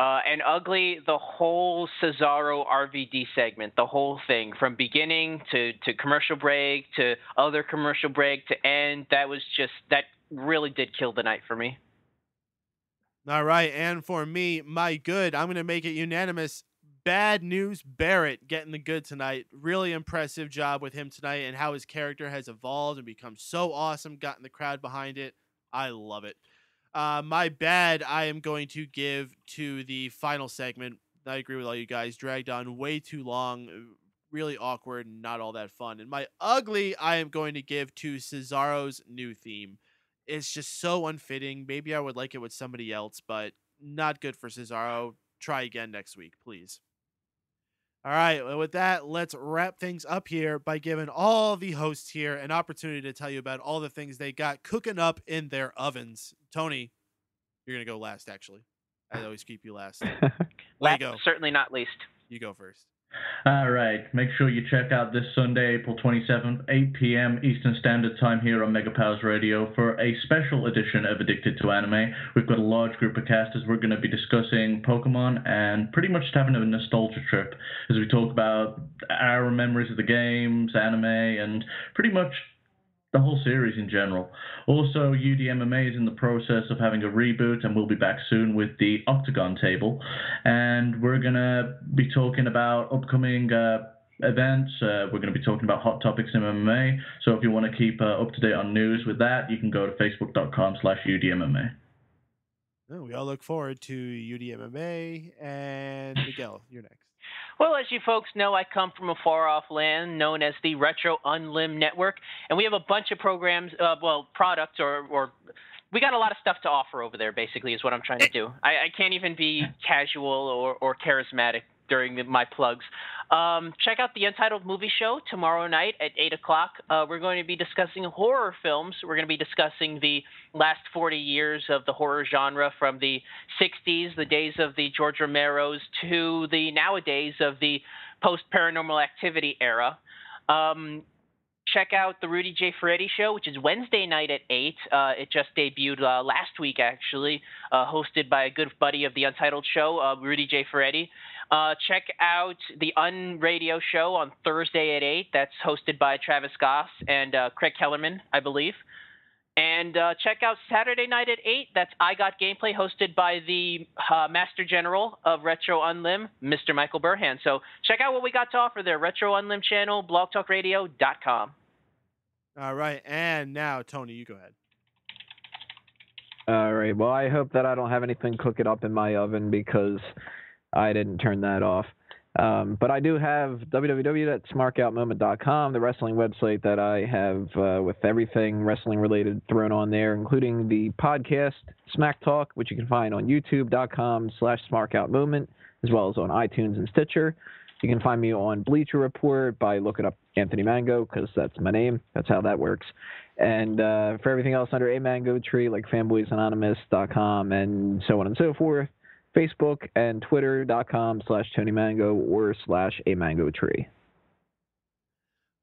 And ugly, the whole Cesaro RVD segment, the whole thing, from beginning to commercial break to other commercial break to end, that really did kill the night for me. All right, and for me, my good, I'm going to make it unanimous. Bad News Barrett getting the good tonight. Really impressive job with him tonight and how his character has evolved and become so awesome, gotten the crowd behind it. I love it. My bad, I am going to give to the final segment. I agree with all you guys. Dragged on way too long, really awkward, and not all that fun. And my ugly, I am going to give to Cesaro's new theme. It's just so unfitting. Maybe I would like it with somebody else, but not good for Cesaro. Try again next week, please. All right, well, with that, let's wrap things up here by giving all the hosts here an opportunity to tell you about all the things they got cooking up in their ovens. Tony, you're going to go last, actually. I always keep you last. Last, certainly not least. You go first. All right. Make sure you check out this Sunday, April 27th, 8 p.m. Eastern Standard Time here on Mega Powers Radio for a special edition of Addicted to Anime. We've got a large group of casters. We're going to be discussing Pokemon and pretty much having a nostalgia trip as we talk about our memories of the games, anime, and pretty much the whole series in general. Also, UDMMA is in the process of having a reboot, and we'll be back soon with the Octagon table. And we're going to be talking about upcoming events. We're going to be talking about hot topics in MMA. So if you want to keep up to date on news with that, you can go to facebook.com/UDMMA. Oh, we all look forward to UDMMA. And Miguel, you're next. Well, as you folks know, I come from a far-off land known as the Retro Unlim Network, and we have a bunch of programs, products, or we got a lot of stuff to offer over there, basically, is what I'm trying to do. I can't even be casual or charismatic during my plugs. Check out the Untitled Movie Show tomorrow night at 8 o'clock. We're going to be discussing horror films. We're going to be discussing the last 40 years of the horror genre, from the 60s, the days of the George Romero's, to the nowadays of the post-Paranormal Activity era. Check out the Rudy J. Ferretti Show, which is Wednesday night at 8. It just debuted last week, actually, hosted by a good buddy of the Untitled Show, Rudy J. Ferretti. Check out the Unradio Show on Thursday at 8. That's hosted by Travis Goss and Craig Kellerman, I believe. And check out Saturday night at 8. That's I Got Gameplay, hosted by the Master General of Retro Unlim, Mr. Michael Burhan. So check out what we got to offer there. Retro Unlim channel, blogtalkradio.com. All right. And now, Tony, you go ahead. All right. Well, I hope that I don't have anything cooking up in my oven, because I didn't turn that off. But I do have www.smarkoutmoment.com, the wrestling website that I have with everything wrestling related thrown on there, including the podcast Smack Talk, which you can find on youtube.com/smarkoutmoment, as well as on iTunes and Stitcher. You can find me on Bleacher Report by looking up Anthony Mango, because that's my name. That's how that works. And for everything else under A Mango Tree, like fanboysanonymous.com and so on and so forth, Facebook and Twitter.com/TonyMango or /AMangoTree.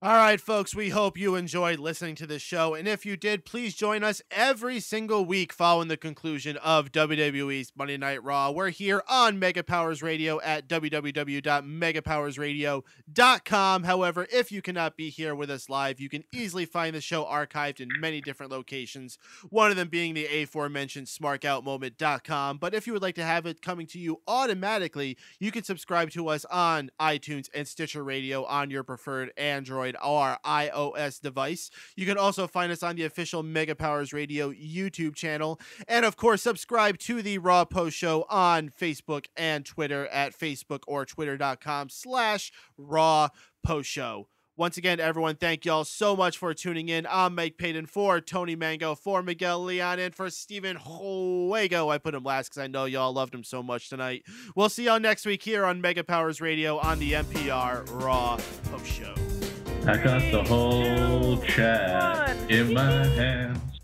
All right, folks, we hope you enjoyed listening to this show. And if you did, please join us every single week following the conclusion of WWE's Monday Night Raw. We're here on Mega Powers Radio at www.megapowersradio.com. However, if you cannot be here with us live, you can easily find the show archived in many different locations, one of them being the aforementioned smarkoutmoment.com. But if you would like to have it coming to you automatically, you can subscribe to us on iTunes and Stitcher Radio on your preferred Android or iOS device. You can also find us on the official Mega Powers Radio YouTube channel. And of course, subscribe to the Raw Post Show on Facebook and Twitter at Facebook or Twitter.com/Raw Post Show. Once again, everyone, thank y'all so much for tuning in. I'm Mike Payton for Tony Mango, for Miguel Leon, and for Steven Juego. I put him last because I know y'all loved him so much tonight. We'll see y'all next week here on Mega Powers Radio on the NPR Raw Post Show. I got the whole chat in my hands.